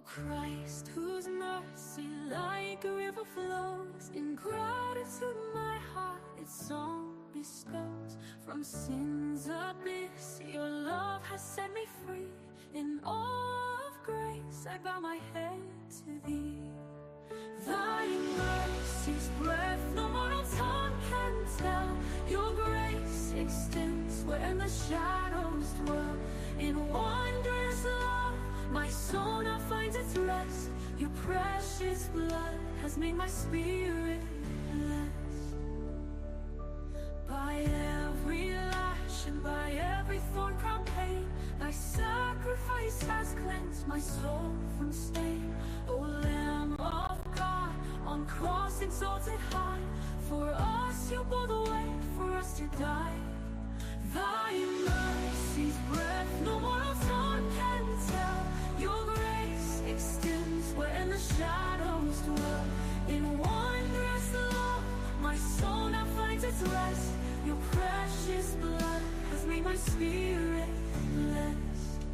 Christ, whose mercy like a river flows, in gratitude my heart its song bestows. From sin's abyss your love has set me free. In awe of grace I bow my head to thee. Thy mercy's breath no mortal tongue can tell. Your grace extends where the shadows dwell. In wondrous love my soul now finds its rest. Your precious blood has made my spirit blessed. By every lash and by every thorn crown pain, thy sacrifice has cleansed my soul from stain. O Lamb of God, on cross exalted high, for us you bore the way, for us to die. Thy mercy's breath no mortal tongue can tell. Your grace extends where the shadows dwell. In wondrous love my soul now finds its rest. Your precious blood has made my spirit blessed.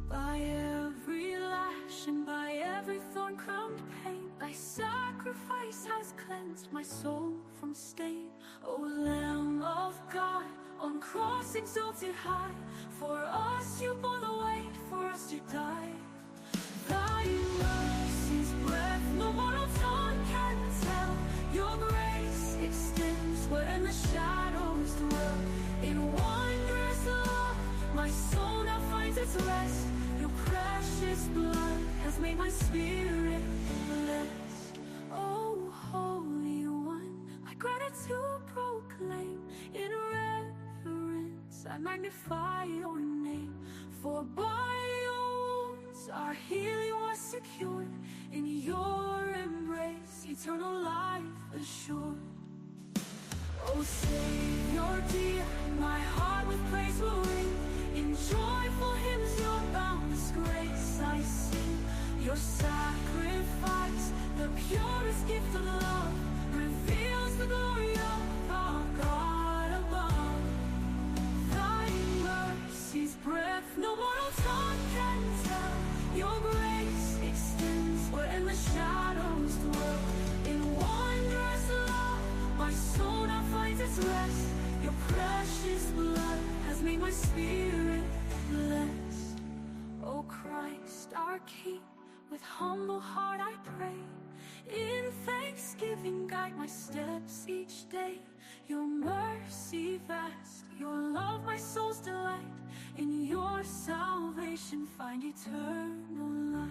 By every lash and by every thorn-crowned pain, thy sacrifice has cleansed my soul from stain. O Lamb of God, on cross exalted high, for us you bore the weight, for us to die. Thy mercy's breath no mortal tongue can tell. Your grace extends where the shadows dwell. In wondrous love my soul now finds its rest. Your precious blood has made my spirit blessed. O Holy One, my gratitude proclaim. In reverence I magnify your name. For by your wounds our healing was secured. In your embrace eternal life assured. O Savior dear, my heart with praise will ring. In joyful hymns your boundless grace I sing. Your sacrifice, the purest gift of love, reveals the glory of our God above. Thy mercy's breath no mortal tongue can tell. Your grace extends where the shadows dwell. In wondrous love my soul now finds its rest. Your precious blood has made my spirit blessed. O Christ our King, with humble heart I pray. In thanksgiving guide my steps each day. Your mercy vast, your love my soul's delight. In your salvation find eternal light.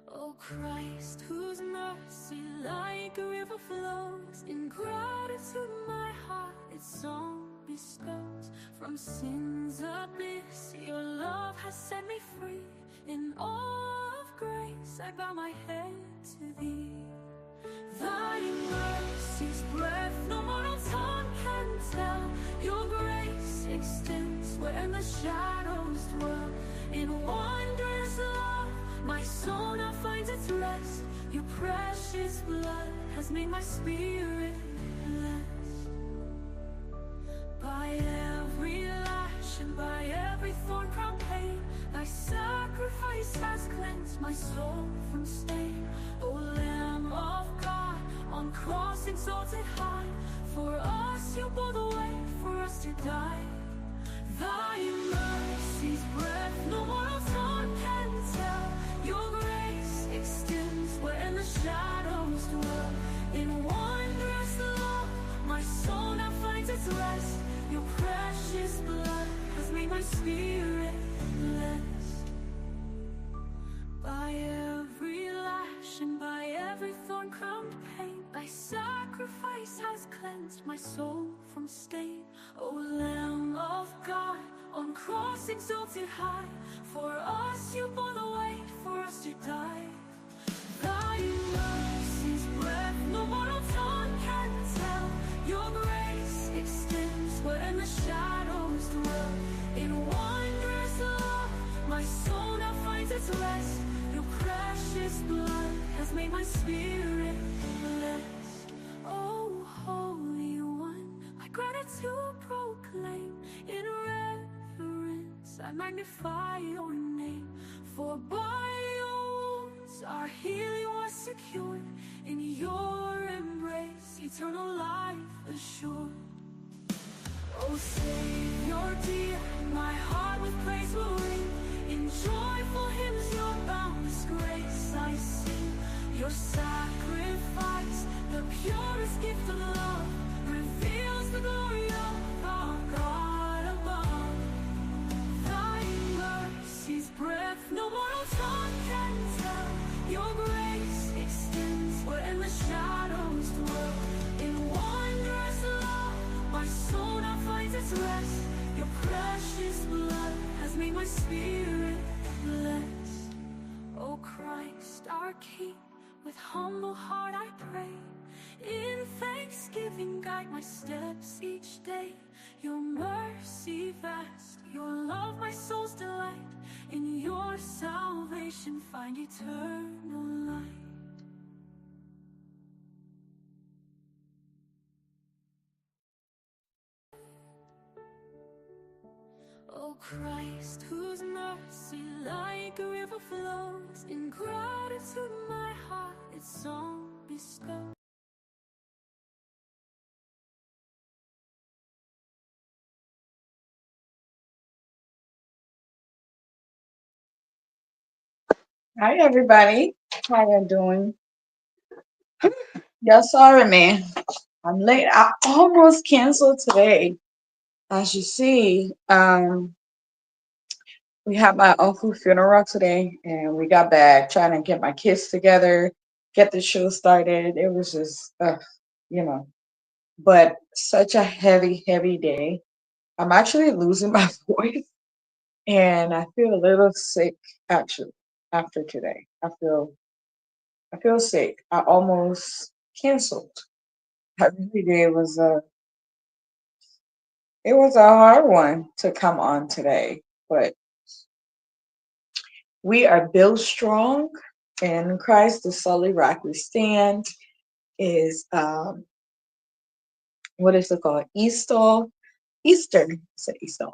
O Christ, whose mercy like a river flows, in gratitude my heart its song bestows. From sin's abyss your love has set me free. In awe of grace I bow my head to thee. Thy mercy's breath no mortal tongue can tell. Your grace extends where the shadows dwell. In wondrous love my soul now finds its rest. Your precious blood has made my spirit blessed. By every lash and by every thorn-crowned pain, thy sacrifice has cleansed my soul from stain. O Lamb of God, on cross exalted high, for us you bore the way, for us to die. Thy mercy's breath no mortal tongue can tell. Your grace extends where the shadows dwell. In wondrous love my soul now finds its rest. Your precious blood has made my spirit blessed. By every lash and by every thorn-crowned pain, thy sacrifice has cleansed my soul from stain. O Lamb of God, on cross exalted high, for us you bore the weight, for us to die. Thy mercy's breath no mortal tongue can tell. Your grace extends where the shadows dwell. In wondrous love my soul now finds its rest. Your precious blood has made my spirit blessed. O Holy magnify your name. For by your wounds our healing was secured. In your embrace, eternal life assured. Oh Savior dear, my heart with praise will ring. In joyful hymns your boundless grace I sing. Your sacrifice, the purest gift of love, reveals the glory of our God above. Thy mercy's breath no mortal tongue can tell. Your grace extends where endless shadows dwell. In wondrous love my soul now finds its rest. Your precious blood has made my spirit blessed. O Christ our King, with humble heart I pray. In thanksgiving guide my steps each day. Your mercy vast, your love my soul's delight. In your salvation find eternal light. O Christ, whose mercy like a river flows, in gratitude my heart its song bestows. Hi everybody. How you doing? Yeah, sorry man. I'm late. I almost canceled today. As you see, we had my uncle's funeral today and we got back trying to get my kids together, get the show started. It was just you know, but such a heavy day. I'm actually losing my voice and I feel a little sick actually after today. I feel sick. I almost canceled. Every day was it was a hard one to come on today, but we are built strong in Christ. The solid rock we stand is what is it called? Easter. Say Easter.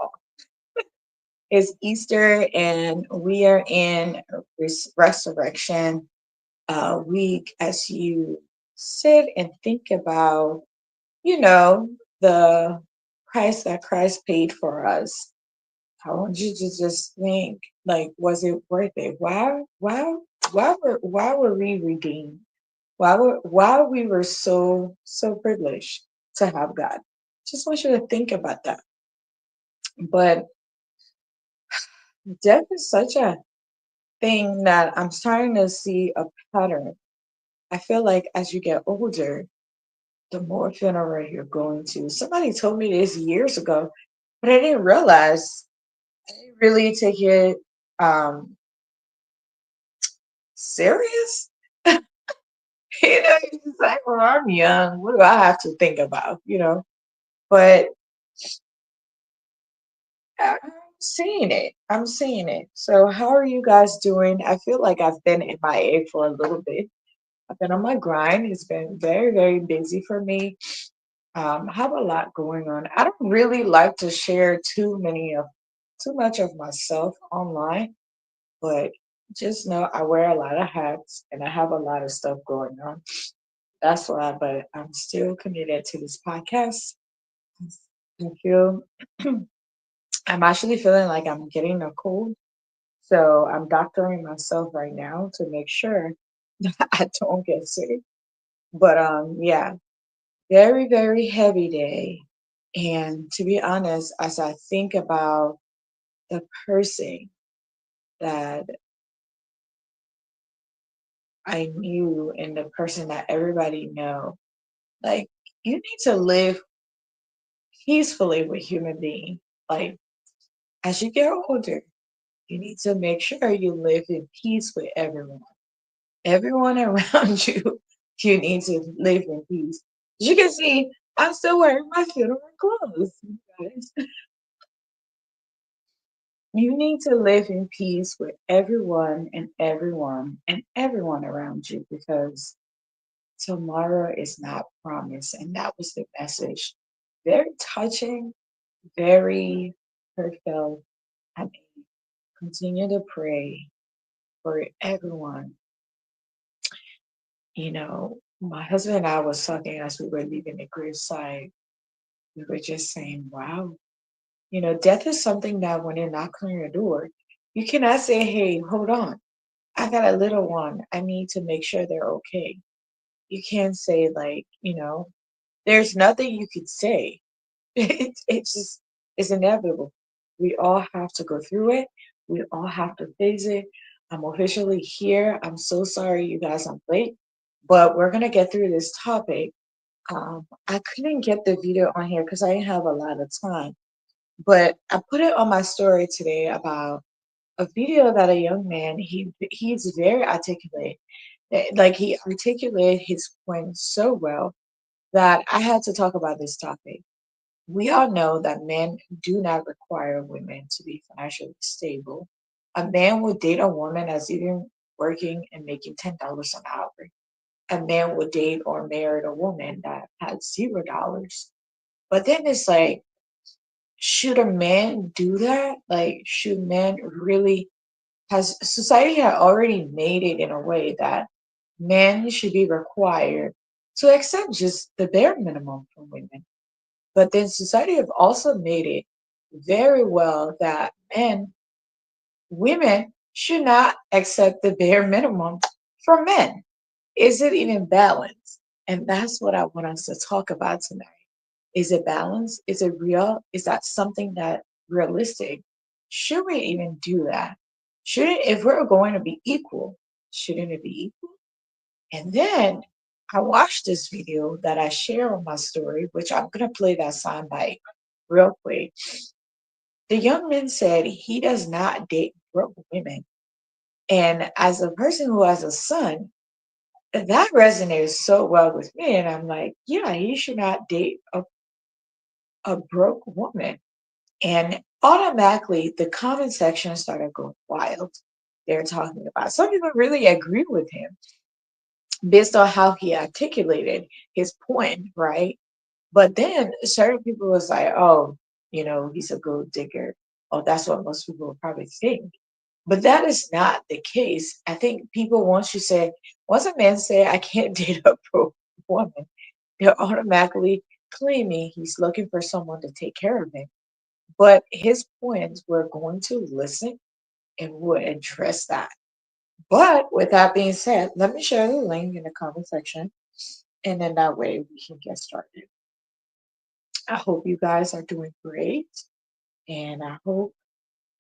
It's Easter, and we are in resurrection week as you sit and think about, you know, the price that Christ paid for us. I want you to just think, like, was it worth it? Why were we redeemed? Why we were so privileged to have God? Just want you to think about that. But death is such a thing that I'm starting to see a pattern. I feel like as you get older, the more funeral you're going to. Somebody told me this years ago, but I didn't realize. I didn't really take it serious. You're just like, well, I'm young. What do I have to think about? But I'm seeing it. I'm seeing it. So, how are you guys doing? I feel like I've been MIA for a little bit. I've been on my grind. It's been very busy for me. I have a lot going on. I don't really like to share too much of myself online, but just know I wear a lot of hats and I have a lot of stuff going on. That's why, but I'm still committed to this podcast. I feel I'm actually feeling like I'm getting a cold. So I'm doctoring myself right now to make sure that I don't get sick. But yeah, very heavy day. And to be honest, as I think about the person that I knew and the person that everybody know, like you need to live peacefully with human being. Like as you get older, you need to make sure you live in peace with everyone. Everyone around you, you need to live in peace. As you can see, I'm still wearing my funeral clothes, you guys. You need to live in peace with everyone around you because tomorrow is not promised. And that was the message. Very touching, very heartfelt. I mean, continue to pray for everyone. My husband and I was talking as we were leaving the graveside. We were just saying, wow, death is something that when it knocks on your door, you cannot say, hey, hold on. I got a little one. I need to make sure they're okay. You can't say, like, there's nothing you could say. It's just, it's inevitable. We all have to go through it. We all have to face it. I'm officially here. I'm so sorry, you guys, I'm late, but we're going to get through this topic. I couldn't get the video on here because I didn't have a lot of time, but I put it on my story today about a video that a young man, he's very articulate. Like he articulated his point so well that I had to talk about this topic. We all know that men do not require women to be financially stable. A man would date a woman that's even working and making $10 an hour. A man would date or marry a woman that had $0. But then it's like, should a man do that? Like, should men really, has society had already made it in a way that men should be required to accept just the bare minimum from women? But then society have also made it very well that women should not accept the bare minimum from men. Is it even balanced? And that's what I want us to talk about tonight. Is it balanced? Is it real? Is that something that realistic? Should we even do that? Shouldn't, if we're going to be equal, shouldn't it be equal? And then I watched this video that I share on my story, which I'm gonna play that soundbite real quick. The young man said he does not date broke women. And as a person who has a son, that resonates so well with me. And I'm like, yeah, he should not date a broke woman. And automatically, the comment section started going wild. They're talking about, some people really agree with him based on how he articulated his point, right? But then certain people was like, oh, he's a gold digger. Oh, that's what most people will probably think. But that is not the case. I think people, once a man say, I can't date a broke woman, they're automatically claiming he's looking for someone to take care of him. But his points, we're going to listen and we'll address that. But with that being said, let me share the link in the comment section, and then that way we can get started. I hope you guys are doing great, and I hope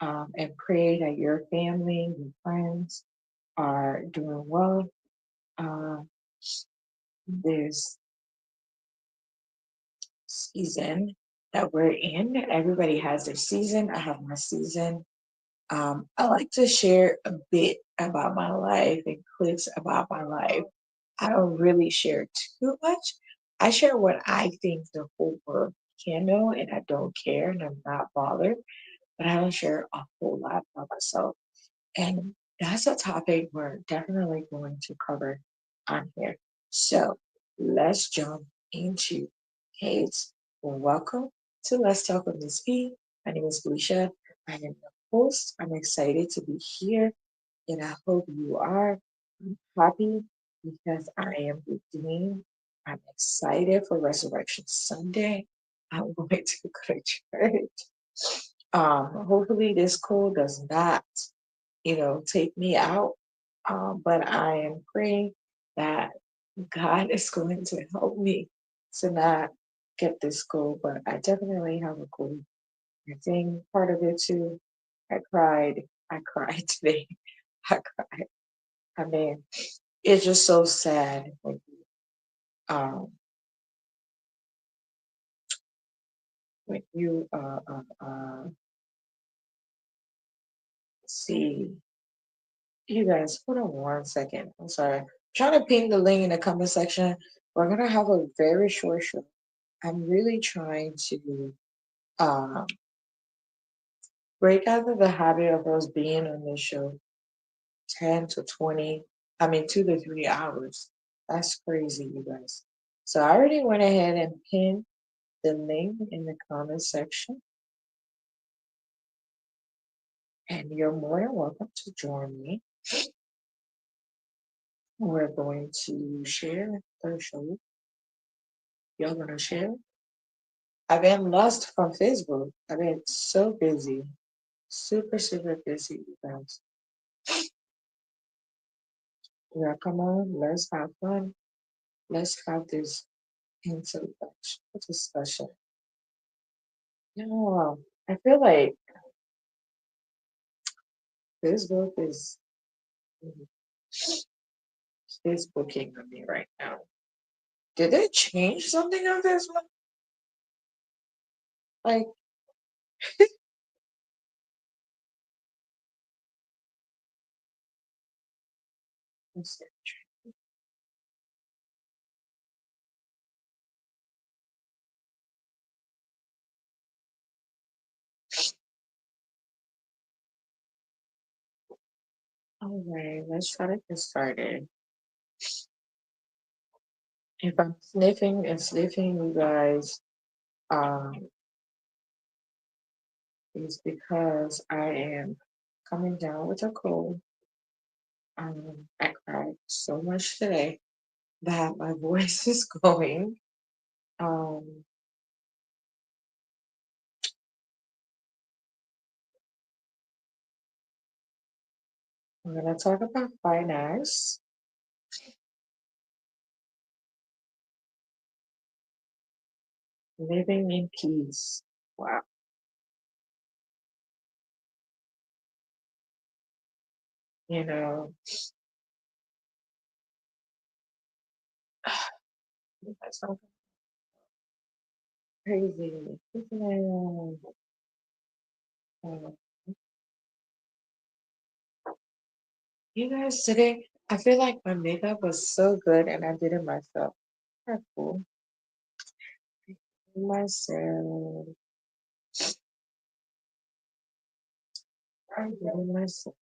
and pray that your family, your friends are doing well. Uh, this season that we're in, everybody has their season. I have my season. I like to share a bit about my life and clips about my life. I don't really share too much. I share what I think the whole world can know, and I don't care, and I'm not bothered. But I don't share a whole lot about myself. And that's a topic we're definitely going to cover on here. So let's jump into it. Well, welcome to Let's Talk with Miss P. My name is Felicia. I am the host. I'm excited to be here, and I hope you are. I'm happy because I am redeemed. I'm excited for Resurrection Sunday. I'm going to go to church. Hopefully this cold does not, take me out. But I am praying that God is going to help me to not get this cold. But I definitely have a cold. I think part of it too. I cried. I cried today. I cried. I mean, it's just so sad um when you see. You guys, hold on 1 second. I'm sorry. I'm trying to pin the link in the comment section. We're gonna have a very short show. I'm really trying to um, break out of the habit of us being on this show 10 to 20, I mean 2 to 3 hours. That's crazy, you guys. So I already went ahead and pinned the link in the comment section. And you're more than welcome to join me. We're going to share the show. You're gonna share. I've been lost from Facebook. I've been so busy, super, super busy, you guys. Yeah, come on, let's have fun. Let's have this discussion. No, I feel like Facebook is Facebooking on me right now. Did they change something on Facebook? Like, let's see. All right, let's try to get started. If I'm sniffing and sniffing, you guys, um, it's because I am coming down with a cold. I cried so much today that my voice is going. Um, I'm gonna talk about finance, living in peace. Wow, you know, that's so crazy. Isn't it? Uh, you guys, today I feel like my makeup was so good and I did it myself. That's cool. Myself. I did it myself.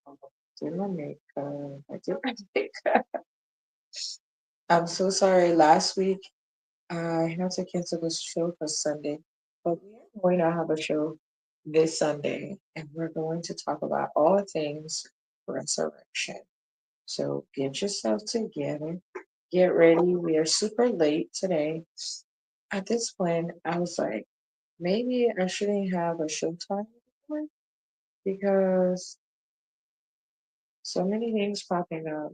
Did my makeup. I did my makeup. I'm so sorry. Last week I had to cancel the show for Sunday, but we are going to have a show this Sunday, and we're going to talk about all things resurrection. So get yourself together, get ready. We are super late today. At this point, I was like, maybe I shouldn't have a show time anymore because so many things popping up.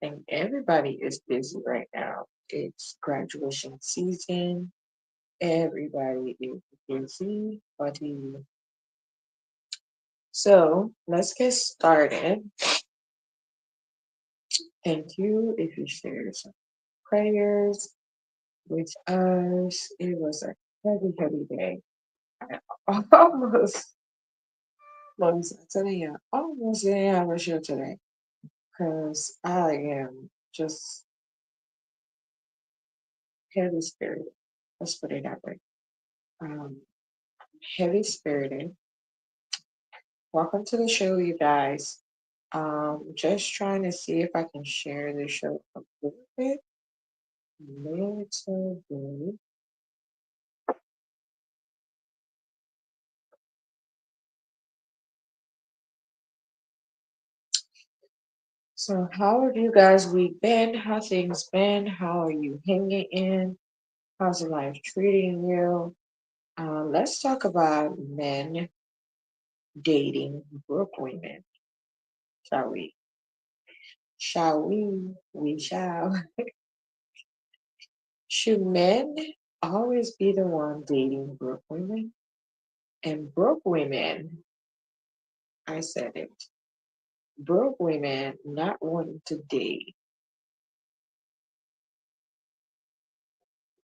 And everybody is busy right now. It's graduation season. Everybody is busy, buddy. So let's get started. Thank you if you shared some prayers with us. It was a heavy, heavy day. I almost, I'm telling you, almost didn't have a show today because I am just heavy spirited. Let's put it that way. Um, Heavy spirited. Welcome to the show, you guys. Just trying to see if I can share the show a little bit. Little bit. So, how have you guys week been? How things been? How are you hanging in? How's life treating you? Let's talk about men dating broke women, shall we? Shall we? We shall. Should men always be the one dating broke women? And broke women, I said it, broke women not wanting to date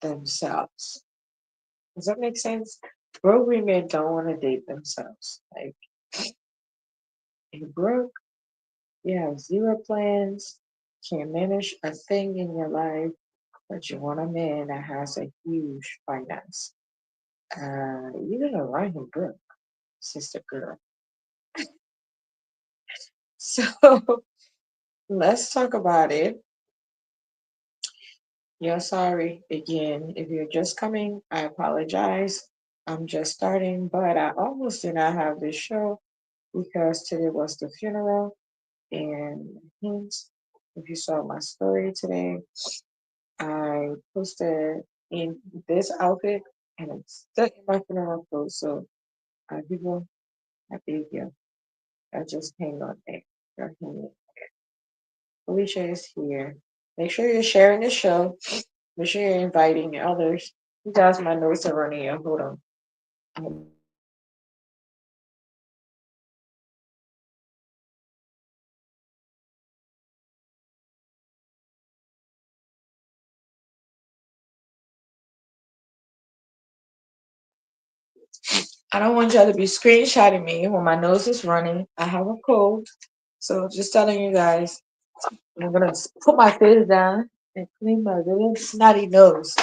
themselves. Does that make sense? Broke women don't want to date themselves. Like, you're broke, you have zero plans, can't manage a thing in your life, but you want a man that has a huge finance. You're gonna run him broke, sister girl. So let's talk about it. Yeah, sorry again. If you're just coming, I apologize. I'm just starting, but I almost did not have this show because today was the funeral. And hence, if you saw my story today, I posted in this outfit and it's stuck in my funeral clothes. So, people, I thank you. I just hang on there. You're hanging. Alicia is here. Make sure you're sharing the show. Make sure you're inviting others. You guys, my notes are running here. Hold on. Um, I don't want y'all to be screenshotting me when my nose is running. I have a cold. So just telling you guys, I'm gonna put my face down and clean my little snotty nose.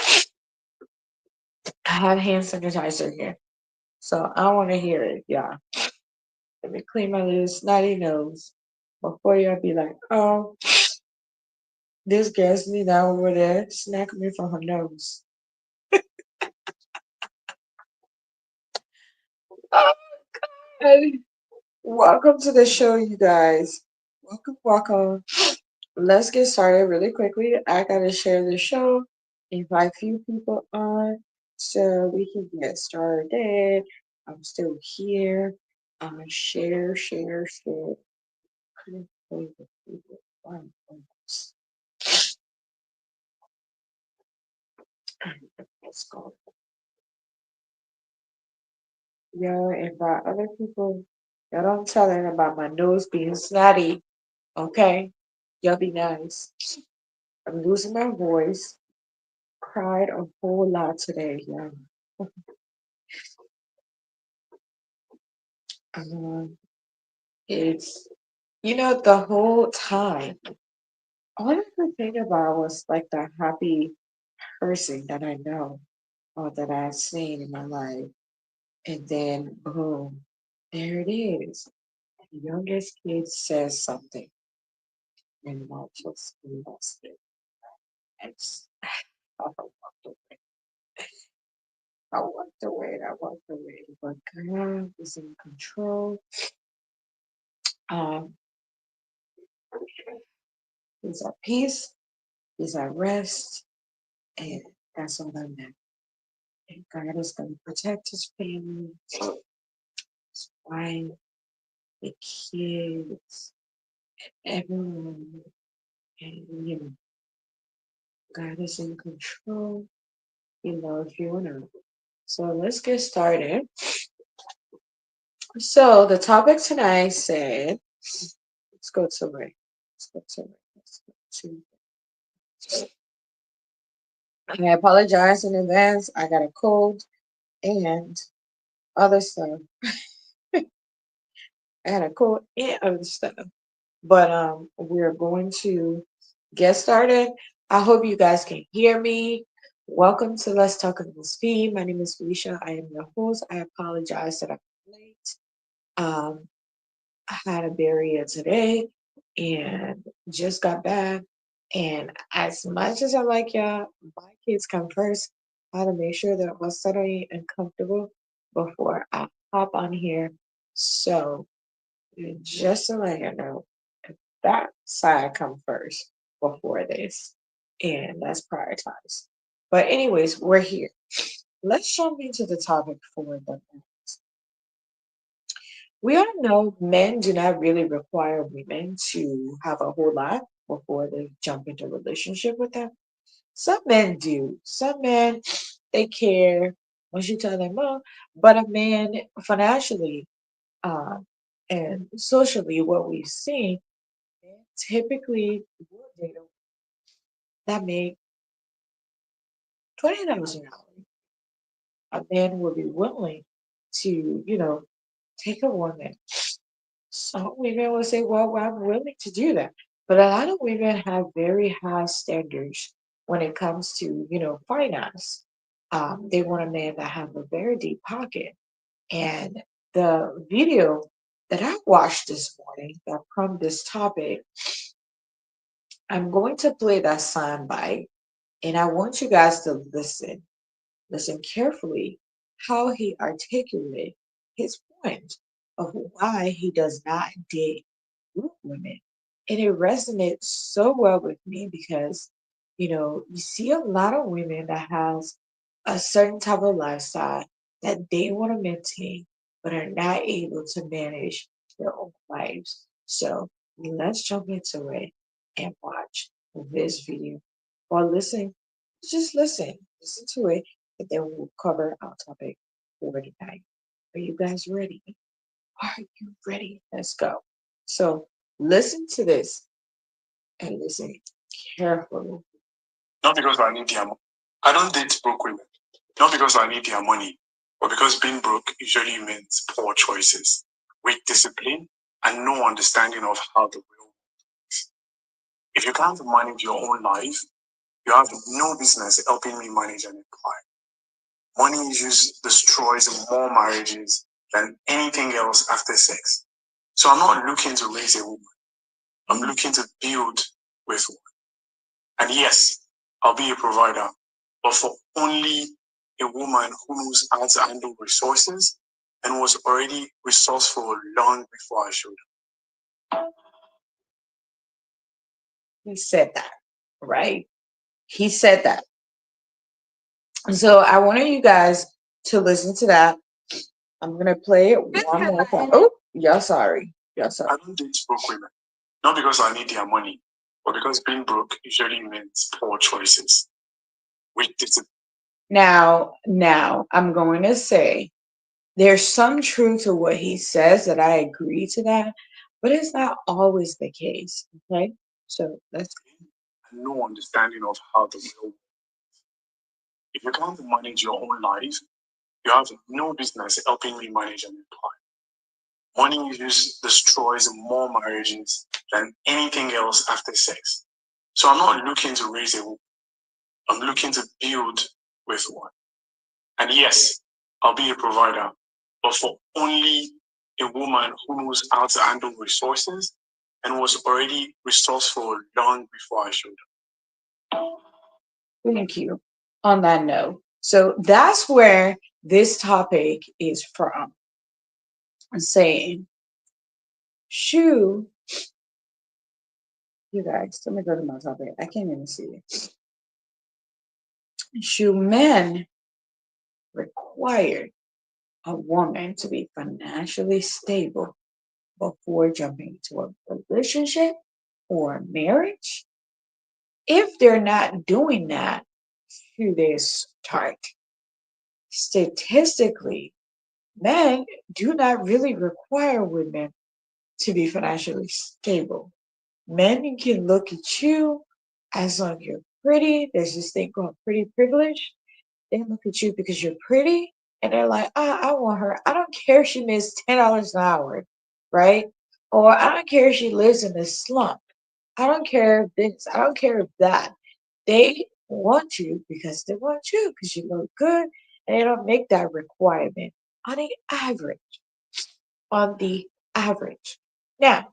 I have hand sanitizer here. So I don't want to hear it, y'all. Let me clean my little snotty nose before y'all be like, oh, this girl's me down over there snacking me from her nose. Oh, God. Welcome to the show, you guys. Welcome, welcome. Let's get started really quickly. I gotta share the show, invite a few people on so we can get started. I'm still here. Share, share, share. Couldn't believe it. People. Wow, goodness. Let's go. Yo, invite other people. Y'all don't tell them about my nose being snotty, okay? Y'all be nice. I'm losing my voice. Cried a whole lot today, yeah. Um, it's the whole time. All I could think about was like the happy person that I know or that I've seen in my life. And then boom, there it is. The youngest kid says something and I just lost it. It's, I walked away. I walked away. I walked away. But God is in control. Um, he's at peace. He's at rest. And that's all that matters. And God is going to protect his family, his wife, the kids, everyone. And, God is in control. If you know. So let's get started. So the topic tonight said, let's go to Ray. Let's go to Ray. Let's go to. I apologize in advance. I got a cold and other stuff. I had a cold and other stuff. But we're going to get started. I hope you guys can hear me. Welcome to Let's Talk in the Speed. My name is Felicia. I am your host. I apologize that I'm late. Um, I had a barrier today and just got back. And as much as I like y'all, my kids come first. I had to make sure that I was settled and comfortable before I hop on here. So just to let you know, that side come first before this, and that's prioritized. But anyways, we're here. Let's jump into the topic for the minute. We all know men do not really require women to have a whole lot before they jump into a relationship with them. Some men do. Some men they care once you tell them, oh, but a man financially um, and socially, what we've seen typically will date a that make 20 an hour. A man will be willing to, take a woman. Some women will say, well, I'm willing to do that. But a lot of women have very high standards when it comes to, finance. They want a man that have a very deep pocket. And the video that I watched this morning that from this topic, I'm going to play that soundbite And I want you guys to listen carefully how he articulated his point of why he does not date group women. And it resonates so well with me because, you see a lot of women that has a certain type of lifestyle that they want to maintain, but are not able to manage their own lives. So let's jump into it and watch this video or listen. Just listen to it, and then we'll cover our topic for tonight. Are you guys ready? Are you ready? Let's go. So listen to this and listen carefully. Not because I need their money. I don't date broke women. Not because I need their money, but because being broke usually means poor choices, weak discipline, and no understanding of how the real world works. If you can't manage your own life, you have no business helping me manage an empire. Money issues destroys more marriages than anything else after sex. So I'm not looking to raise a woman. I'm looking to build with one. And yes, I'll be a provider, but for only a woman who knows how to handle resources and was already resourceful long before I showed up. He said that, right? He said that. So I wanted you guys to listen to that. I'm gonna play it one more time. Oh, y'all sorry. Y'all sorry. I don't date broke women. Not because I need their money, but because being broke usually means poor choices. Now, I'm going to say there's some truth to what he says that I agree to that, but it's not always the case. Okay, so let's no understanding of how the real. If you can't manage your own life, you have no business helping me manage an empire. Money use destroys more marriages than anything else after sex. So I'm not looking to raise a woman. I'm looking to build with one. And yes, I'll be a provider, but for only a woman who knows how to handle resources and was already resourceful long before I showed up. Thank you on that note. So that's where this topic is from. Saying, shoo, you guys, let me go to my topic. I can't even see it. Should men require a woman to be financially stable before jumping into a relationship or a marriage? If they're not doing that, should they start? Statistically, men do not really require women to be financially stable. Men can look at you as long as you're pretty. There's this thing called pretty privilege. They look at you because you're pretty and they're like, I want her. I don't care if she makes $10 an hour, right? Or I don't care if she lives in a slum. I don't care if this, I don't care if that. They want you because they want you because you look good and they don't make that requirement on the average. On the average. Now,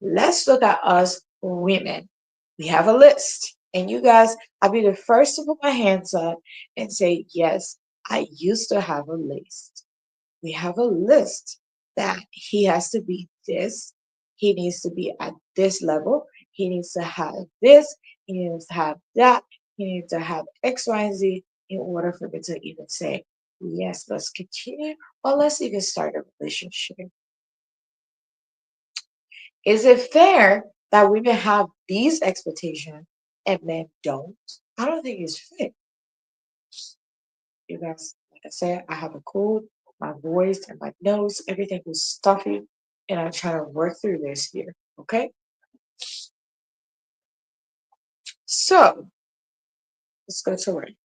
let's look at us women. We have a list. And you guys, I'll be the first to put my hands up and say, yes, I used to have a list. We have a list that he has to be this, he needs to be at this level, he needs to have this, he needs to have that, he needs to have X, Y, and Z in order for me to even say, yes, let's continue or let's even start a relationship. Is it fair that women have these expectations and men don't? I don't think it's fair. You guys, like I said, I have a cold, my voice and my nose, everything is stuffy, and I'm trying to work through this here. Okay? So let's go to it.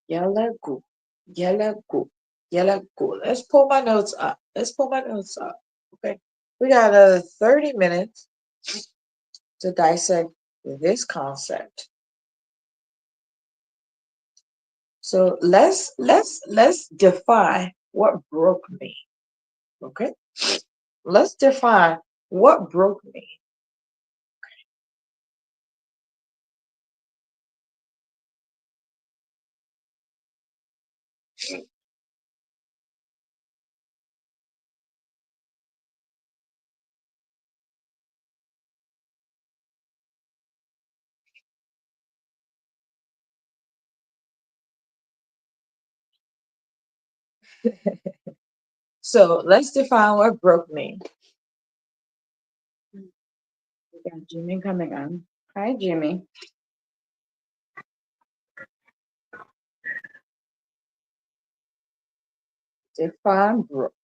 Yellow go. Yellow go. Yellow go. Let's pull my notes up. Let's pull my notes up. Okay. We got 30 minutes to dissect this concept. So let's define what broke me. Okay? Let's define What broke me? So let's define what broke me. We got Jimmy coming on. Hi, Jimmy. Define broke.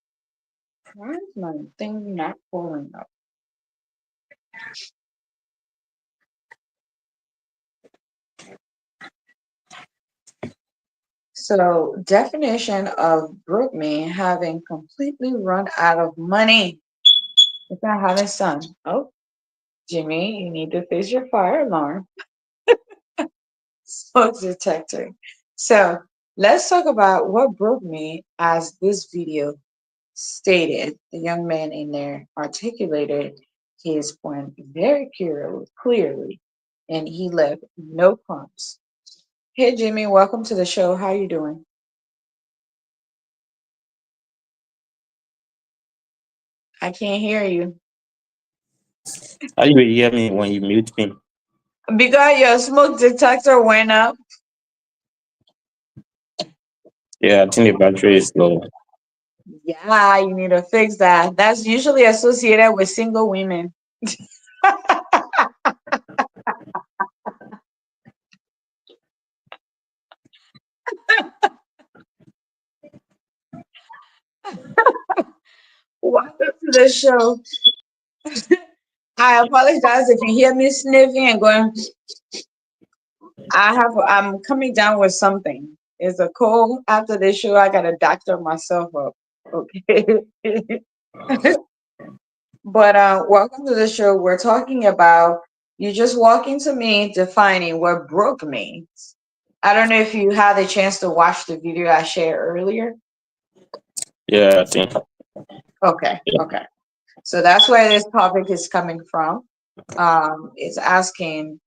Why is my thing not pulling up? So, definition of broke me having completely run out of money. It's not having sun. Oh, Jimmy, you need to fix your fire alarm. Smoke detector. So, let's talk about what broke me as this video stated. The young man in there articulated his point very clearly, and he left no crumbs. Hey, Jimmy, welcome to the show. How you doing? I can't hear you. How you will hear me when you mute me? Because your smoke detector went up. Yeah, I think the battery is low. Yeah, you need to fix that. That's usually associated with single women. Welcome to the show. I apologize if you hear me sniffing and going. I'm coming down with something. It's a cold. After this show, I gotta doctor myself up. Okay. But welcome to the show. We're talking about you just walking to me defining what broke means. I don't know if you had the chance to watch the video I shared earlier. Yeah, I think. Okay, Yeah. okay. So that's where this topic is coming from. It's asking,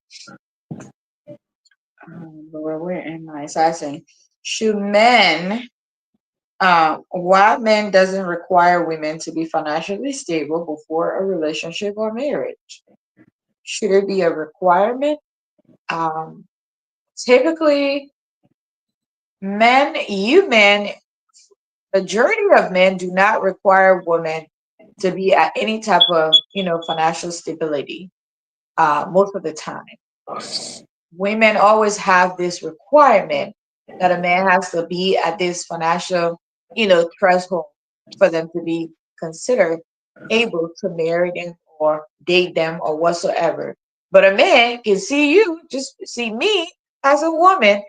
where am I? It's asking, should men, why men doesn't require women to be financially stable before a relationship or marriage? Should it be a requirement? Um, Typically, men, majority of men do not require women to be at any type of, financial stability. Most of the time, women always have this requirement that a man has to be at this financial, threshold for them to be considered able to marry them or date them or whatsoever. But a man can see you, just see me as a woman,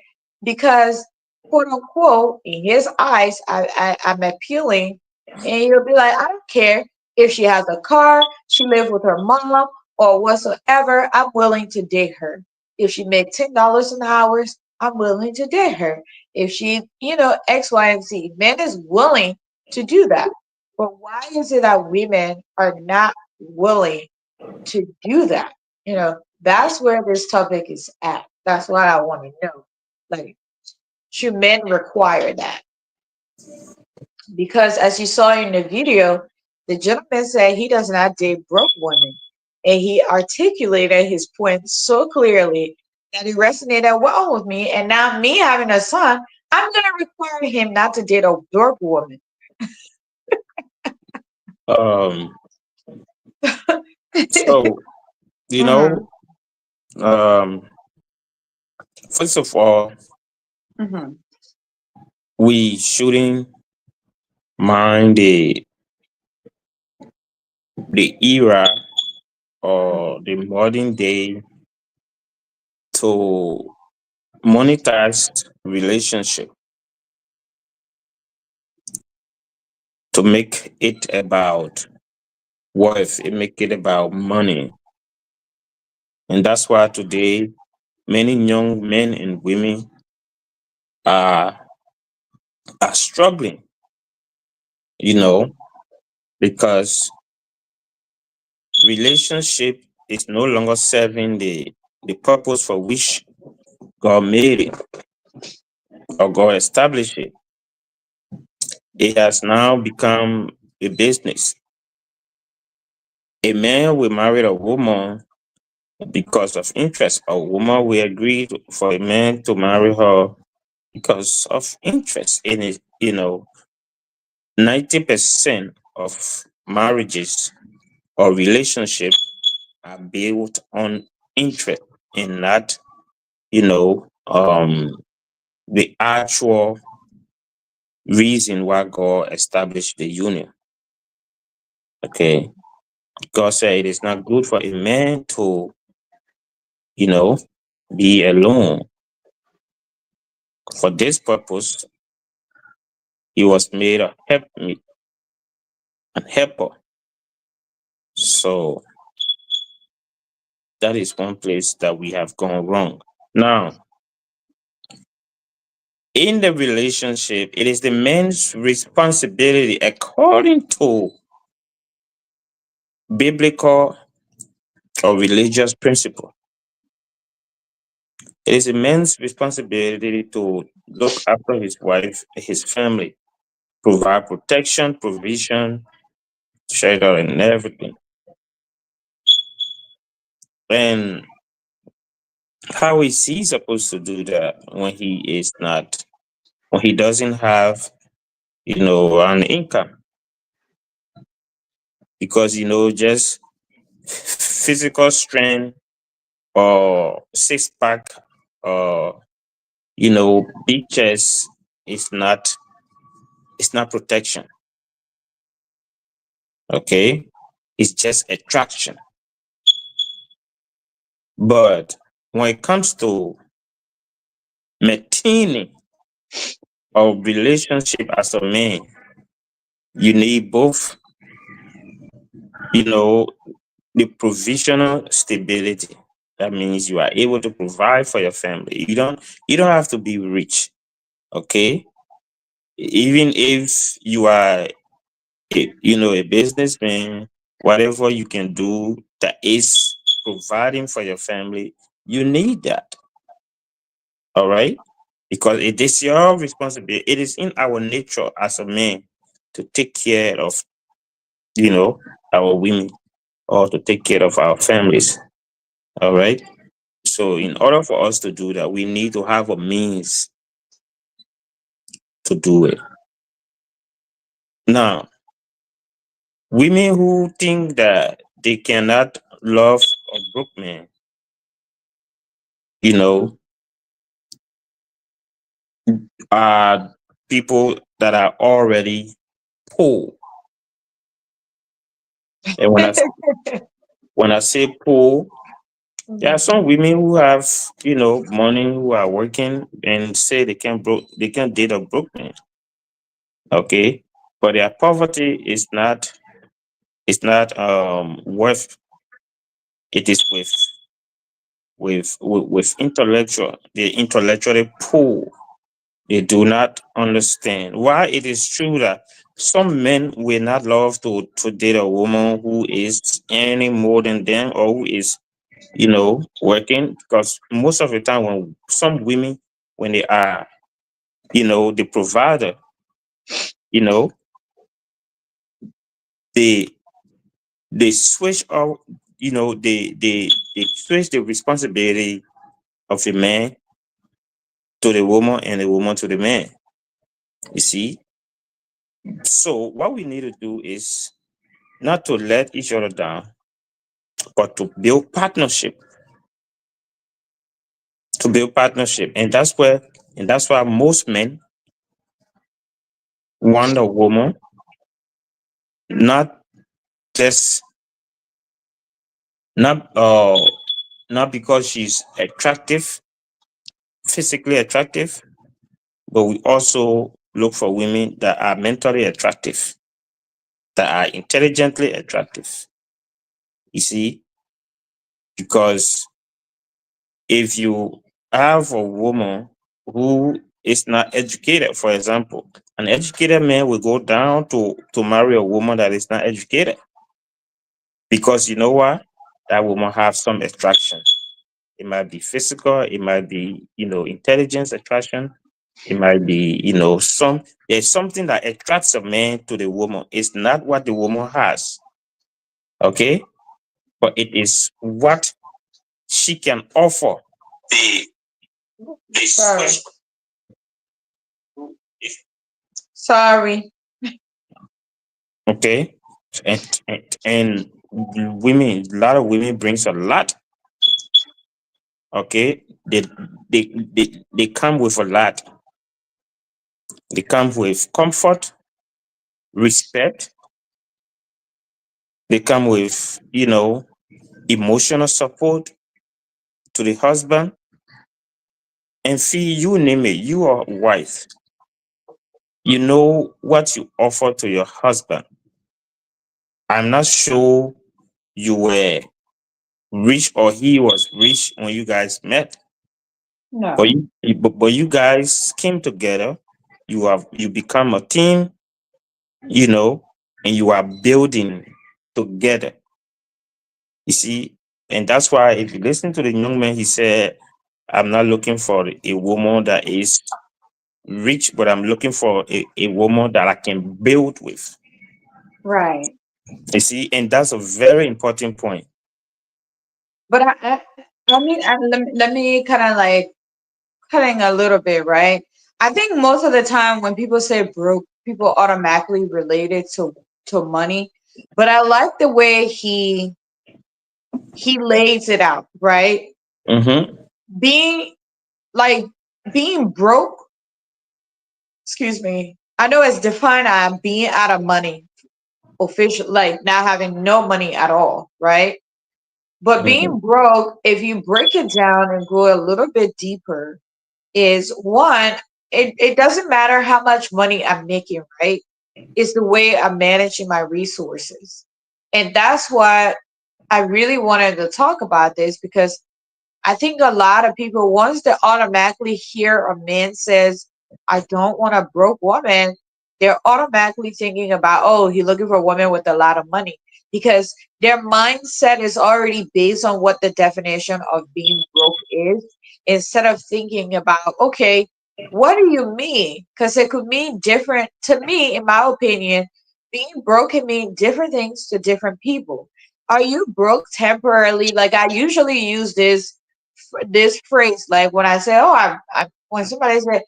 because quote unquote, in his eyes, I'm appealing, and he'll be like, I don't care if she has a car, she lives with her mom, or whatsoever. I'm willing to date her. If she make $10 an hour, I'm willing to date her. If she, X, Y, and Z, men is willing to do that. But why is it that women are not willing to do that? That's where this topic is at. That's what I want to know. Like, should men require that? Because as you saw in the video, the gentleman said he does not date broke women. And he articulated his point so clearly that it resonated well with me. And now, me having a son, I'm going to require him not to date a broke woman. Um. So you Hmm. know, um. First of all, Hmm. we shouldn't mind the era or the modern day to monetize relationship to make it about worth. It make it about money, and that's why today many young men and women are are struggling, you know, because relationship is no longer serving the purpose for which God made it or God established it. It has now become a business. A man will marry a woman because of interest. A woman will agree for a man to marry her because of interest in it. 90% of marriages or relationship are built on interest and not, the actual reason why God established the union. Okay. God said it is not good for a man to, you know, be alone. For this purpose, he was made a helpmeet and helper. So that is one place that we have gone wrong. Now, in the relationship, it is the man's responsibility, according to biblical or religious principle. It is a man's responsibility to look after his wife, his family, provide protection, provision, shelter, and everything. And how is he supposed to do that when he doesn't have, an income? Because, just physical strength or six pack or, big chest is not, it's not protection. Okay. It's just attraction. But when it comes to maintaining a relationship as a man, you need both, you know, the provisional stability. That means you are able to provide for your family. You don't have to be rich. Okay. Even if you are a businessman, whatever you can do that is providing for your family, you need that. All right. Because it is your responsibility. It is in our nature as a man to take care of, you know, our women or to take care of our families. All right. So, in order for us to do that, we need to have a means to do it. Now, women who think that they cannot love a broke man, you know, are people that are already poor. And when I say poor, there are some women who have, money, who are working and say they can date a broke man. Okay. But their poverty is not worth it is with intellectual, the intellectually poor. They do not understand why it is true that some men will not love to date a woman who is earning more than them or who is, working, because most of the time when some women, when they are, the provider, you know, they they switch out, they switch the responsibility of the man to the woman and the woman to the man. You see? So what we need to do is not to let each other down, but to build partnership. And that's why most men want a woman, not just not not because she's attractive, physically attractive, but we also look for women that are mentally attractive, that are intelligently attractive. You see, because if you have a woman who is not educated, for example, an educated man will go down to marry a woman that is not educated. because you know what, that woman have some attraction. It might be physical, it might be, intelligence attraction, it might be, there's something that attracts a man to the woman. It's not what the woman has, okay? But it is what she can offer. The, Sorry. Sorry. okay? And women, a lot of women brings a lot, okay? They come with a lot. They come with comfort, respect. They come with, emotional support to the husband. And see, you name it, you are wife. You know what you offer to your husband. I'm not sure you were rich or he was rich when you guys met, but No. you guys came together. You become a team, you know, and you are building together. You see, and that's why if you listen to the young man, he said, "I'm not looking for a woman that is rich, but I'm looking for a woman that I can build with." Right. You see, and that's a very important point. But let me kind of like cutting a little bit, right? I think most of the time when people say broke, people automatically relate it to money. But I like the way he lays it out, right? Mm-hmm. Being like being broke, excuse me. I know it's defined as being out of money, official, like not having no money at all, right? But Mm-hmm. being broke, if you break it down and go a little bit deeper, is one, it doesn't matter how much money I'm making, right? It's the way I'm managing my resources. And that's what I really wanted to talk about this because I think a lot of people, once they automatically hear a man says, I don't want a broke woman, they're automatically thinking about, oh, he's looking for a woman with a lot of money because their mindset is already based on what the definition of being broke is instead of thinking about, okay, what do you mean? Because it could mean different to me, in my opinion. Being broke can mean different things to different people. Are you broke temporarily? Like I usually use this phrase, like when I say, "Oh, I'm," when somebody said,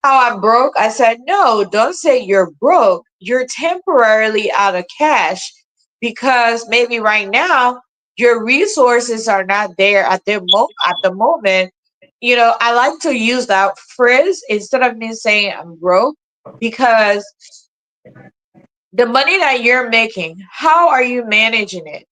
"Oh, I'm broke," I said, "No, don't say you're broke. You're temporarily out of cash because maybe right now your resources are not there at the moment." I like to use that phrase instead of me saying I'm broke because the money that you're making, how are you managing it?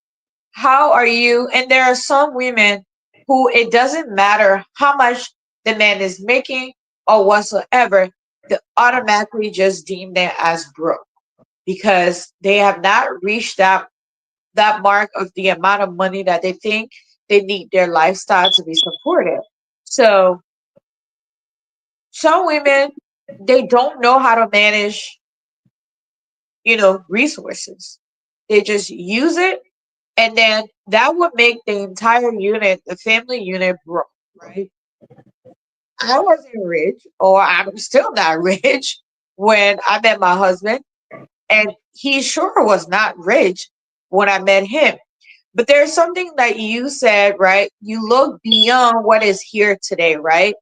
How are you? And there are some women who it doesn't matter how much the man is making or whatsoever, they automatically just deem them as broke because they have not reached that mark of the amount of money that they think they need their lifestyle to be supported. So some women, they don't know how to manage, resources. They just use it, and then that would make the entire unit, the family unit, broke, right? I wasn't rich, or I'm still not rich when I met my husband, and he sure was not rich when I met him. But there's something that you said, right? You look beyond what is here today, right?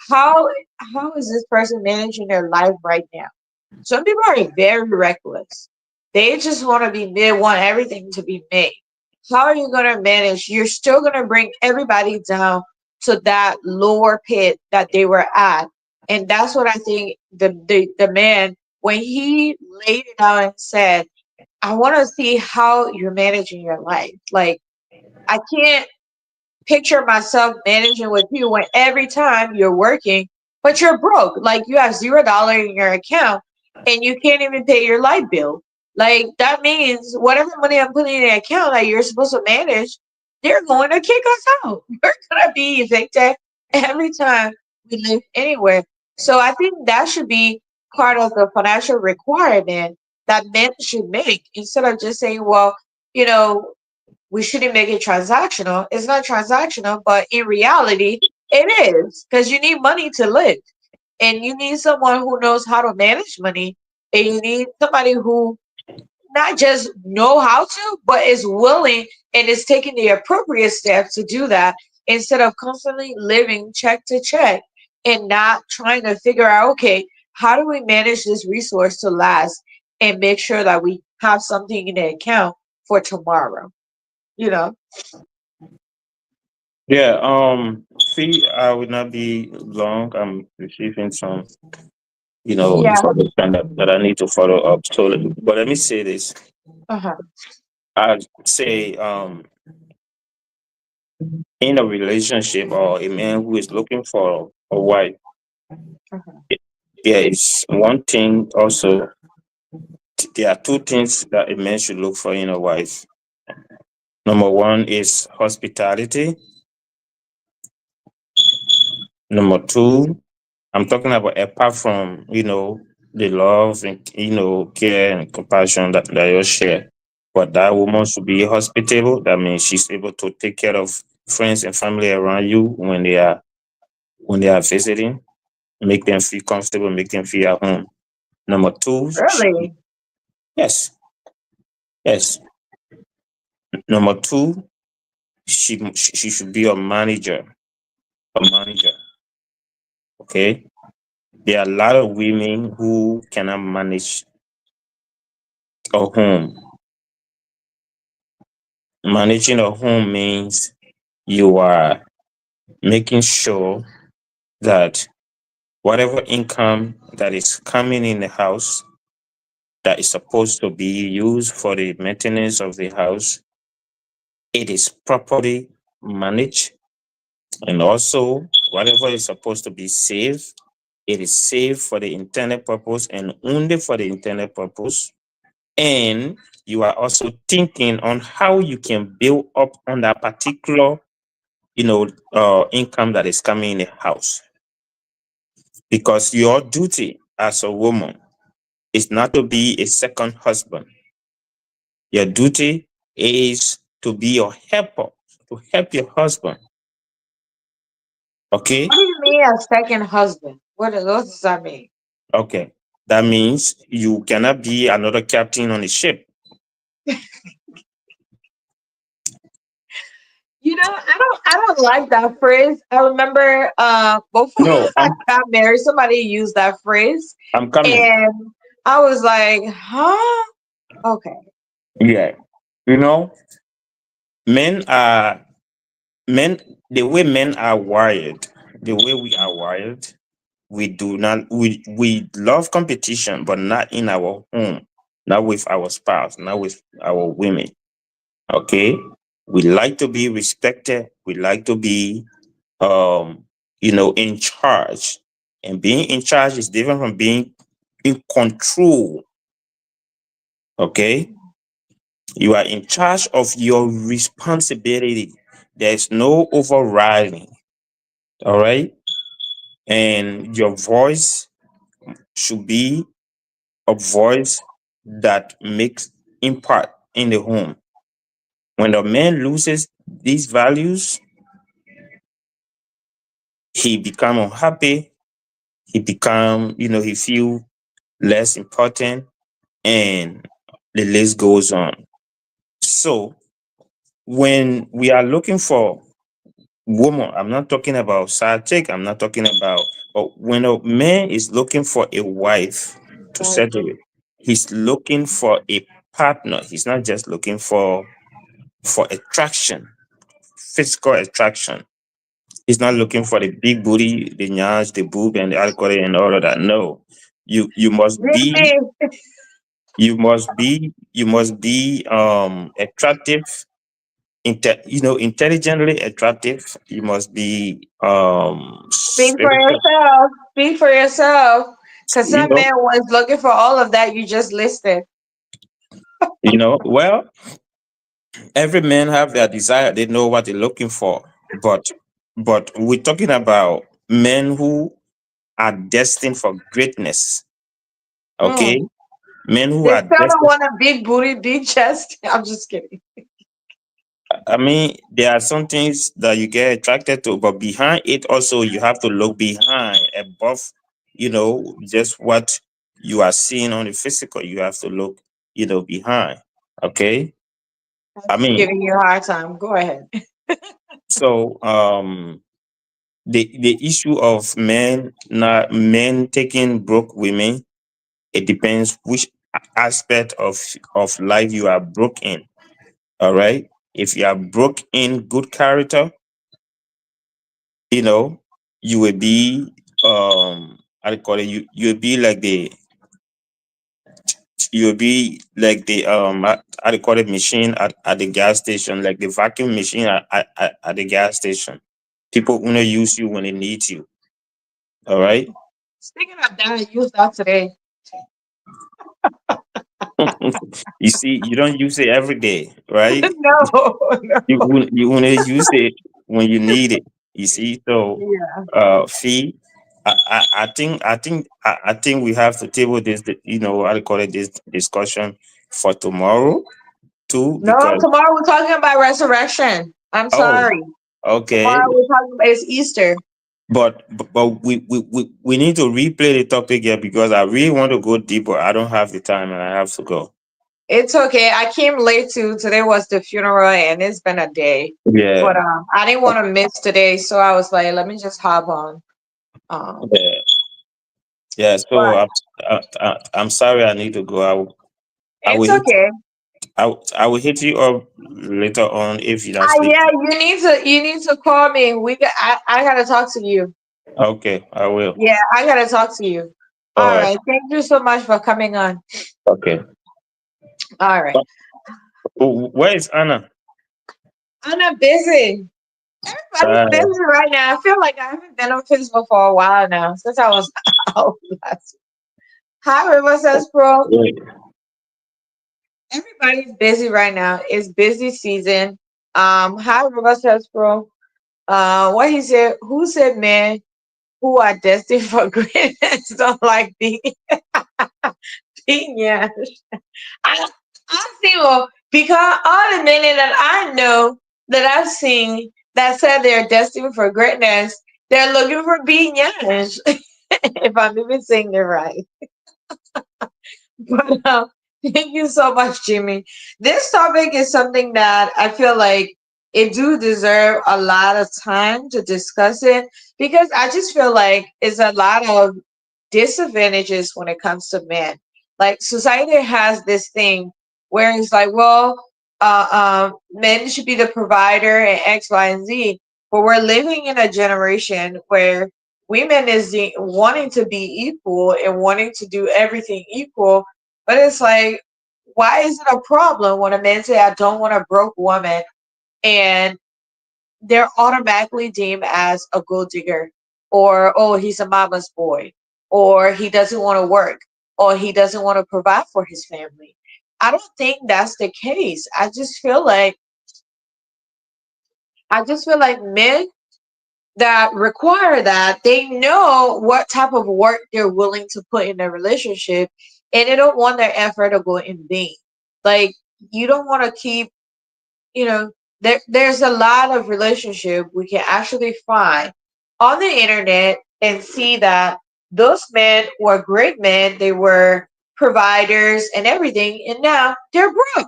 How how is this person managing their life right now? Some people are very reckless. They just want to be, they want everything to be made. How are you going to manage? You're still going to bring everybody down to that lower pit that they were at. And that's what I think the man, when he laid it out and said, I want to see how you're managing your life. Like, I can't picture myself managing with you when every time you're working, but you're broke. Like you have $0 in your account and you can't even pay your light bill. Like that means whatever money I'm putting in the account that you're supposed to manage, they're going to kick us out. We're gonna be evicted every time we live anywhere. So I think that should be part of the financial requirement that men should make instead of just saying, well, you know, we shouldn't make it transactional. It's not transactional, but in reality, it is because you need money to live, and you need someone who knows how to manage money, and you need somebody who not just know how to, but is willing and is taking the appropriate steps to do that instead of constantly living check to check and not trying to figure out, okay, how do we manage this resource to last and make sure that we have something in the account for tomorrow, you know? Yeah, see, I will not be long. I'm receiving some, Yeah. information that I need to follow up. So, but let me say this. Uh-huh. I'd say, in a relationship or a man who is looking for a wife, Uh-huh. there is one thing also. There are two things that a man should look for in a wife. Number one is hospitality. Number two, I'm talking about apart from, the love and, care and compassion that you share. But that woman should be hospitable. That means she's able to take care of friends and family around you when they are visiting, make them feel comfortable, make them feel at home. Number two, Really? yes, yes. Number two, she should be a manager. A manager. Okay. There are a lot of women who cannot manage a home. Managing a home means you are making sure that whatever income that is coming in the house that is supposed to be used for the maintenance of the house, it is properly managed. And also, whatever is supposed to be saved, it is saved for the intended purpose and only for the intended purpose. And you are also thinking on how you can build up on that particular, income that is coming in the house. Because your duty as a woman is not to be a second husband. Your duty is to be your helper, to help your husband. Okay? What do you mean a second husband? What does that mean? Okay. That means you cannot be another captain on the ship. I don't like that phrase. I remember before No, I got married, somebody used that phrase, I'm coming. and I was like, huh? Okay. Yeah. You know, men are men the way men are wired, the way we are wired, we do not we love competition, but not in our home, not with our spouse, not with our women. Okay, we like to be respected, we like to be in charge, and being in charge is different from being in control. Okay, you are in charge of your responsibility. There's no overriding. All right, and your voice should be a voice that makes impact in the home. When a man loses these values, he become unhappy. He become, he feel less important, and the list goes on. So when we are looking for woman, I'm not talking about side chick. I'm not talking about. But when a man is looking for a wife to Right. settle with, he's looking for a partner. He's not just looking for attraction, physical attraction. He's not looking for the big booty, the nyash, the boob, and the alcohol and all of that. No, you must be Really? attractive, intelligently attractive. You must be Speak for spiritual. yourself. Speak for yourself. Because You some know, man was looking for all of that you just listed. well, every man have their desire. They know what they're looking for, but we're talking about men who are destined for greatness. Okay, Mm. Men who They are still don't desperate. want a big booty, big chest. I'm just kidding. I mean, there are some things that you get attracted to, but behind it also you have to look behind, above, just what you are seeing on the physical. You have to look, behind. Okay. I'm I just mean, giving you a hard time. Go ahead. so the issue of men taking broke women, it depends which aspect of life you are broke in. All right. If you are broke in good character, you know, you will be how do you call it? You'll be like the how do you call it, machine at the gas station, like the vacuum machine at the gas station. People only use you when they need you. All right. Speaking of that, I used that today. You see, you don't use it every day, right? No, You no. you only use it when you need it. You see, so Yeah. fee. I think we have to table this. How to call it, this discussion for tomorrow too, No, because tomorrow we're talking about resurrection. I'm oh, sorry. okay, Tomorrow we're talking about it's Easter. but we need to replay the topic here because I really want to go deep, but I don't have the time and I have to go. It's okay. I came late too. Today was the funeral and it's been a day. Yeah, But I didn't want to miss today, so I was like, let me just hop on. yeah, yeah. So But I'm sorry, I need to go. I it's will hit okay. I will hit you up later on if you're not Yeah, sleeping. you need to call me. I gotta talk to you. Okay, I will. Yeah, I gotta talk to you. All All right. right. Thank you so much for coming on. Okay. All right. Where is Anna? I'm not busy. Everybody's Uh, busy right now. I feel like I haven't been on Facebook for a while now since I was out last. Hi, River says, bro. wait. Everybody's busy right now. It's busy season. Hi, River says, bro. What he said? Who said men who are destined for greatness don't like being yeah. I I see well because all the men that I know that I've seen that said they're destined for greatness, they're looking for being yes. If I'm even saying it right. But thank you so much, Jimmy. This topic is something that I feel like it do deserve a lot of time to discuss it because I just feel like it's a lot of disadvantages when it comes to men. Like society has this thing where it's like, well, men should be the provider and X, Y, and Z. But we're living in a generation where women is wanting to be equal and wanting to do everything equal. But it's like, why is it a problem when a man say, "I don't want a broke woman," and they're automatically deemed as a gold digger, or oh, he's a mama's boy, or he doesn't want to work, or he doesn't want to provide for his family. I don't think that's the case. I just feel like men that require that they know what type of work they're willing to put in their relationship, and they don't want their effort to go in vain. Like you don't want to keep you know there's a lot of relationship we can actually find on the internet and see that those men were great men, they were providers and everything, and now they're broke.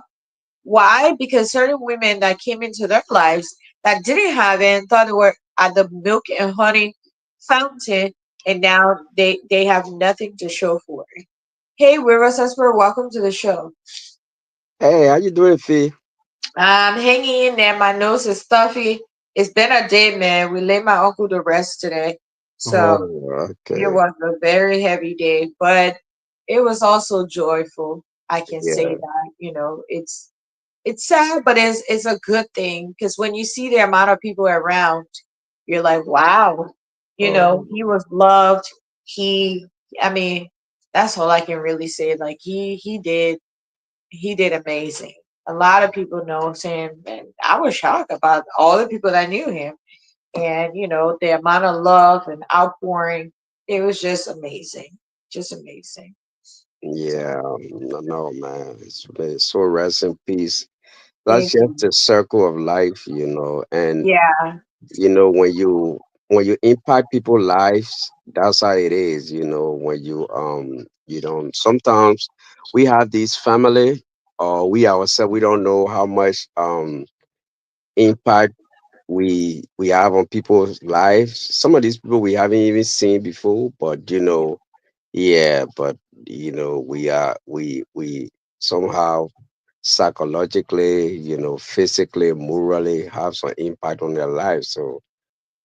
Why? Because certain women that came into their lives that didn't have it thought they were at the milk and honey fountain, and now they have nothing to show for it. Hey, River Sesper, welcome to the show. Hey, how you doing, Fee? I'm hanging in there. My nose is stuffy. It's been a day, man. We laid my uncle to rest today. So Oh, it okay. was a very heavy day, but it was also joyful. I can say Yeah. that. It's sad, but it's a good thing because when you see the amount of people around, you're like, wow, Oh, he was loved. He I mean, that's all I can really say. Like he did amazing. A lot of people know him, and I was shocked about all the people that knew him, and the amount of love and outpouring. It was just amazing, just amazing. Yeah, no, no, man. So rest in peace. That's Thank just you. the circle of life, and Yeah. when you impact people's lives, that's how it is. When you don't. Sometimes we have this family, or we ourselves, we don't know how much impact we have on people's lives. Some of these people we haven't even seen before, but yeah, but we somehow psychologically, physically, morally have some impact on their lives. So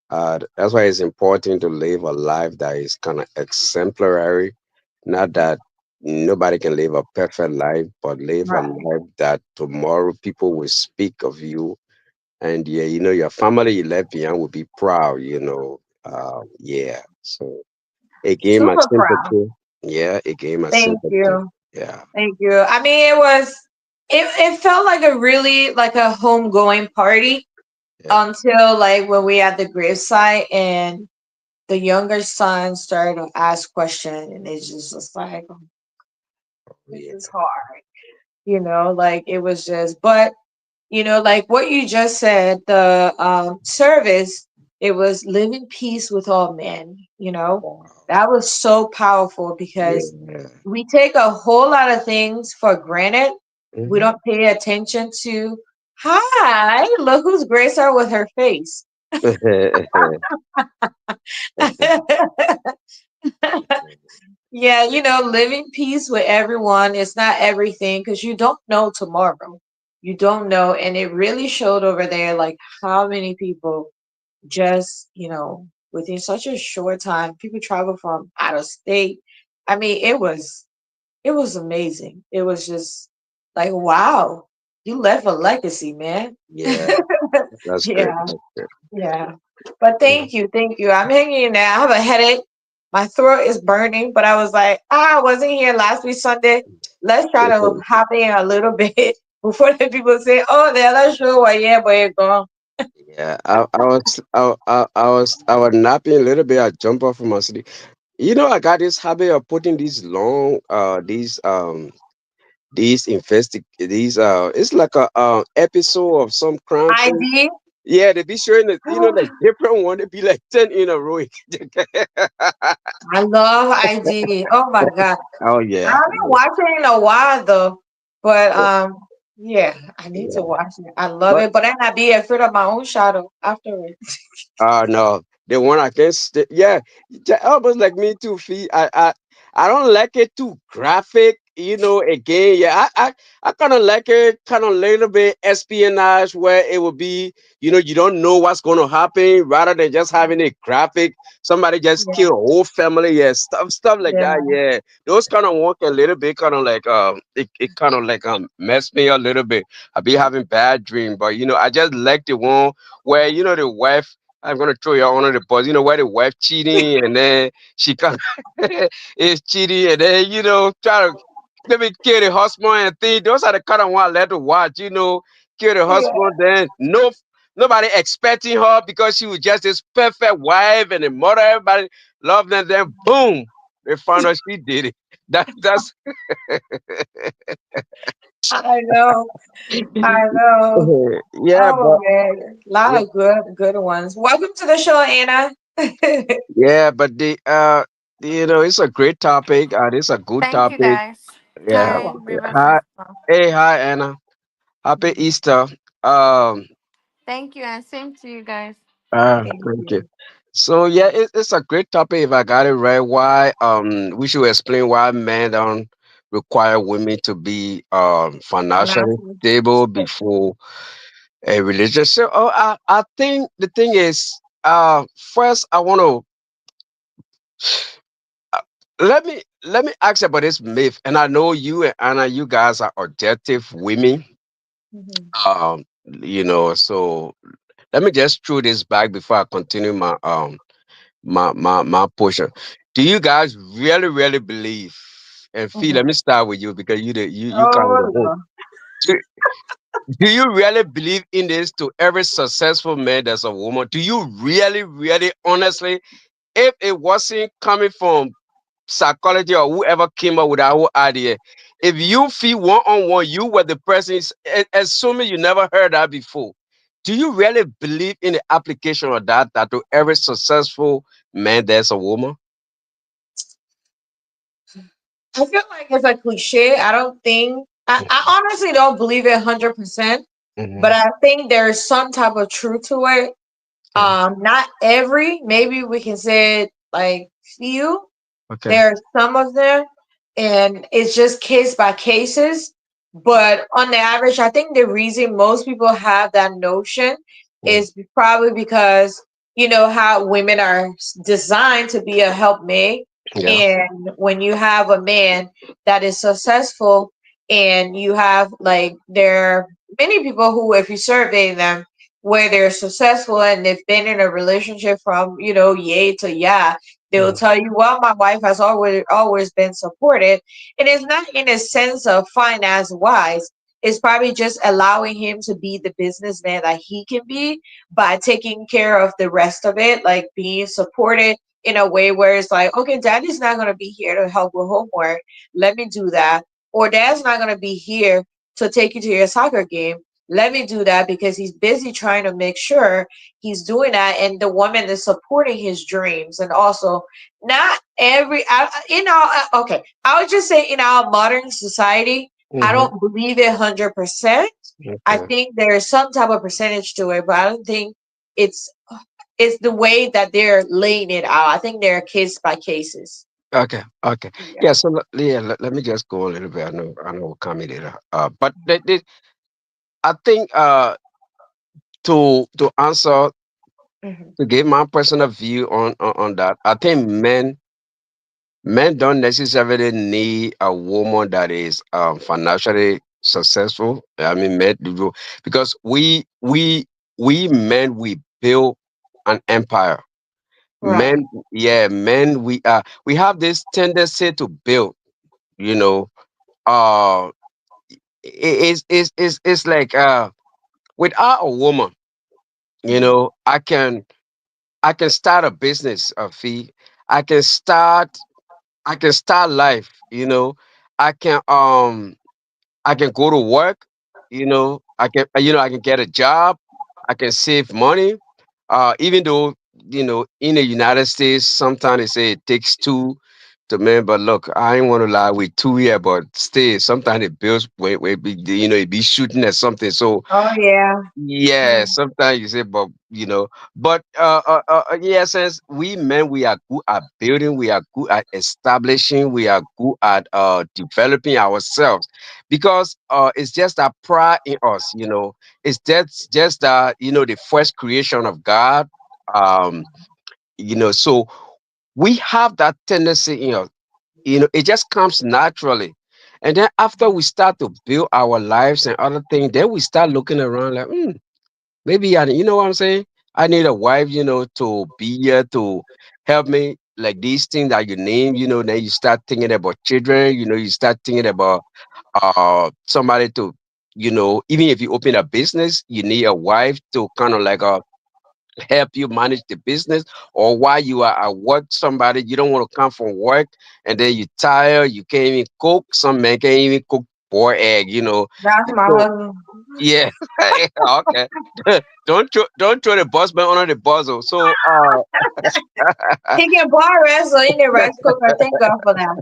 that's why it's important to live a life that is kind of exemplary. Not that nobody can live a perfect life, but live a Right. life that tomorrow people will speak of you, and yeah, your family you left behind will be proud. Yeah. So again, my Super proud. sympathy. Yeah, again, my Thank sympathy. you. Yeah. Thank you. I mean, it felt like a really like a homegoing party Yeah. until like when we at the gravesite and the younger son started to ask questions and it's just was like, "Oh, this Yeah. is hard. Like it was just, but like what you just said, the service, it was live in peace with all men. Wow. That was so powerful because Yeah. we take a whole lot of things for granted. We Hmm. don't pay attention to, hi, look who's graced her with her face. Yeah, living peace with everyone is not everything because you don't know tomorrow. You don't know. And it really showed over there, like how many people just, within such a short time, people travel from out of state. I mean, it was amazing. It was just like, wow, you left a legacy, man. Yeah, that's good. Yeah. That's good. Yeah. But Yeah. thank you. Thank you. I'm hanging in there. I have a headache. My throat is burning, but I was like, I wasn't here last week Sunday. Let's try to hop in a little bit before the people say, oh, the other show, well, yeah, but it's gone. Yeah, I was napping a little bit. I jump off from my sleep. I got this habit of putting these long, it's like a episode of some crime show. ID. Yeah, they be showing it, like different one. They be like 10 in a row. I love ID. Oh my God. Oh I yeah, haven't watched it in a while though. But yeah, I need to yeah. watch it. I love But it. But then I be afraid of my own shadow afterwards. no, the one I can yeah, almost like me too. Fee. I don't like it too graphic. Again, yeah, I kind of like it, kind of little bit espionage where it will be, you don't know what's going to happen, rather than just having it graphic. Somebody just kill a Yeah, whole family, yeah, stuff like that. yeah, Yeah, those kind of work a little bit, kind of like it kind of like mess me a little bit. I be having bad dream, but I just like the one where the wife. I'm gonna throw you under the bus. Where the wife cheating and then she kind of is cheating and then try to maybe kill the husband and things. Those are the kind of one I like to watch. Kill the yeah. husband, then nobody expecting her because she was just this perfect wife and the mother. Everybody loved her. Then boom, they found out she did it. That's I know. I know. yeah, Oh but man, a lot yeah, of good ones. Welcome to the show, Anna. yeah, but it's a great topic. It's a good Thank you topic. guys. Yeah. You're Hi, welcome. River Hi. Festival. Hey, hi Anna. Happy Mhm. Easter. Um, Thank you, and same to you guys. Thank Thank you. you. So yeah, it's a great topic if I got it right. Why we should explain why men don't require women to be financially Financial. stable before a relationship. Oh, I think the thing is first I want to uh, let me ask about this myth, and I know you and Anna, you guys are objective women. Mhm. So let me just throw this back before I continue my portion. Do you guys really really believe? And Fee, let Mhm. me start with you because you kind of Oh the host. no. Do, do you really believe in this? To every successful man, there's a woman. Do you really really honestly? If it wasn't coming from psychology or whoever came up with that whole idea. If you feel one on one, you were the person, assuming you never heard that before. Do you really believe in the application of that? That to every successful man, there's a woman. I feel like it's a cliche. I don't think I honestly don't believe it 100%, but Mm-hmm. I think there's some type of truth to it. Okay. Not every, maybe we can say it like few. Okay. There are some of them, and it's just case by cases. But on the average, I think the reason most people have that notion Mm. is probably because you know how women are designed to be a helpmate. Yeah. And when you have a man that is successful, and you have like there are many people who, if you survey them, where they're successful and they've been in a relationship from yay to yeah, they will Mm. tell you, well, my wife has always been supportive. And it's not in a sense of finance wise. It's probably just allowing him to be the businessman that he can be by taking care of the rest of it, like being supported in a way where it's like, okay, daddy's not going to be here to help with homework. Let me do that. Or dad's not going to be here to take you to your soccer game. Let me do that because he's busy trying to make sure he's doing that, and the woman is supporting his dreams. And also, not every in our okay, I would just say in our modern society, I Mm-hmm. don't believe it 100%. I Okay. think there is some type of percentage to it, but I don't think it's it's the way that they're laying it out. I think they're case by cases. Okay. Okay. Yeah. Yeah. So yeah, let me just go a little bit. I know we'll come in later. But I think to answer, Hmm. to give my personal view on that, I think men don't necessarily need a woman that is financially successful. I mean, men do, because we men, we build an empire. Right. Men, yeah, men, we have this tendency to build. You know, uh, it's like without a woman, I can start a business, a fee. I can start life. I can I can go to work. I can get a job. I can save money. Even though in the United States, sometimes they say it takes two to man. But look, I ain't want to lie with two here, but still, sometimes the bills will be it be shooting at something. So Oh yeah. yeah, Mm. sometimes you say, but yeah, since we men, we are good at building, we are good at establishing, we are good at developing ourselves, because it's just that pride in us. It's just that the first creation of God. Um, so we have that tendency in us. It just comes naturally. And then after we start to build our lives and other things, then we start looking around like, maybe you know what I'm saying? I need a wife, to be here to help me, like these things that you name, then you start thinking about children, you start thinking about somebody to, even if you open a business, you need a wife to kind of like help you manage the business. Or while you are at work, somebody, you don't want to come from work and then you tired, you can't even cook. Some men can't even cook boiled egg, That's my so husband. yeah. Okay. Don't throw the bus man under the buzzle. So He can bar wrestle in the rice cooker. Thank God for that.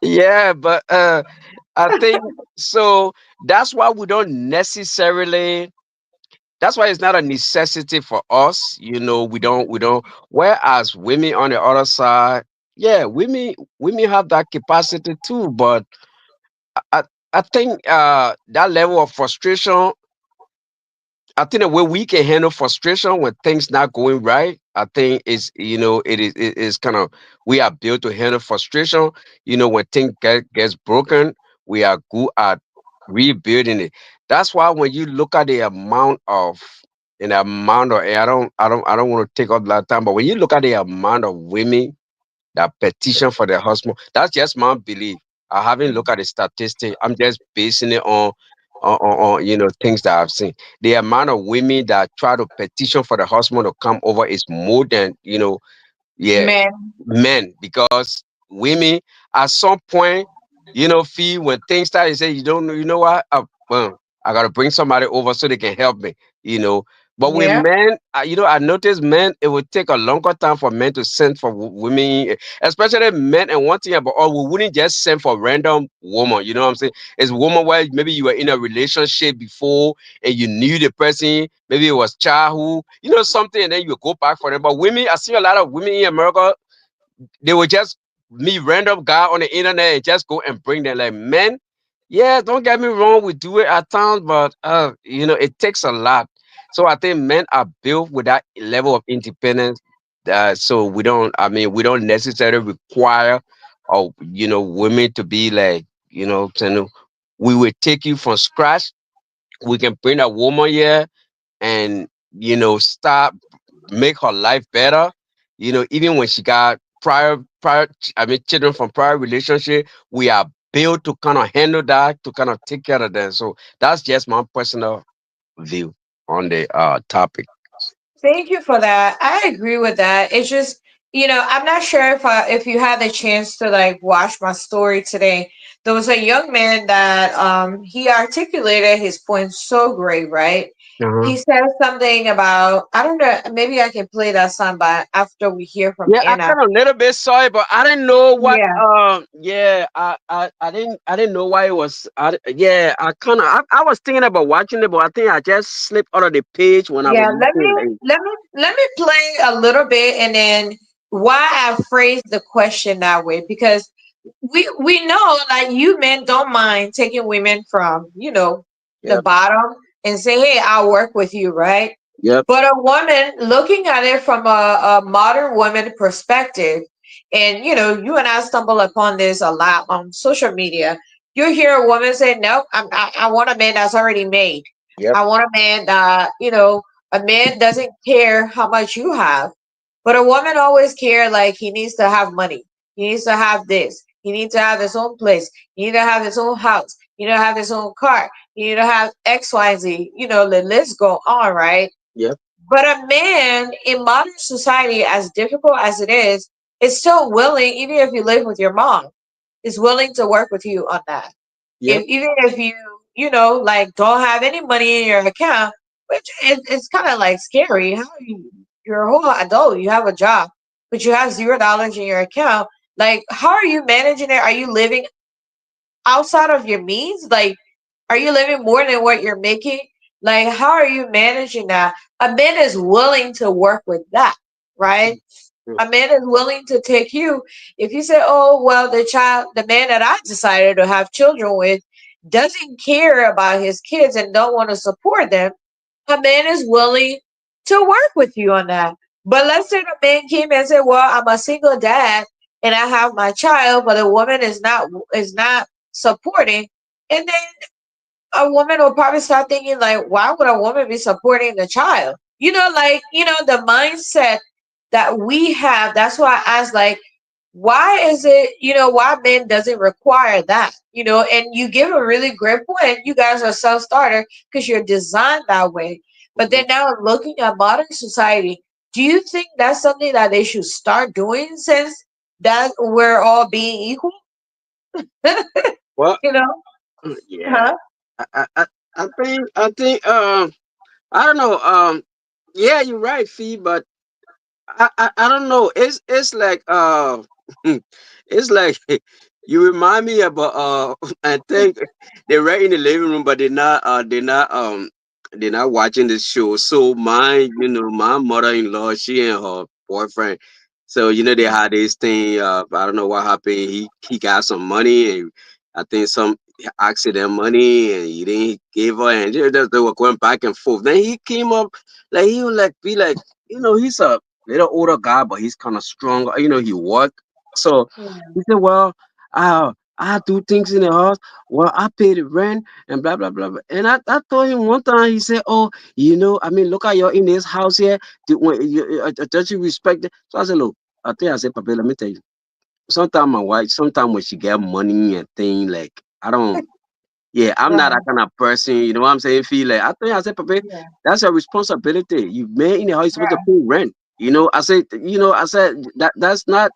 yeah, but I think so that's why we don't necessarily, that's why it's not a necessity for us. We don't whereas women on the other side, yeah, women have that capacity too, but I I think that level of frustration, I think the way we can handle frustration when things not going right, I think is it is kind of, we are built to handle frustration. When things gets broken, we are good at rebuilding it. That's why when you look at the amount of, and I don't want to take up a lot of time, but when you look at the amount of women that petition for their husband. That's just my belief. I haven't looked at the statistic. I'm just basing it on things that I've seen. The amount of women that try to petition for the husband to come over is more than Yeah, Men. men, because women at some point, feel when things start, you say, you don't know, you know what? Well, I gotta bring somebody over so they can help me, you know. But with Yeah. men, I noticed men, it would take a longer time for men to send for women, especially men. And one thing about all, we wouldn't just send for random woman. You know what I'm saying? It's woman where maybe you were in a relationship before and you knew the person. Maybe it was childhood, something, and then you go back for them. But women, I see a lot of women in America, they would just meet random guy on the internet and just go and bring them. Like, men, yeah, don't get me wrong, we do it at times, but it takes a lot. So I think men are built with that level of independence. So we don't necessarily require of women to be like, saying, we will take you from scratch. We can bring a woman here and start make her life better. Even when she got children from prior relationship, we are built to kind of handle that, to kind of take care of them. So that's just my personal view on the topic. Thank you for that. I agree with that. It's just, I'm not sure if you had the chance to like watch my story today. There was a young man that he articulated his point so great, right? Uh-huh. He said something about, I don't know, maybe I can play that song by after we hear from Yeah, I Anna. kind of little bit sorry, but I didn't know what. Yeah. Yeah, I didn't know why it was. Yeah, I was thinking about watching it, but I think I just slipped out of the page when I was Yeah, let me looking. Like, let me play a little bit and then why I phrased the question that way because we know that you men don't mind taking women from, the yep, bottom and say, "Hey, I'll work with you," right? yep, But a woman looking at it from a modern woman perspective, and you and I stumble upon this a lot on social media. You hear a woman say, "Nope, I want a man that's already made. yep, I want a man that a man doesn't care how much you have, but a woman always care like he needs to have money. He needs to have this. He needs to have his own place. He needs to have his own house. He need to have his own car. He need to have X, Y, Z. The list go on, right? yep, But a man in modern society, as difficult as it is still willing, even if you live with your mom, is willing to work with you on that. yep, Even if like don't have any money in your account, which it's kind of like scary. How you're a whole adult, you have a job, but you have $0 in your account. Like, how are you managing it? Are you living outside of your means? Like, are you living more than what you're making? Like, how are you managing that? A man is willing to work with that, right? A man is willing to take you. If you say, "Oh, well, the man that I decided to have children with doesn't care about his kids and don't want to support them," a man is willing to work with you on that. But let's say the man came and said, "Well, I'm a single dad and I have my child, but the woman is not supporting," and then a woman will probably start thinking like, why would a woman be supporting the child? The mindset that we have. That's why I asked, like, why is it, why men doesn't require that? And you give a really great point. You guys are self-starter because you're designed that way. But then now looking at modern society, do you think that's something that they should start doing since that we're all being equal? well, you know? yeah. Huh? I, I, I I think I don't know. Yeah, you're right, Fee, but I don't know. It's like it's like you remind me about I think they're right in the living room, but they're not watching the show. So my mother-in-law, she and her boyfriend. So they had this thing. I don't know what happened. He got some money, and I think some accident money, and he didn't give her, and they were going back and forth. Then he came up like he would like be like, he's a little older guy, but he's kind of strong. He work. So Yeah. he said, "Well, I do things in the house. Well, I pay the rent and blah blah blah." Blah. And I told him one time. He said, "Oh, I mean, look at you in this house here. Don't you respect it?" So I said, "Look, I said, Papa, let me tell you. Sometimes my wife, sometimes when she get money and thing like I don't." Yeah, I'm not that Right. kind of person. You know what I'm saying? Feel like I said, Papa, Yeah. that's your responsibility. You man in the house, you're supposed to Right. pay rent. I said, I said that's not.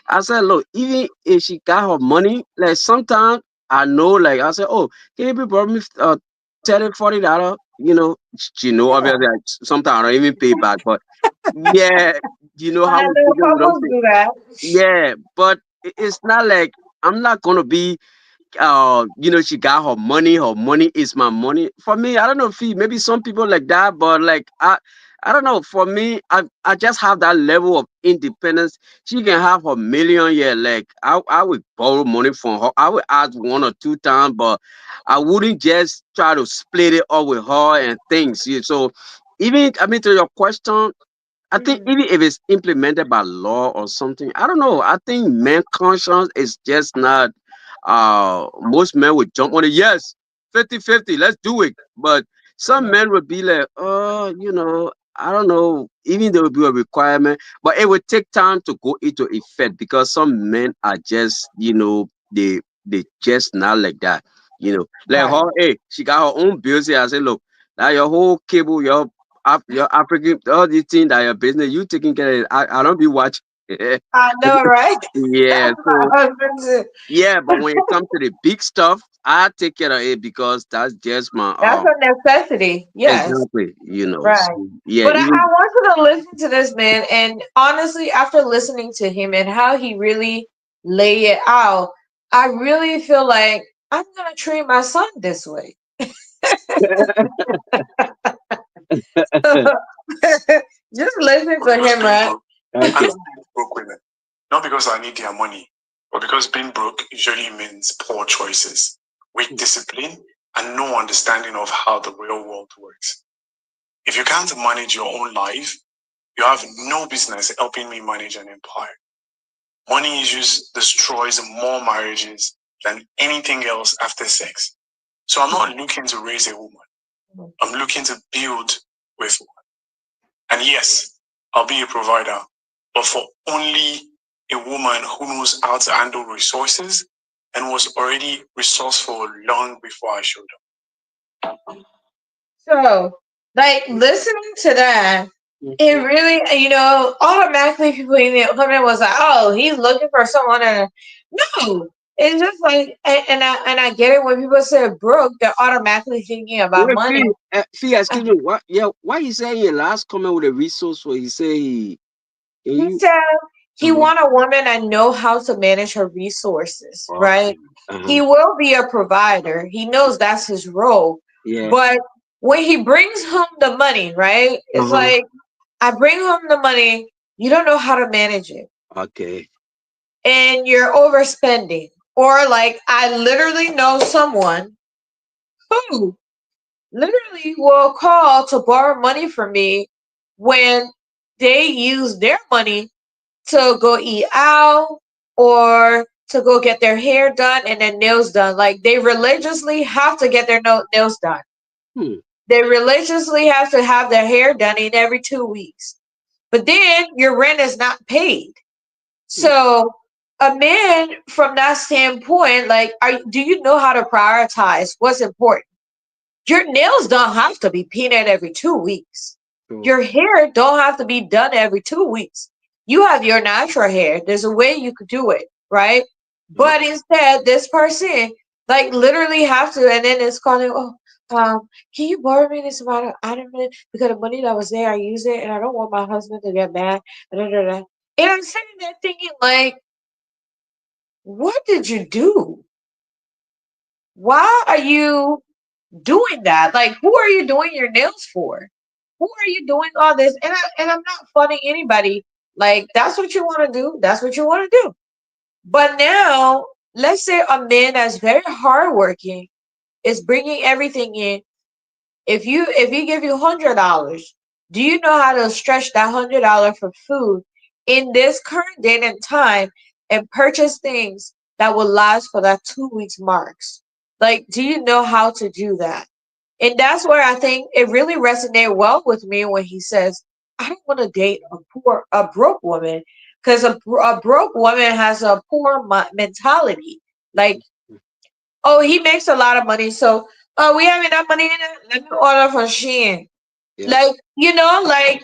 I said, look, even if she got her money, like sometimes I know, like I said, oh, can you be borrow me $30, $40? She know Yeah. obviously. Sometimes I don't even pay back, but yeah, you know I how we know figure we don't couples pay. do that. Yeah, but it's not like I'm not gonna be she got her money is my money. For me, I don't know if maybe some people like that, but like I don't know. For me, I just have that level of independence. She can have her million, yeah. Like I would borrow money from her. I would ask 1 or 2 times, but I wouldn't just try to split it up with her and things. Yeah. So even, I mean, to your question, I think Mhm. even if it's implemented by law or something, I don't know. I think man conscience is just not. Most men would jump on it. Yes, 50-50, let's do it. But some men would be like, oh, I don't know. Even there would be a requirement, but it would take time to go into effect because some men are just, they just not like that. Like Right. her, hey, she got her own bills here. I said, look, now your whole cable, your African, all these things that your business, you taking care of it. I don't be watching. I know, right? Yeah, That's so my husband too. yeah, but when it comes to the big stuff, I take care of it because that's just my That's a necessity. Yes. exactly, Right. so yeah, But I even want you to listen to this man. And honestly, after listening to him and how he really lay it out, I really feel like I'm going to treat my son this way. Just listen to him, right? I okay. don't date broke women. Not because I need their money, but because being broke usually means poor choices, weak discipline, and no understanding of how the real world works. If you can't manage your own life, you have no business helping me manage an empire. Money issues destroys more marriages than anything else after sex. So I'm not looking to raise a woman. I'm looking to build with one. And yes, I'll be a provider, but for only a woman who knows how to handle resources and was already resourceful long before I showed So, like, listening to that, it really, automatically people in the comment was like, "Oh, he's looking for someone." And no, it's just like, and I get it when people say broke, they're automatically thinking about Wait, money. Fee, Uh, excuse me. What? Yeah, why he say in your last comment with a resource where he say can He you? said he Uh-huh. want a woman that know how to manage her resources, Okay. right? Uh-huh. He will be a provider. He knows that's his role, Yeah. but when he brings home the money, right? It's Uh-huh. like I bring home the money, you don't know how to manage it, Okay. and you're overspending. Or like I literally know someone who literally will call to borrow money from me when they use their money to go eat out or to go get their hair done and their nails done. Like they religiously have to get their nails done. Hmm. They religiously have to have their hair done in every 2 weeks. But then your rent is not paid. Hmm. So a man from that standpoint, like, do you know how to prioritize what's important? Your nails don't have to be painted every 2 weeks. So, Your hair don't have to be done every 2 weeks. You have your natural hair. There's a way you could do it, right? But okay. instead, this person like literally have to, and then it's calling, oh, can you borrow me this amount of item because the money that was there, I use it, and I don't want my husband to get mad. Da, da, da. And I'm sitting there thinking, like, what did you do? Why are you doing that? Like, who are you doing your nails for? Who are you doing all this? And I'm not funning anybody. Like, that's what you want to do. That's what you want to do. But now, let's say a man that's very hardworking is bringing everything in. If he give you $100, do you know how to stretch that $100 for food in this current date and time and purchase things that will last for that 2 weeks marks? Like, do you know how to do that? And that's where I think it really resonated well with me when he says, I don't want to date a broke woman because a broke woman has a poor mentality. Like, oh, he makes a lot of money, so oh, we have enough money in it. Let me order from Shein. Yeah. Like, like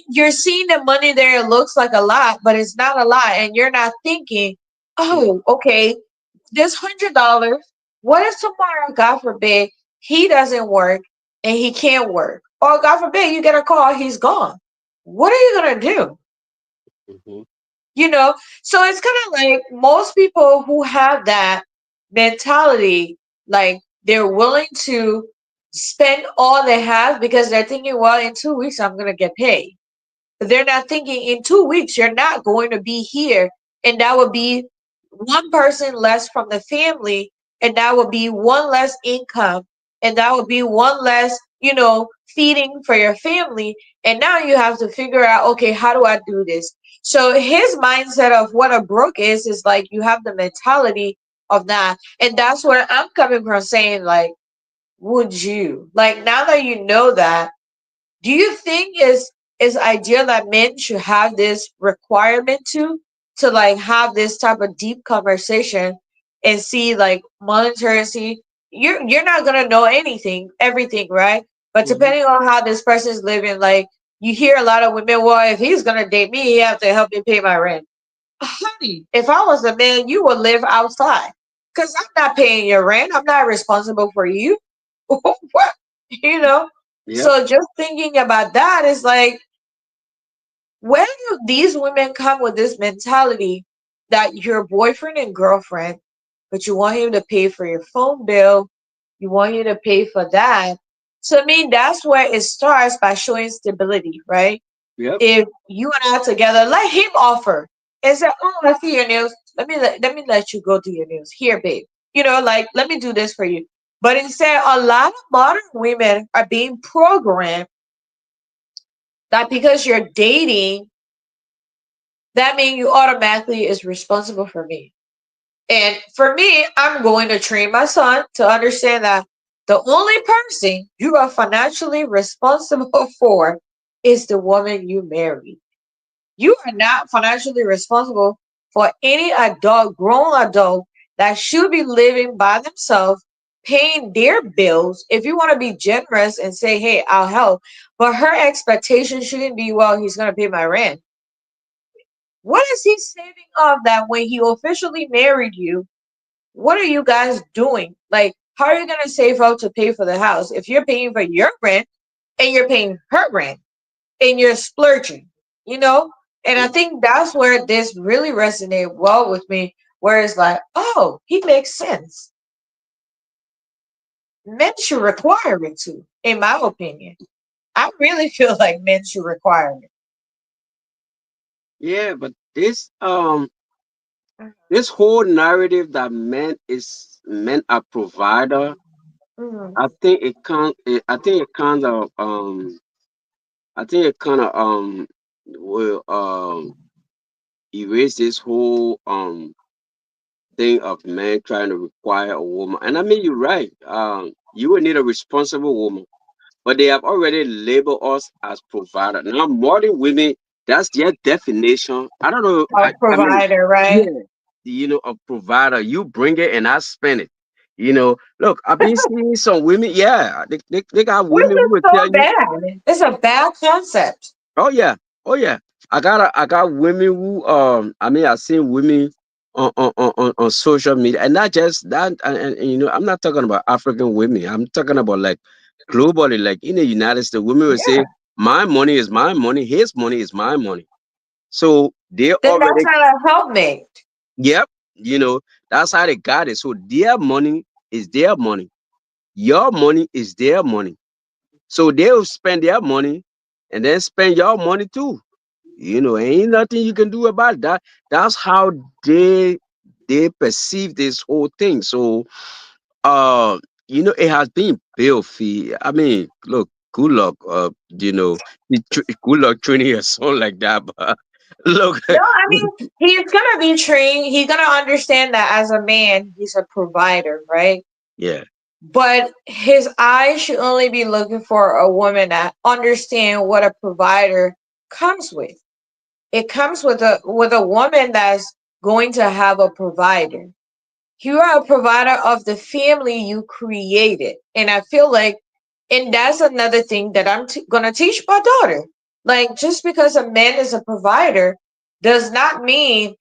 you're seeing the money there. It looks like a lot, but it's not a lot, and you're not thinking, oh, okay, this $100. What if tomorrow, God forbid, he doesn't work and he can't work, or God forbid, you get a call, he's gone. What are you gonna do? Mhm. You know, so it's kind of like most people who have that mentality, like they're willing to spend all they have because they're thinking, well, in 2 weeks I'm gonna get paid. But they're not thinking in 2 weeks you're not going to be here, and that would be one person less from the family, and that would be one less income, and that would be one less, feeding for your family. And now you have to figure out, okay, how do I do this? So his mindset of what a broke is like you have the mentality of that. And that's where I'm coming from saying, like, would you like now that you know that, do you think is ideal that men should have this requirement to like have this type of deep conversation and see like monetary, see you're not gonna know everything, right? But Mhm. depending on how this person is living, like you hear a lot of women, well, if he's gonna date me, he have to help me pay my rent. Honey, if I was a man, you would live outside. Cause I'm not paying your rent. I'm not responsible for you. What? You know? Yep. So just thinking about that is like, where do these women come with this mentality that you're boyfriend and girlfriend, but you want him to pay for your phone bill, you want him to pay for that? So I mean, that's where it starts by showing stability, right? Yep. If you and I together, let him offer and say, "Oh, I see your nails. Let me let you go do your nails. Here, babe. Like let me do this for you." But instead, a lot of modern women are being programmed that because you're dating, that means you automatically is responsible for me. And for me, I'm going to train my son to understand that the only person you are financially responsible for is the woman you marry. You are not financially responsible for any adult, grown adult that should be living by themselves, paying their bills. If you want to be generous and say, hey, I'll help, but her expectation shouldn't be, well, he's going to pay my rent. What is he saving up that when he officially married you, what are you guys doing? Like, how are you going to save up to pay for the house if you're paying for your rent and you're paying her rent? And you're splurging, you know? And I think that's where this really resonated well with me, where it's like, oh, he makes sense. Men should require it too, in my opinion. I really feel like men should require it. Yeah, but this whole narrative that men are provider, Mhm. I think it can I think it kind of I think it kind of will erase this whole thing of men trying to require a woman. And I mean, you're right. You will need a responsible woman, but they have already labeled us as provider. Now, modern women, that's their definition. I don't know. A I mean, provider, right? yeah, a provider. You bring it and I spend it. Look, I've been seeing some women. Yeah, they got Which women who is will so tell you, bad. It's a bad concept. oh yeah, oh yeah. I got women who I mean I've seen women on social media, and not just that, and I'm not talking about African women. I'm talking about like globally, like in the United States, women will say, Yeah. "My money is my money, his money is my money." So they Then that's already, not a helpmate. yep, that's how they got it. So their money is their money, your money is their money. So they'll spend their money and then spend your money too. Ain't nothing you can do about that. That's how they perceive this whole thing. So it has been filthy. I mean, look, good luck, good luck training your son like that. But look, No, I mean, he's gonna be trained. He's gonna understand that as a man, he's a provider, right? yeah, But his eyes should only be looking for a woman that understand what a provider comes with. It comes with a woman that's going to have a provider. You are a provider of the family you created, and I feel like, and that's another thing that I'm gonna teach my daughter. Like, just because a man is a provider does not mean,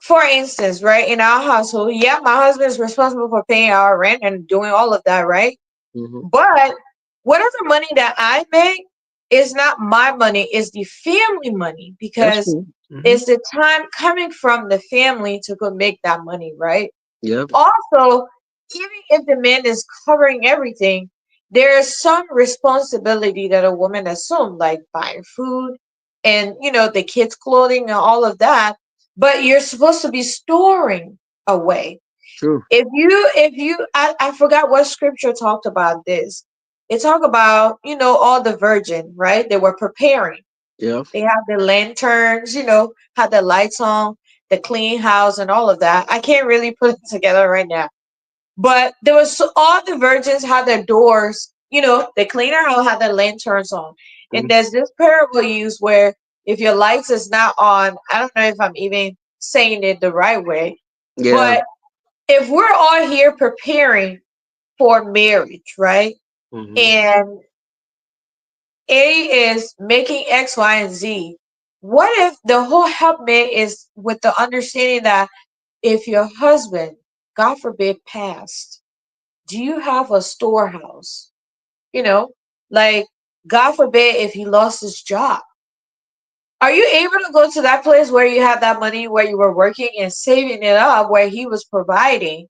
for instance, right, in our household, yeah, my husband is responsible for paying our rent and doing all of that, right? Hmm. But whatever money that I make is not my money, it's the family money, That's because true. Hmm. it's the time coming from the family to go make that money, right? Yep. Also, even if the man is covering everything, there is some responsibility that a woman assumes, like buying food and, the kids' clothing and all of that. But you're supposed to be storing away. True. I forgot what scripture talked about this. It talked about, all the virgin, right? They were preparing. Yep. They have the lanterns, had the lights on, the clean house, and all of that. I can't really put it together right now. But there was all the virgins had their doors, the cleaner house had their lanterns on. And Mhm. there's this parable used where if your lights is not on, I don't know if I'm even saying it the right way, Yeah. but if we're all here preparing for marriage, right? Hmm. And A is making X, Y, and Z. What if the whole helpmate is with the understanding that if your husband, God forbid, passed, do you have a storehouse? You know, like, God forbid if he lost his job. Are you able to go to that place where you had that money, where you were working and saving it up, where he was providing,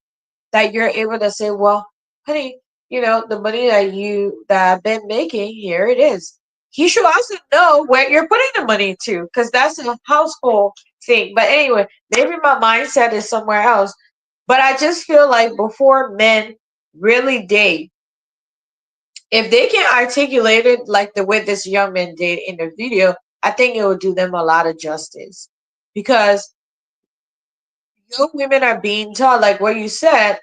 that you're able to say, well, honey, the money that I've been making, here it is. He should also know where you're putting the money to, because that's a household thing. But anyway, maybe my mindset is somewhere else. But I just feel like before men really date, if they can articulate it like the way this young man did in the video, I think it would do them a lot of justice. Because young women are being taught, like what you said,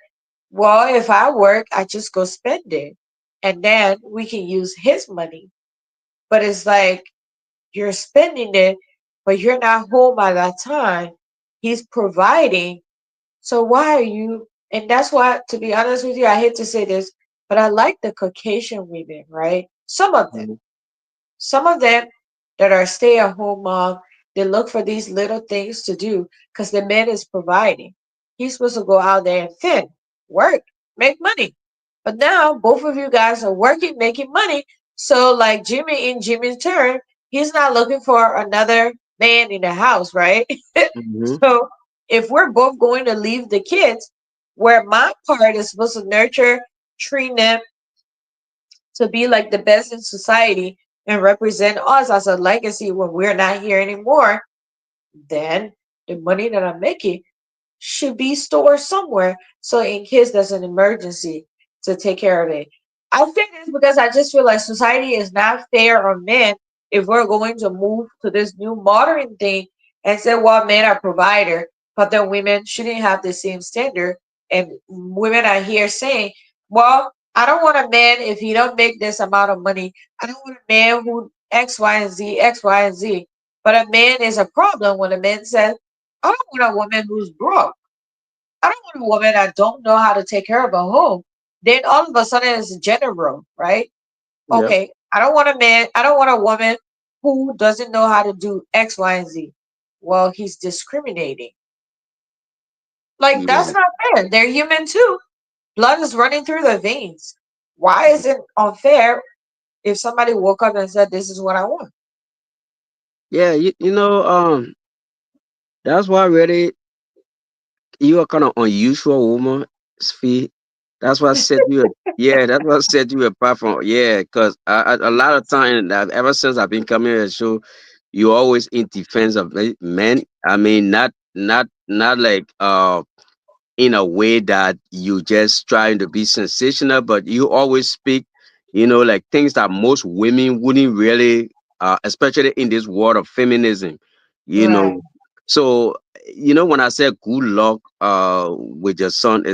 well, if I work, I just go spend it. And then we can use his money. But it's like you're spending it, but you're not home by that time. He's providing. So why are you? And that's why, to be honest with you, I hate to say this, but I like the Caucasian women, right? Some of them. Mhm. Some of them that are stay at home mom, they look for these little things to do because the man is providing. He's supposed to go out there and fin, work, make money. But now both of you guys are working, making money. So, like Jimmy in Jimmy's turn, he's not looking for another man in the house, right? Mhm. So, if we're both going to leave the kids, where my part is supposed to nurture, train them, to be like the best in society and represent us as a legacy when we're not here anymore, then the money that I'm making should be stored somewhere so in case there's an emergency to take care of it. I think this because I just feel like society is not fair on men if we're going to move to this new modern thing and say, well, men are provider, but then women shouldn't have the same standard. And women are here saying, well, I don't want a man if he don't make this amount of money. I don't want a man who X, Y, and Z, X, Y, and Z. But a man is a problem when a man says, I don't want a woman who's broke. I don't want a woman that don't know how to take care of a home. Then all of a sudden it's a gender role, right? Yep. Okay, I don't want a man, I don't want a woman who doesn't know how to do X, Y, and Z. Well, he's discriminating. Like, Yeah. that's not fair. They're human too. Blood is running through their veins. Why is it unfair if somebody woke up and said, this is what I want? Yeah. That's why really you are kind of unusual woman, Svi. That's what set you. Yeah, that's what set you apart from. Yeah, because a lot of time, ever since I've been coming to the show, you always in defense of men. I mean, not like in a way that you just trying to be sensational, but you always speak, like things that most women wouldn't really, especially in this world of feminism, you know. Right. So, when I said good luck with your son,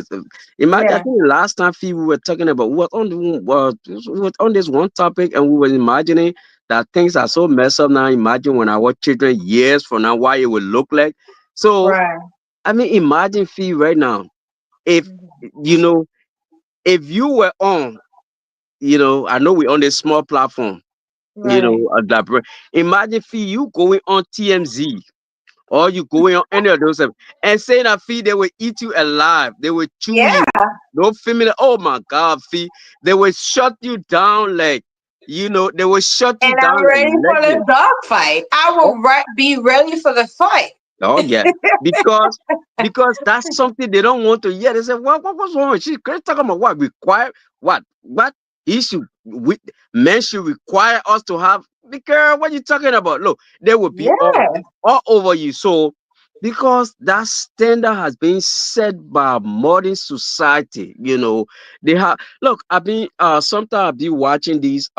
imagine, I Yeah. think the last time we were talking about we was on this one topic, and we were imagining that things are so messed up now. Imagine when our children years from now, what it will look like. So, Right. I mean, imagine Fee right now if Mhm. you know if you were on, I know we're on this small platform, Right. Imagine fee you going on TMZ or you going on any of those stuff and saying that fee they will eat you alive, they will chew Yeah. you. No female, oh my god, fee, they will shut you down like they will shut you And down I'm like ready for the legend. dog fight. I will be ready for the fight. Oh yeah, because that's something they don't want to hear. They say, what's wrong? She's crazy talking about what require what he should men should require us to have. The girl, what you talking about? Look, they will be Yeah. all over you. So because that standard has been set by modern society, they have look. I've been sometimes I've been watching these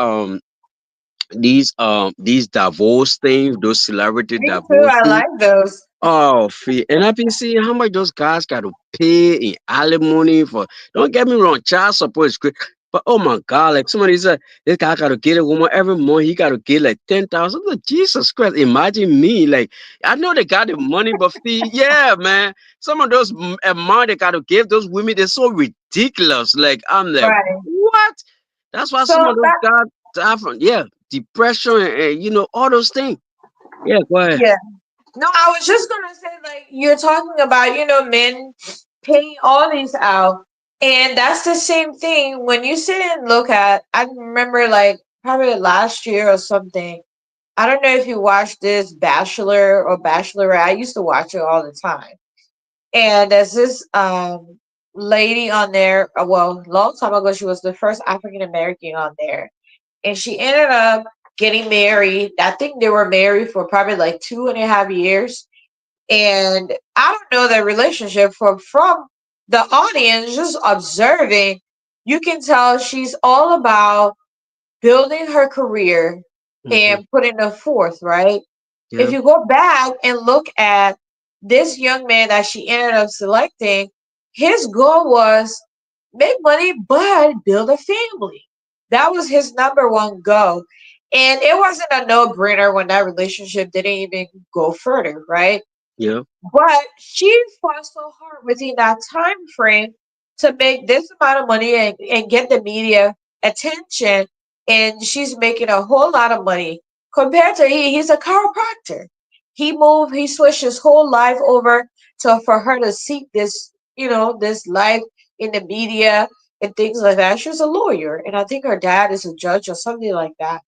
divorce things, those celebrity Me too. I divorces. like those. Oh, fee. And I've been seeing how much those guys got to pay in alimony for. Don't get me wrong, child support is great. But oh my God, like somebody said, this guy got to get a woman every month. He got to get like 10,000. Like, Jesus Christ, imagine me. Like, I know they got the money, but fee, yeah, man. Some of those amount they got to give those women, they're so ridiculous. Like, I'm like, Right. what? That's why So some of those that, guys die from, yeah, depression and all those things. Yeah, go ahead. yeah. No, I was just gonna say, like, you're talking about, men paying all these out, and that's the same thing when you sit and look at. I remember, like, probably last year or something. I don't know if you watched this Bachelor or Bachelorette. I used to watch it all the time, and there's this lady on there. Well, long time ago, she was the first African American on there, and she ended up getting married. I think they were married for probably like 2.5 years, and I don't know their relationship from the audience, just observing. You can tell she's all about building her career Hmm. and putting her forth, right? If Yeah, you go back and look at this young man that she ended up selecting, his goal was make money but build a family. That was his number one goal. And it wasn't a no-brainer when that relationship didn't even go further, right? yeah, But she fought so hard within that time frame to make this amount of money and get the media attention. And she's making a whole lot of money compared to he's a chiropractor. He switched his whole life over to for her to seek this life in the media and things like that. She was a lawyer, and I think her dad is a judge or something like that.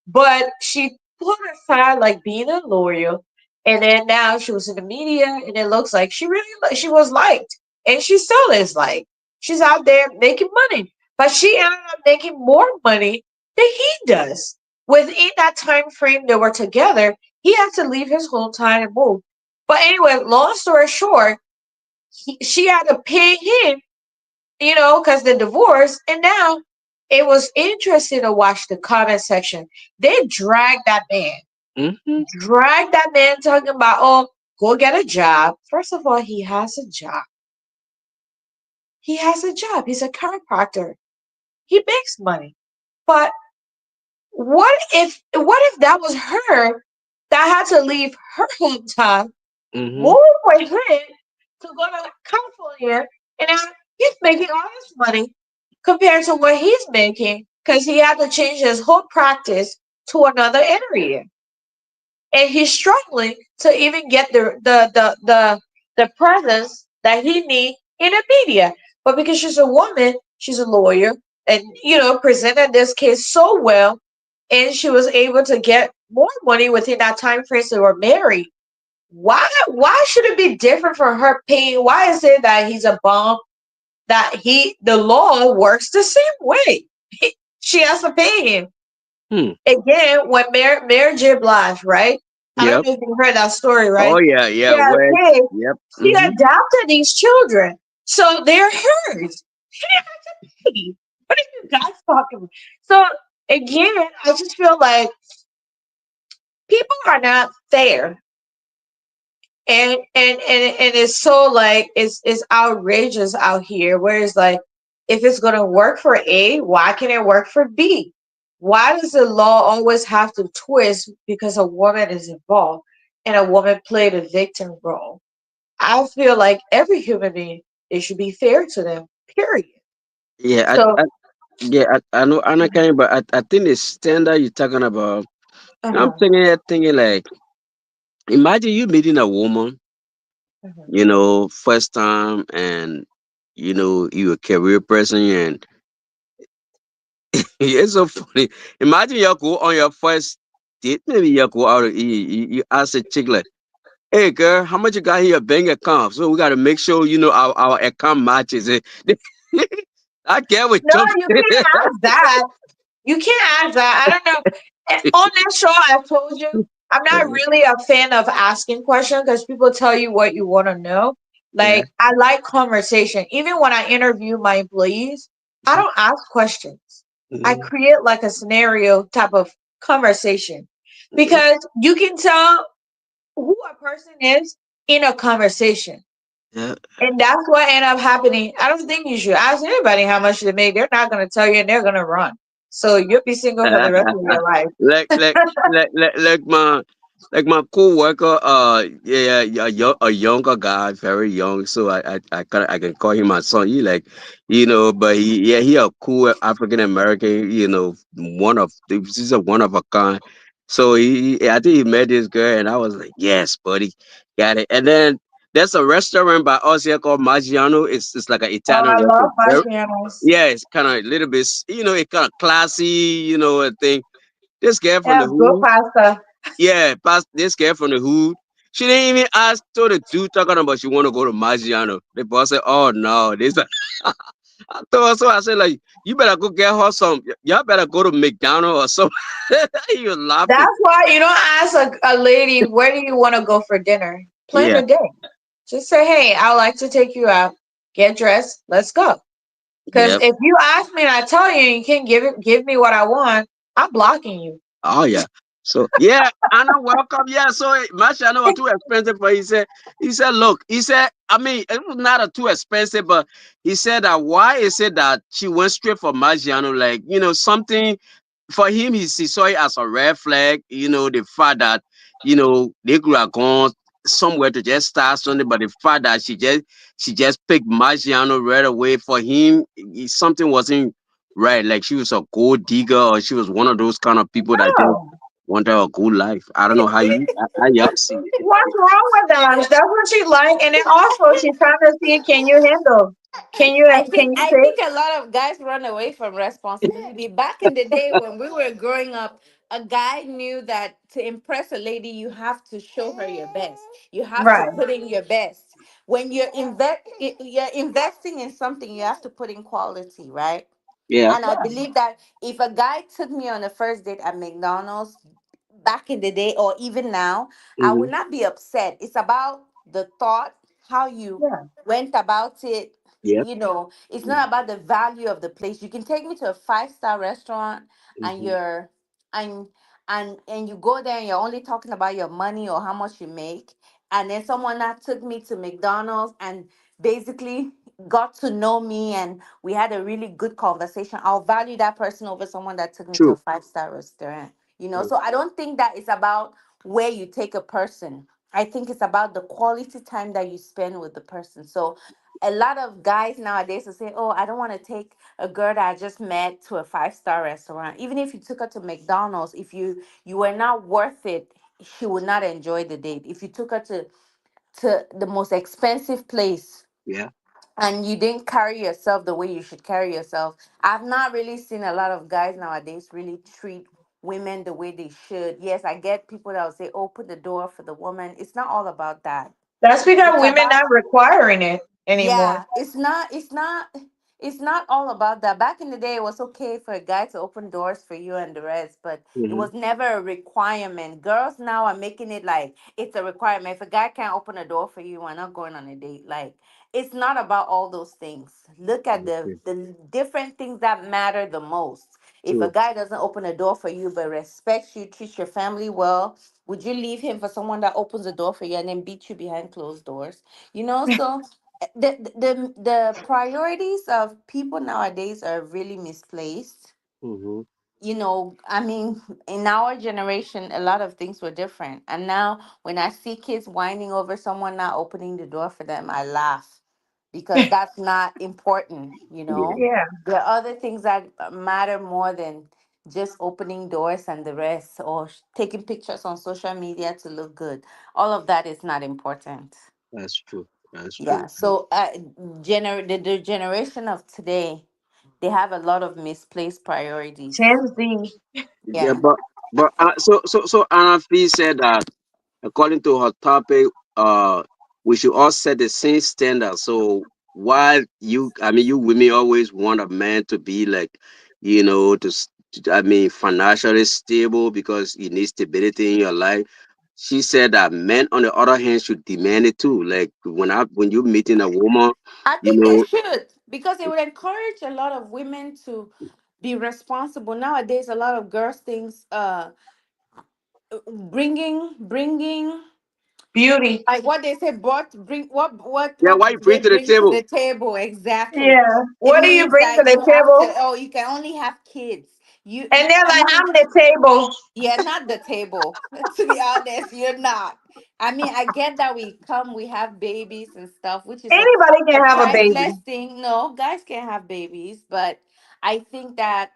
But she put aside like being a lawyer, and then now she was in the media, and it looks like she was liked, and she still is liked. She's out there making money, but she ended up making more money than he does. Within that time frame they were together, he had to leave his hometown and move. But anyway, long story short, she had to pay him, because the divorce. And now it was interesting to watch the comment section. They hmm, dragged that man talking about, oh, go get a job. First of all, he has a job. He has a job. He's a chiropractor. He makes money. But what if that was her that had to leave her hometown, hmm, move with him to go to California, and now he's making all this money compared to what he's making because he had to change his whole practice to another area, and he's struggling to even get the presence that he needs in the media. But because she's a woman, she's a lawyer, and presented this case so well, and she was able to get more money within that time frame. They were married. Why should it be different for her paying? Why is it that he's a bum? That the law works the same way. She has to pay him hmm. again when Mary J. Blige, right? I don't Yep. know if you heard that story, Oh right? yeah, She yeah. had Where? kids. Yep. She Hmm. adopted these children, so they're hers. She didn't have to pay. What are you guys talking about? So again, I just feel like people are not fair, and it's so like it's outrageous out here. Where it's like, if it's gonna work for A, why can't it work for B? Why does the law always have to twist because a woman is involved and a woman played a victim role? I feel like every human being, it should be fair to them. Period. Yeah. So Yeah, I know Anna Kanye, but I think the standard you're talking about. I'm Uh-huh. thinking like, imagine you meeting a woman, Uh-huh. first time, and you a career person, and it's so funny. Imagine you go on your first date, maybe you go out, you ask a chick like, "Hey girl, how much you got in your bank account?" So we got to make sure our account matches it. I get with No, jump. you can't ask that. You can't ask that. I don't know. On that show, I've told you, I'm not really a fan of asking questions because people tell you what you want to know. Yeah. Like, I like conversation. Even when I interview my employees, I don't ask questions. I Mhm. create like a scenario type of conversation Mhm. because you can tell who a person is in a conversation. Yeah. And that's what ended up happening. I don't think you should ask anybody how much they make. They're not going to tell you and they're going to run. So you'll be single for the rest of your life. like like like my co-worker, a younger guy, very young, so I can call him my son. He like, but he a cool African American, he's a one of a kind. So I think he met this girl, and I was like, yes, buddy, got it. And then there's a restaurant by us here called Maggiano. It's like an Oh, Italian I love restaurant. marshmallows. Yeah, it's kind of a little bit, it kind of classy, a thing. This girl from Yeah, the good hood, pasta. yeah, past this girl from the hood. She didn't even ask to the dude talking about she want to go to Maggiano. The boss said, "Oh no, this." I told her so. I said, like, you better go get her some. Y'all better go to McDonald's or something. He was laughing. That's why you don't ask a lady, where do you want to go for dinner? Plan Yeah, the day. Just say, hey, I'd like to take you out. Get dressed. Let's go. Because yeah. if you ask me and I tell you and you can't give me what I want, I'm blocking you. Oh yeah. So yeah, Anna, welcome. Yeah, so Maggiano was too expensive, but he said, look, I mean, it was not a too expensive, but he said that why is it that she went straight for Maggiano, like something for him, he saw it as a red flag, the fact that, they could have gone somewhere to just start something, but the fact that she just picked Maggiano right away for him, something wasn't right. Like she was a gold digger, or she was one of those kind of people that just No. wanted a good life. I don't know how y'all see it. What's wrong with that? That's what she like. And then also she's trying to see, can you handle? I Can think you I take? think a lot of guys run away from responsibility. Back in the day when we were growing up, a guy knew that to impress a lady, you have to show her your best. You have to Right. put in your best. When you're investing in something, you have to put in quality, right? Yeah. And I believe that if a guy took me on a first date at McDonald's back in the day or even now, I Hmm. would not be upset. It's about the thought, how you Yeah. went about it. Yep. It's not about the value of the place. You can take me to a five-star restaurant and Hmm. you're and and you go there and you're only talking about your money or how much you make. And then someone that took me to McDonald's and basically got to know me and we had a really good conversation. I'll value that person over someone that took me to a True. five-star restaurant. True. So I don't think that it's about where you take a person. I think it's about the quality time that you spend with the person. So a lot of guys nowadays will say, "Oh, I don't want to take a girl that I just met to a five-star restaurant." Even if you took her to McDonald's, if you were not worth it, she would not enjoy the date. If you took her to the most expensive place Yeah. and you didn't carry yourself the way you should carry yourself. I've not really seen a lot of guys nowadays really treat women the way they should. Yes, I get people that will say, open the door for the woman. It's not all about that. That's because It's women about not requiring it anymore. yeah, it's not all about that. Back in the day it was okay for a guy to open doors for you and the rest, but it Hmm. was never a requirement. Girls now are making it like it's a requirement. If a guy can't open a door for you, we're not going on a date. Like it's not about all those things. Look at the different things that matter the most. If a True. guy doesn't open a door for you but respects you, treats your family well, would you leave him for someone that opens a door for you and then beat you behind closed doors? So the priorities of people nowadays are really misplaced. Hmm. I mean, in our generation a lot of things were different, and now when I see kids whining over someone not opening the door for them, I laugh. because that's not important, you know. Yeah. There are other things that matter more than just opening doors and the rest, or taking pictures on social media to look good. All of that is not important. That's true. That's true. Yeah. So, the generation of today, they have a lot of misplaced priorities. Gen Z. Yeah, Yeah. but Anna Fee said that according to her topic, we should all set the same standard. So while you women always want a man to be like, financially stable because you need stability in your life. She said that men, on the other hand, should demand it too. Like when you meeting a woman, I you think they know, should, because it would encourage a lot of women to be responsible. Nowadays, a lot of girls things bringing Beauty. like what they say, bring yeah, what why you they bring to the bring to table? the table. Exactly. Yeah. It What do you means bring to that the you have to, table? oh, you can only have kids. And they're I like, mean, I'm the table. yeah, not the table. To be honest, you're not. I mean, I get that we have babies and stuff, which is Anybody a can have a baby. priceless thing. No, guys can have babies, but I think that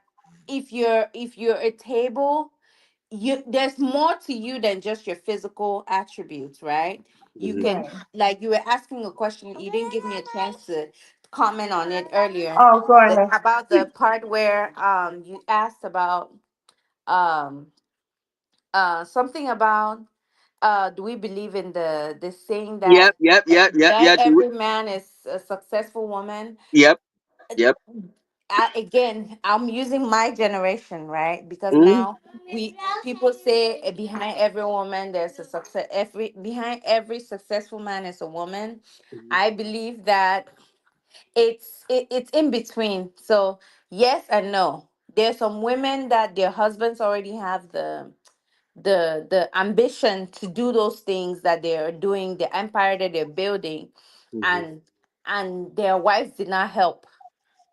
if you're a table, you there's more to you than just your physical attributes, right? You Mhm. can, Right. like, you were asking a question, you didn't give me a chance to comment on it earlier, Oh, go ahead. about the part where you asked about um something about do we believe in the saying that Yep, yep, yep, yep, that yeah. every man is a successful woman. Yep, yep. Again, I'm using my generation, right? Because Hmm. now we people say, behind every woman there's a success. Every behind every successful man is a woman. I believe that it's in between. So yes and no. There's some women that their husbands already have the ambition to do those things that they're doing, the empire that they're building, Hmm. and their wives did not help.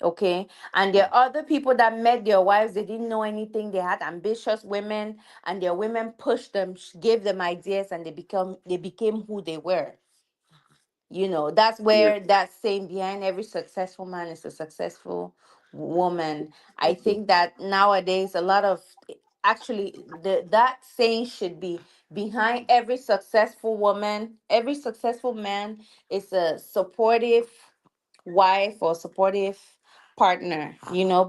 Okay. And there are other people that met their wives, they didn't know anything, they had ambitious women, and their women pushed them, gave them ideas, and they became who they were. That's Yeah. where that saying, behind every successful man is a successful woman. I Okay. think that nowadays a lot of, actually, that saying should be, behind every successful woman, every successful man is a supportive wife or supportive partner,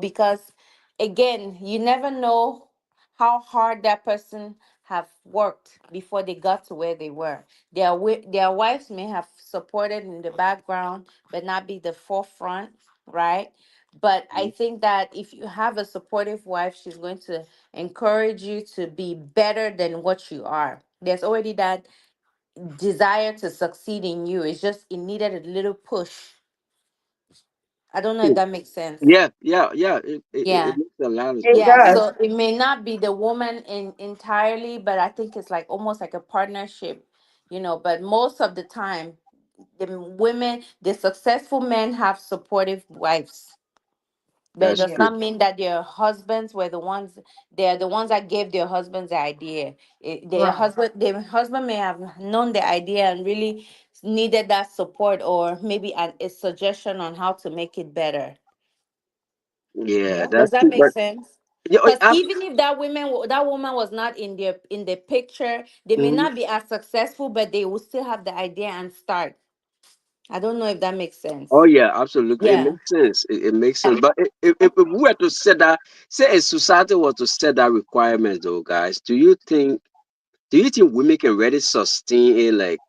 because again, you never know how hard that person have worked before they got to where they were. Their wives may have supported in the background but not be the forefront, right? But I think that if you have a supportive wife, she's going to encourage you to be better than what you are. There's already that desire to succeed in you. It's just it needed a little push. I don't know if that makes sense. Yeah, yeah, yeah. It Yeah. makes a lot of It sense. Yeah. does. So it may not be the woman entirely, but I think it's like almost like a partnership, but most of the time, the successful men have supportive wives. But it That's does Yeah. true. not mean that their husbands were they're the ones that gave their husbands the idea. Right. Their husband may have known the idea and really needed that support, or maybe a suggestion on how to make it better. Yeah, Does that's that true. make But sense? yeah, Because even if that woman was not in the picture, they may mhm. not be as successful, but they will still have the idea and start. I don't know if that makes sense. Oh yeah, absolutely. It Yeah. makes sense. It makes Yeah. sense. But if we were to set that, say a society was to set that requirement, though, guys, do you think women can really sustain it, like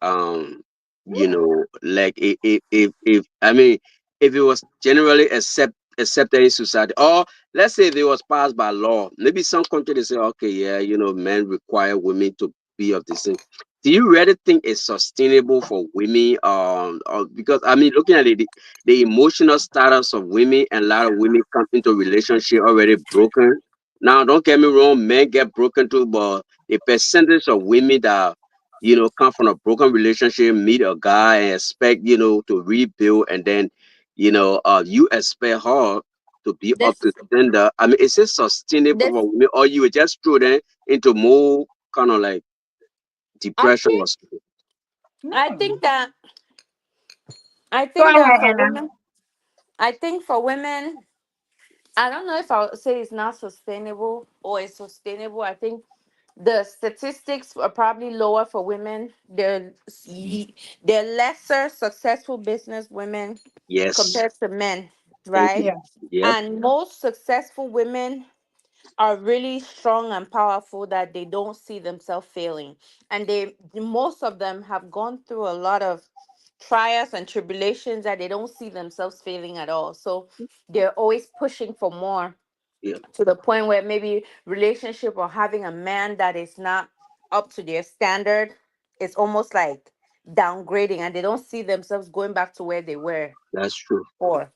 like if I mean, if it was generally accepted in society, or let's say if it was passed by law, maybe some country they say, okay, yeah, men require women to be of the same. Do you really think it's sustainable for women? Or, because I mean, looking at it, the emotional status of women, and a lot of women come into relationship already broken. Now, don't get me wrong, men get broken too, but the percentage of women that come from a broken relationship, meet a guy and expect to rebuild, and then you expect her to be up to This standard. I mean, is it sustainable this for women, or you would just throw them into more kind of like I depression or think something? I No. think that I Go think that ahead, for Anna. women, I think for women, I don't know if I would say it's not sustainable or it's sustainable. I think the statistics are probably lower for women. They're lesser successful business women Yes. compared to men, Thank you. right? Yeah. Yep. And most successful women are really strong and powerful that they don't see themselves failing. And they most of them have gone through a lot of trials and tribulations that they don't see themselves failing at all. So they're always pushing for more, Yep. to the point where maybe relationship or having a man that is not up to their standard is almost like downgrading, and they don't see themselves going back to where they were That's true. before.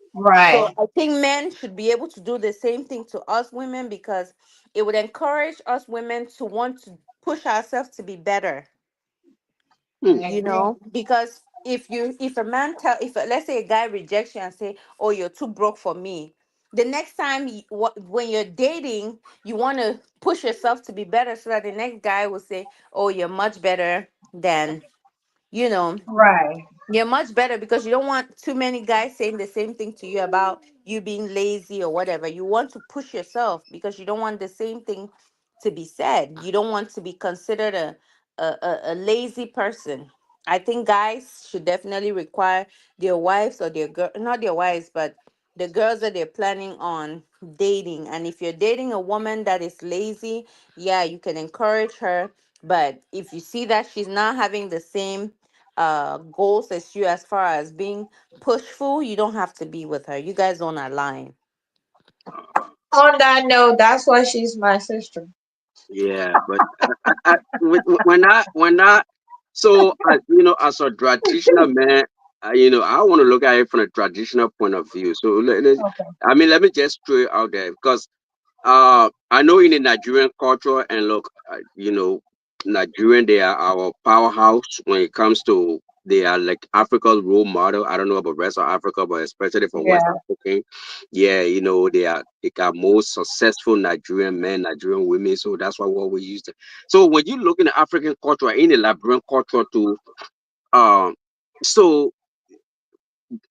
So Right. I think men should be able to do the same thing to us women, because it would encourage us women to want to push ourselves to be better, Hmm. I you agree. know, because if a man tell if let's say a guy rejects you and say, oh, you're too broke for me, the next time when you're dating, you want to push yourself to be better, so that the next guy will say, oh, you're much better than, you know, Right. you're much better, because you don't want too many guys saying the same thing to you about you being lazy or whatever. You want to push yourself because you don't want the same thing to be said. You don't want to be considered a lazy person. I think guys should definitely require their wives or their girl, not their wives, but the girls that they're planning on dating. And if you're dating a woman that is lazy, yeah, you can encourage her. But if you see that she's not having the same goals as you, as far as being pushful, you don't have to be with her. You guys don't align. On that note, that's why she's my sister. Yeah, but when I, so as a traditional man, I want to look at it from a traditional point of view. So Okay. let me just throw it out there because I know in the Nigerian culture, and look, Nigerian, they are our powerhouse when it comes to, they are like Africa's role model. I don't know about rest of Africa, but especially for West Yeah. African, yeah, they got most successful Nigerian men, Nigerian women. So that's why what we use. So when you look in the African culture, in the Liberian culture too, um, so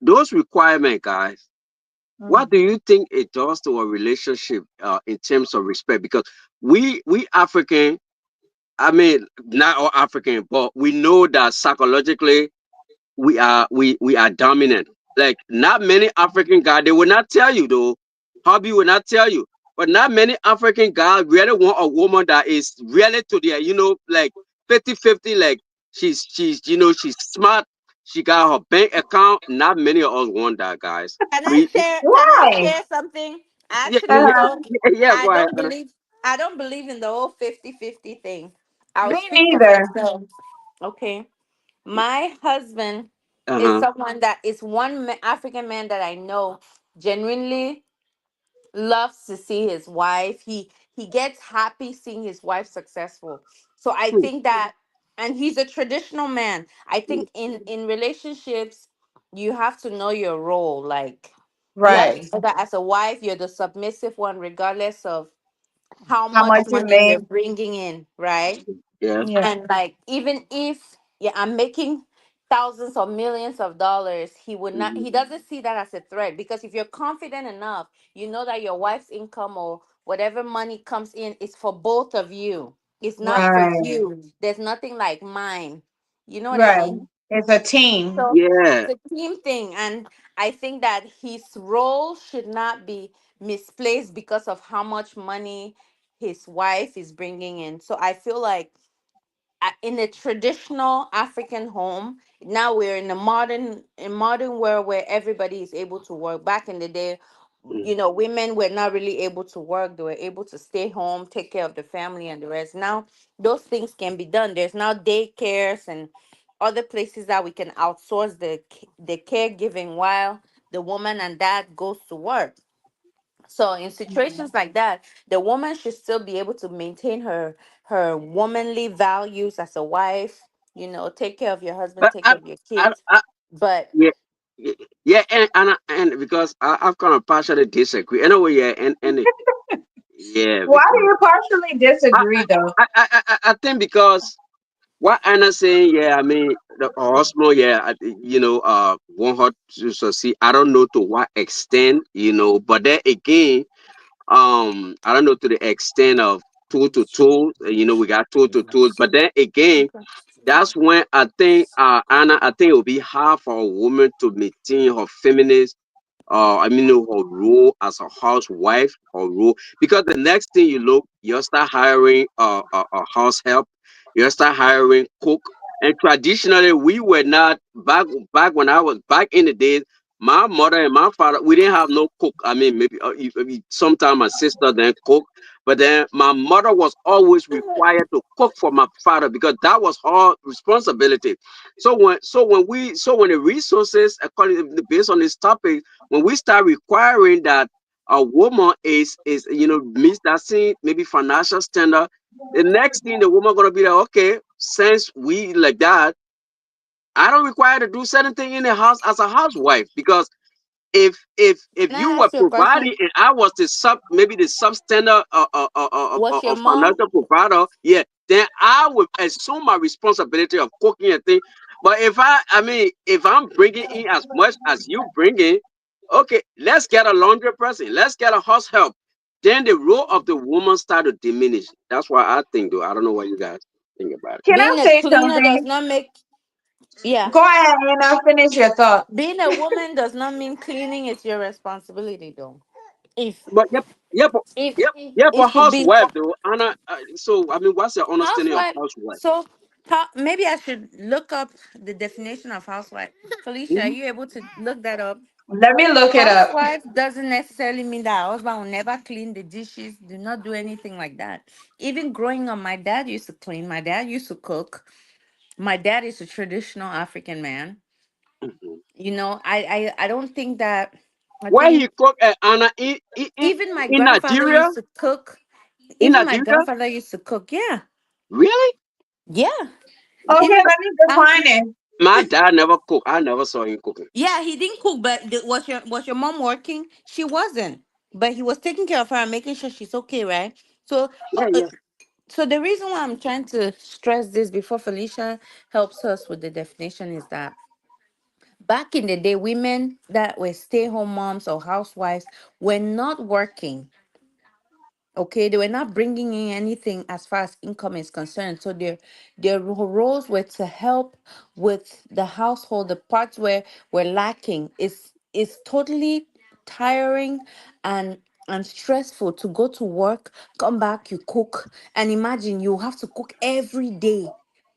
those requirements, guys, what Mm. do you think it does to a relationship in terms of respect? Because we African, I mean, not all African, but we know that psychologically we are dominant. Like not many African guys, they will not tell you though. Hobby will not tell you, but not many African guys really want a woman that is really to their, like 50-50. Like she's she's smart. She got her bank account. Not many of us want that, guys. Can I We share? Can I Why? share something? I yeah, actually yeah, Uh-huh. don't. yeah, I go ahead. don't believe. I don't believe in the whole 50-50 thing. I'll Me speak for neither. myself. Okay. My husband is Uh-huh. someone that is one African man that I know genuinely loves to see his wife. He gets happy seeing his wife successful. So I Hmm. think that, and he's a traditional man. I think in relationships you have to know your role. Like you have Right. to know that as a wife you're the submissive one, regardless of how How much much you money you're made? bringing in, right? Yeah. Yeah. And like, even if, yeah, I'm making thousands or millions of dollars, he would not, Mhm. he doesn't see that as a threat, because if you're confident enough, you know that your wife's income or whatever money comes in is for both of you. It's not for Right. you. There's nothing like mine. You know what I Right. mean? It's a team. So Yeah. it's a team thing. And I think that his role should not be misplaced because of how much money his wife is bringing in. So I feel like in a traditional African home, now we're in a modern world where everybody is able to work. Back in the day, Mm. women were not really able to work. They were able to stay home, take care of the family and the rest. Now those things can be done. There's now daycares and other places that we can outsource the caregiving while the woman and dad goes to work. So in situations like that, the woman should still be able to maintain her womanly values as a wife, take care of your husband, But take care of your I, kids. I, But yeah, yeah, and because I've kind of partially disagree. Anyway, yeah, and yeah, Why do you partially I, disagree, though? I think because, what Anna saying, yeah, I mean, the husband, yeah, want her to succeed. I don't know to what extent, but then again, I don't know to the extent of tool to tool. We got tool to tool, but then again, Okay. that's when I think, Anna, I think it will be hard for a woman to maintain her feminist, her role as a housewife, her role, because the next thing you look, you start hiring a house help, you start hiring cook, and traditionally we were not back when I was back in the days. My mother and my father, we didn't have no cook. I mean, maybe sometime my sister then cook, but then my mother was always required to cook for my father because that was her responsibility. So when the resources, according based on this topic, when we start requiring that a woman is meets that same maybe financial standard, the next thing the woman gonna be like, okay, since we like that, I don't require to do certain thing in the house as a housewife because if Can you I were ask you a providing question? and I was the maybe the substandard Was your mom financial provider, yeah, then I would assume my responsibility of cooking and thing. But I mean, if I'm bringing in as much as you bring in, okay, let's get a laundry person, let's get a house help. Then the role of the woman start to diminish. That's why I think, though. I don't know what you guys think about it. Can I being a say cleaner does something? not make, yeah. Go ahead and I'll finish your thought. Being a woman does not mean cleaning is your responsibility though. If But yep, yep, if yep, yeah, but if you be housewife though, Anna. So I mean, what's your understanding of housewife, housewife? so how, maybe I should look up the definition of housewife. Felicia, are Mhm. you able to look that up? Let me look it up. Housewife doesn't necessarily mean that our husband will never clean the dishes, do not do anything like that. Even growing up, my dad used to clean, my dad used to cook. My dad is a traditional African man. Mhm. I don't think that, I Where think he cook Anna even my in grandfather Nigeria? used to cook. In Even my Nigeria? grandfather used to cook. Yeah, Really? yeah. Okay, Even let me um, define it. My dad never cook. I never saw him cooking. yeah, he didn't cook. But was your mom working? She wasn't. But he was taking care of her and making sure she's okay, right? So, Yeah, yeah. so the reason why I'm trying to stress this before Felicia helps us with the definition is that back in the day, women that were stay-home moms or housewives were not working. Okay, they were not bringing in anything as far as income is concerned. So their roles were to help with the household. The parts where were lacking is totally tiring and and stressful to go to work, come back, you cook, and imagine you have to cook every day.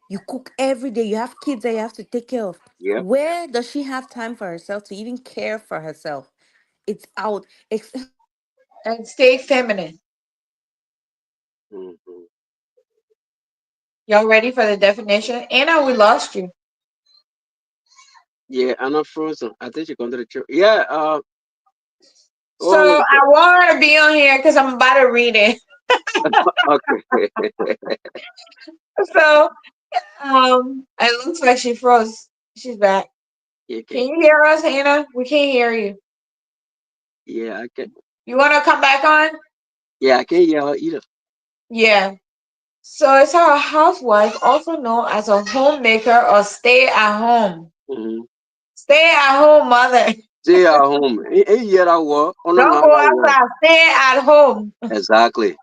You cook every day. You have kids that you have to take care of. Yep. Where does she have time for herself to even care for herself? It's out. And stay feminine. Hmm. Y'all ready for the definition? Anna, we lost you. Yeah, Anna frozen. I think she gone to the church. Yeah. So What was I it? want her to be on here because I'm about to read it. Okay. So it looks like she froze. She's back. Okay. Can you hear us, Hannah? We can't hear you. Yeah, I can. You want to come back on? Yeah, I can't hear her either. Yeah. So it's a housewife, also known as a homemaker or stay at home. Mm-hmm. Stay at home mother. Stay at home. Hear that word? Oh, no, Don't no, go that word. outside. Stay at home. Exactly.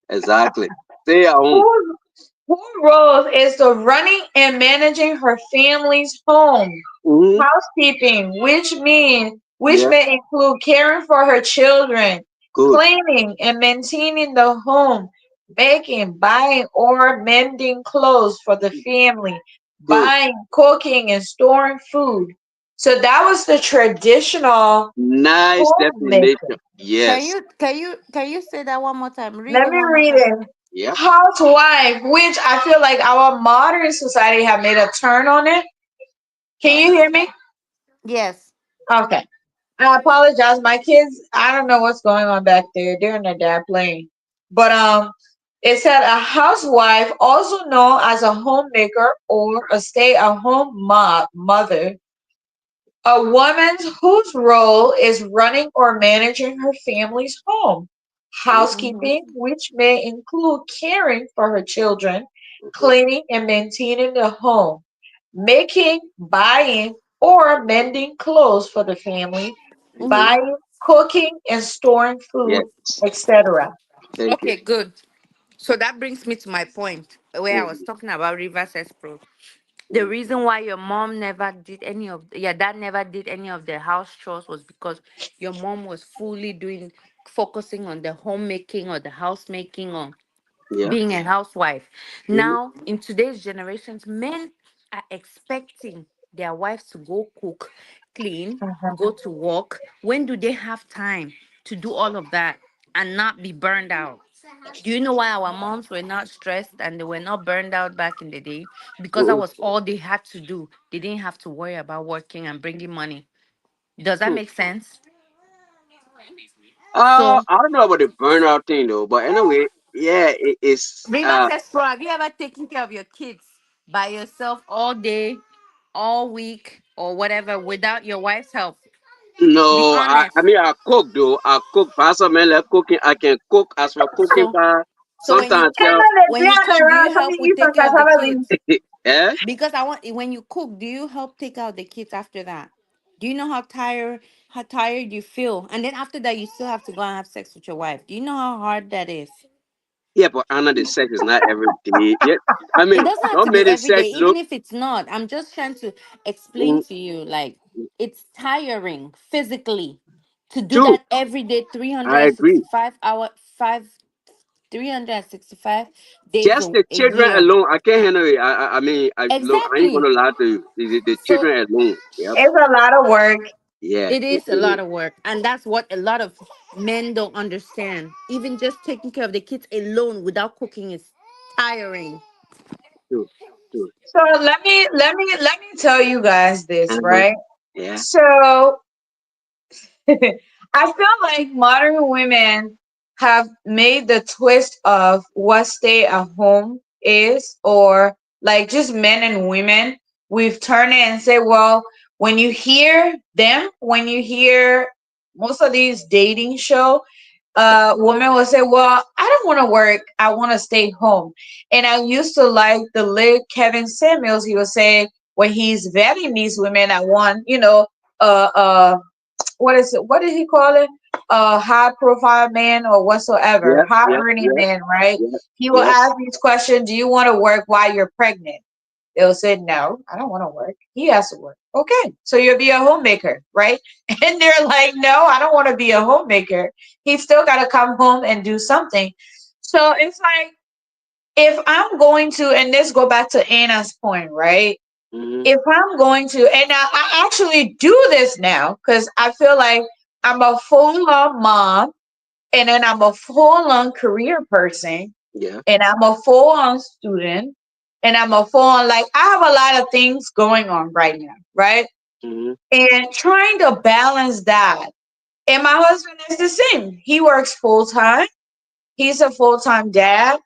Exactly. Stay at home. Whose whose role is the running and managing her family's home? Mm-hmm. Housekeeping, which Yep. may include caring for her children, Good. cleaning and maintaining the home, baking, buying or mending clothes for the family, Good. buying, cooking and storing food. So that was the traditional Nice homemaker. definition. Yes. Can you say that one more time? Read Let it me one more read time. it. Yep. Housewife, which I feel like our modern society have made a turn on it. Can you hear me? Yes. Okay. I apologize. My kids, I don't know what's going on back there. They're in their dad playing. But it said a housewife, also known as a homemaker or a stay-at-home mother, a woman whose role is running or managing her family's home. Mhm. Mm-hmm. Housekeeping, which may include caring for her children, cleaning and maintaining the home, making, buying, or mending clothes for the family, Mm-hmm. buying, cooking, and storing food, Yes. etc. Thank you. Okay, good. So that brings me to my point where I was Mhm, talking about reverse escrow. The mhm. reason why your mom never did any of your dad never did any of the house chores was because your mom was fully doing focusing on the homemaking or the housemaking or Yeah. being a housewife. Mhm. Now, in today's generations, men are expecting their wives to go cook, clean, go Mhm. to work. When do they have time to do all of that and not be burned out? Do you know why our moms were not stressed and they were not burned out back in the day? Because that Mhm. was all they had to do. They didn't have to worry about working and bringing money. Does that make sense? So, I don't know about the burnout thing though, but anyway, yeah, it's reverse explore. Have you ever taken care of your kids by yourself all day, all week, or whatever without your wife's help? Be no, honest. I mean I cook though. I cook. Pastor man like cooking. I can cook as for cooking So, part. so when you Sometimes Eso cook, le when you tiene cook, do you razón help y with take care of the pasaba. kids? yeah. Because I want when you cook, do you help take out the kids after that? Do you know how tired you feel? And then after that, you still have to go and have sex with your wife. Do you know how hard that is? Yeah, but Anna, the sex is not every day. Yeah, I It mean, doesn't have to don't be make the every day, sex even look. if it's not. I'm just trying to explain Mm, to you, like it's tiring physically to do true, that every day, I agree. 365 days Just the a children year. alone, I can't handle it. I mean, I look, I ain't Exactly. gonna lie to you. The So children alone. Yep. It's a lot of work. Yeah, it it is a lot is. of work, and that's what a lot of men don't understand. Even just taking care of the kids alone without cooking is tiring. True, true. So let me tell you guys this, Uh-huh. right? Yeah. So I feel like modern women have made the twist of what stay at home is, or like just men and women. We've turned it and say, well, when you hear them, when you hear most of these dating show, women will say, well, I don't want to work. I want to stay home. And I used to like the late Kevin Samuels. He would say, when he's vetting these women, I want, uh, uh, what is it? What did he call it? High profile man or whatsoever, Yeah, high yeah, earning yeah, man, right? yeah, He will yeah. ask these questions. Do you want to work while you're pregnant? They'll say, no, I don't want to work. He has to work. Okay, so you'll be a homemaker, right? And they're like, no, I don't want to be a homemaker. He's still got to come home and do something. So it's like, if I'm going to, and this go back to Anna's point, right? Mm-hmm. If I'm going to, and I actually do this now because I feel like I'm a full on mom, and then I'm a full on career person, Yeah. and I'm a full on student, and I'm a full on, like, I have a lot of things going on right now, right? Mm-hmm. And trying to balance that. And my husband is the same. He works full time. He's a full time dad.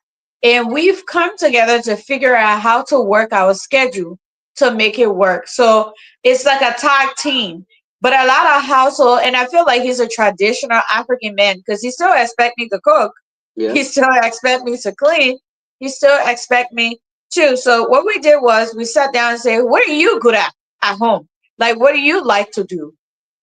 And we've come together to figure out how to work our schedule to make it work. So it's like a tag team. But a lot of household, and I feel like he's a traditional African man because he still expect me to cook. Yeah. He still expect me to clean. He still expect me to. So what we did was we sat down and said, what are you good at home? Like, what do you like to do?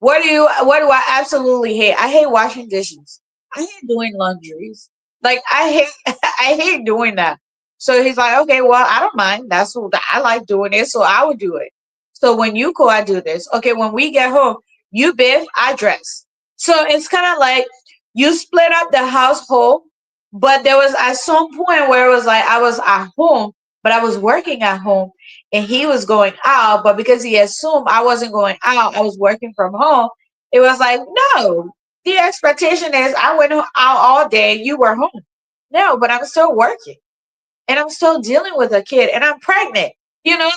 What do I absolutely hate? I hate washing dishes. I hate doing laundries. Like, I hate I hate doing that. So he's like, okay, well, I don't mind. That's what I like doing it, so I would do it. So when you go, I do this. Okay, when we get home, you bathe, I dress. So it's kind of like you split up the household, but there was at some point where it was like I was at home, but I was working at home, and he was going out. But because he assumed I wasn't going out, I was working from home. It was like, no, the expectation is I went out all day, you were home. No, but I'm still working and I'm still dealing with a kid and I'm pregnant.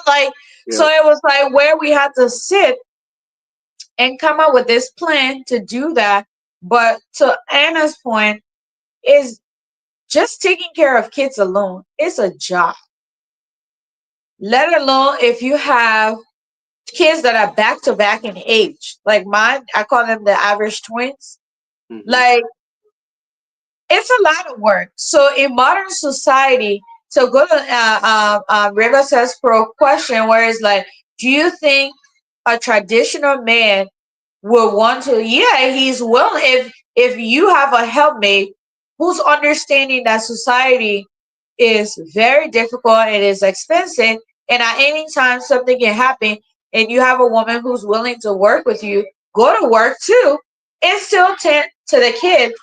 Like, so Yeah. it was like where we had to sit and come up with this plan to do that. But to Anna's point, is just taking care of kids alone is a job. Let alone if you have kids that are back to back in age. Like mine, I call them the average twins. Mm-hmm. Like, it's a lot of work. So in modern society, So go to River says pro question where it's like, do you think a traditional man will want to? Yeah, he's willing. If you have a helpmate who's understanding that society is very difficult and is expensive, and at any time something can happen, and you have a woman who's willing to work with you, go to work too, and still tend to the kids.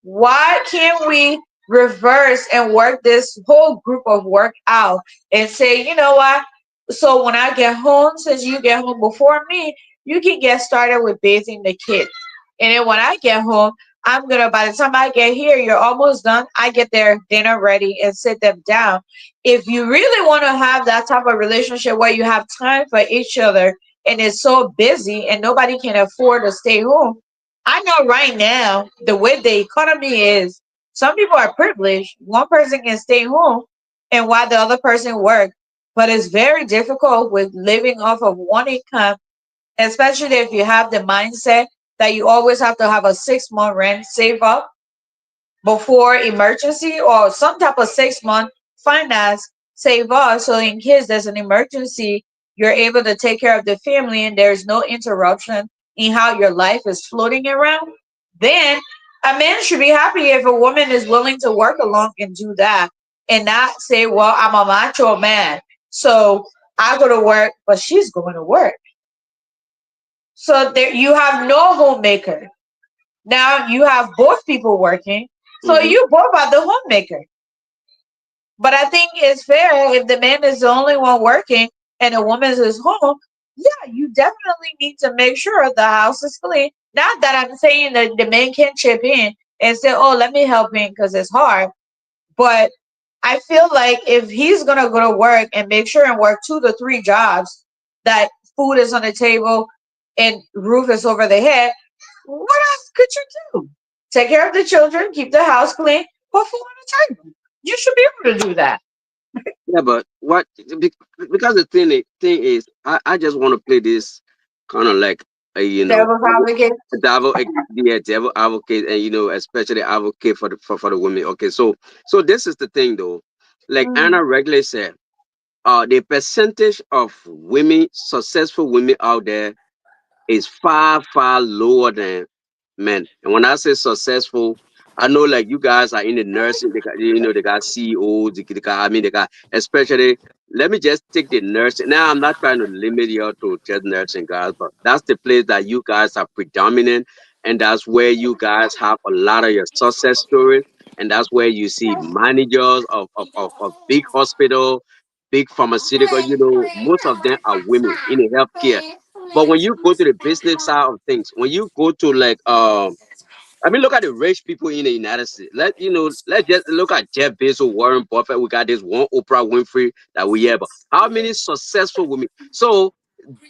Why can't we reverse and work this whole group of work out and say, you know what? So when I get home, since you get home before me, you can get started with bathing the kids. And then when I get home, I'm gonna, by the time I get here, you're almost done. I get their dinner ready and sit them down. If you really want to have that type of relationship where you have time for each other and it's so busy and nobody can afford to stay home, I know right now the way the economy is, some people are privileged. One person can stay home and while the other person work, but it's very difficult with living off of one income, especially if you have the mindset that you always have to have a 6 month rent save up before emergency or some type of 6 month finance save up so in case there's an emergency you're able to take care of the family and there's no interruption in how your life is floating around. Then a man should be happy if a woman is willing to work along and do that and not say, well, I'm a macho man, so I go to work but she's going to work. So there you have no homemaker. Now you have both people working. So Hmm. you both are the homemaker. But I think it's fair if the man is the only one working and the woman is home. Yeah, you definitely need to make sure the house is clean. Not that I'm saying that the man can chip in and say, oh, let me help him because it's hard. But I feel like if he's going to go to work and make sure and work 2 to 3 jobs, that food is on the table and roof is over the head, what else could you do? Take care of the children, keep the house clean, put food on the table. You should be able to do that. Yeah, but what be- because the thing is, I just want to play this kind of like a Devil's advocate. devil advocate, and especially advocate for the women. Okay, so this is the thing though, like Mm. Anna regularly said, the percentage of women, successful women out there is far, far lower than men. And when I say successful, I know like you guys are in the nursing, they got CEOs, they got, especially, let me just take the nursing. Now, I'm not trying to limit you to just nursing guys, but that's the place that you guys are predominant. And that's where you guys have a lot of your success stories. And that's where you see managers of big hospital, big pharmaceutical, most of them are women in the healthcare. But when you go to the business side of things, when you go to like I mean, look at the rich people in the United States. Let's just look at Jeff Bezos, Warren Buffett. We got this one Oprah Winfrey that we have. But how many successful women? So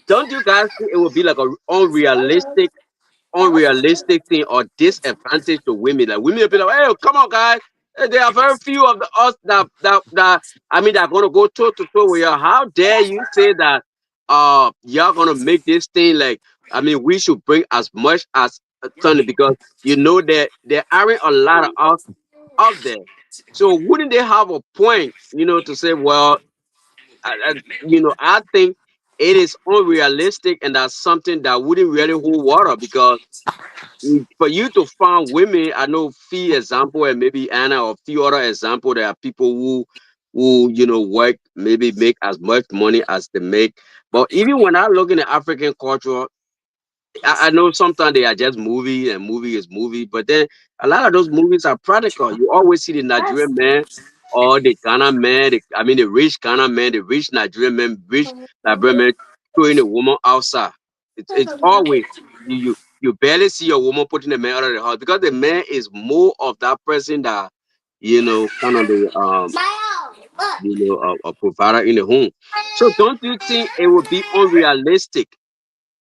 don't you guys think it would be like a unrealistic thing or disadvantage to women? Like women will be like, "Hey, come on, guys! There are very few of the us that I mean that are gonna go toe to toe with you. How dare you say that? You're gonna make this thing like? I mean, we should bring as much as Tony because that there aren't a lot of us out there. So wouldn't they have a point? To say, well, I think it is unrealistic, and that's something that wouldn't really hold water because for you to find women, I know few example and maybe Anna or few other example. There are people who work maybe make as much money as they make. But even when I look in the African culture, I know sometimes they are just movie and movie is movie, but then a lot of those movies are practical. You always see the Nigerian man or the Ghana man, I mean the rich Ghana man, the rich Nigerian man, rich Nigerian man throwing a woman outside. It's always you barely see a woman putting a man out of the house because the man is more of that person that kind of the a provider in the home. So don't you think it would be unrealistic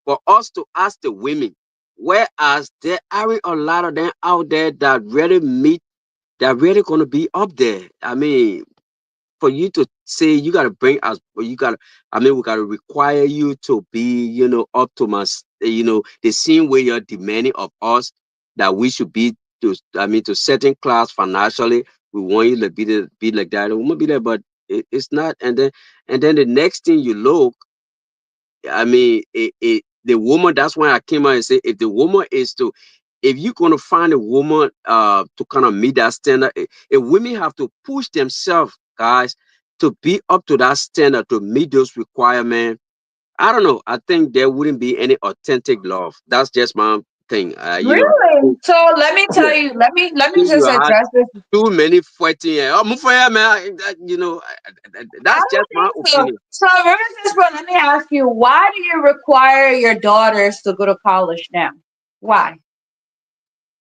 for us to ask the women, whereas there aren't a lot of them out there that really meet, that really gonna be up there. I mean, for you to say you gotta bring us, or you gotta, I mean, we gotta require you to be, up to the same way you're demanding of us that we should be to, I mean, to certain class financially. we want you to be like that. The woman be like, but it's not. And then the next thing you look, I mean, the woman. That's why I came out and say, if the woman is to, if you're gonna find a woman to kind of meet that standard, if women have to push themselves, guys, to be up to that standard to meet those requirements, I don't know. I think there wouldn't be any authentic love. That's just my thing. Really? So let me Yeah, tell you, let me think you just had address this. too many fighting. Oh, move for here, man. I That's just don't my think so. opinion. So, Mrs. Bro, let me ask you, why do you require your daughters to go to college now? Why?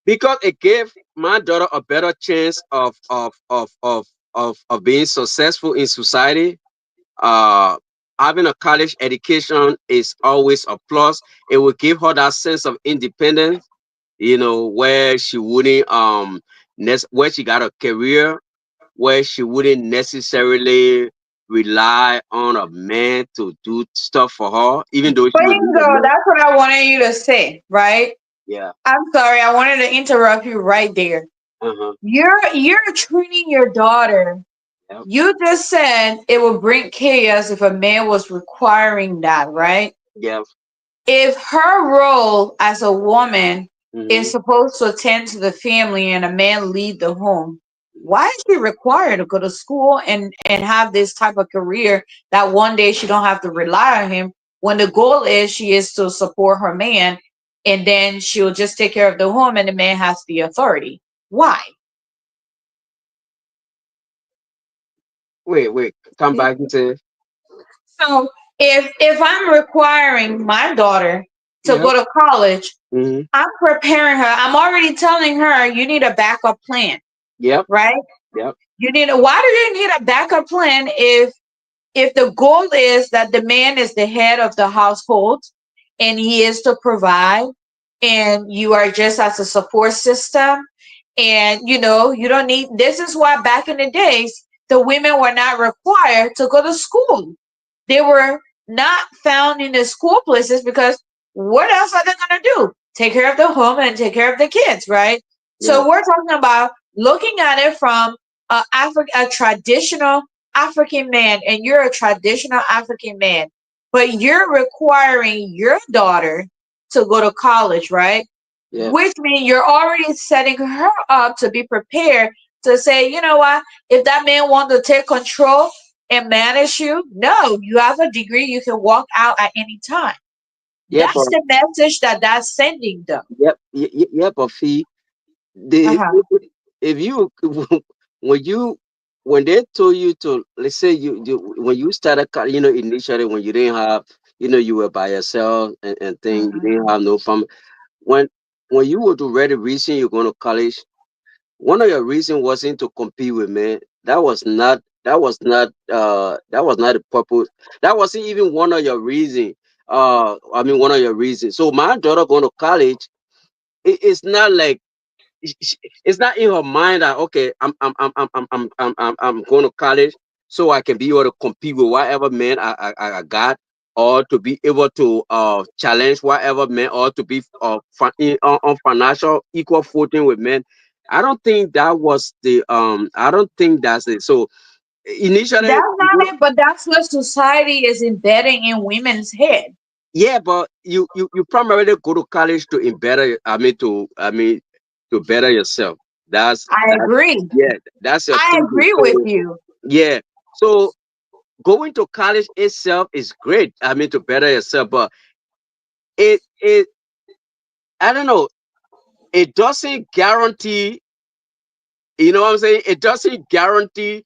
Because it gave my daughter a better chance of being successful in society. uh Having a college education is always a plus. It will give her that sense of independence, where she wouldn't where she got a career, where she wouldn't necessarily rely on a man to do stuff for her, even though she would need a Bingo, man. that's what I wanted you to say, right? Yeah. I'm sorry, I wanted to interrupt you right there. Uh-huh. You're treating your daughter. Yep. You just said it would bring chaos if a man was requiring that, right? Yep. If her role as a woman is Mm-hmm. supposed to attend to the family and a man lead the home, why is she required to go to school and have this type of career that one day she don't have to rely on him when the goal is she is to support her man and then she'll just take care of the home and the man has the authority? Why? Wait, come back and say. So if I'm requiring my daughter to Yep. go to college, Mm-hmm. I'm preparing her. I'm already telling her you need a backup plan, Yep. right? Yep. Why do you need a backup plan if the goal is that the man is the head of the household and he is to provide and you are just as a support system and you don't need, this is why back in the days the women were not required to go to school. They were not found in the school places because what else are they going to do? Take care of the home and take care of the kids, right? Yep. So we're talking about looking at it from a traditional African man, and you're a traditional African man, but you're requiring your daughter to go to college, right? Yep. Which means you're already setting her up to be prepared to say, you know what, if that man wants to take control and manage you, no, you have a degree, you can walk out at any time. Yep. That's the message that that's sending them. Yep. Yep. But fee, the Uh-huh. if you when you when they told you to, let's say you when you started initially, when you didn't have, you were by yourself, and thing, you didn't Mhm. have no family. When when you were to ready reason you're going to college, one of your reason wasn't to compete with men. That was not the purpose. That wasn't even one of your reason. I mean, one of your reasons. So my daughter going to college, it's not like, it's not in her mind that, okay, I'm going to college so I can be able to compete with whatever man I got, or to be able to challenge whatever man, or to be on financial equal footing with men. I don't think that was the I don't think that's it. So initially, That's not it, but that's what society is embedding in women's head. yeah, but you primarily go to college to better, to better yourself. I agree. Yeah, that's your I thinking. agree with So you. yeah, so going to college itself is great. I mean, to better yourself, but it I don't know. It doesn't guarantee. You know what I'm saying? It doesn't guarantee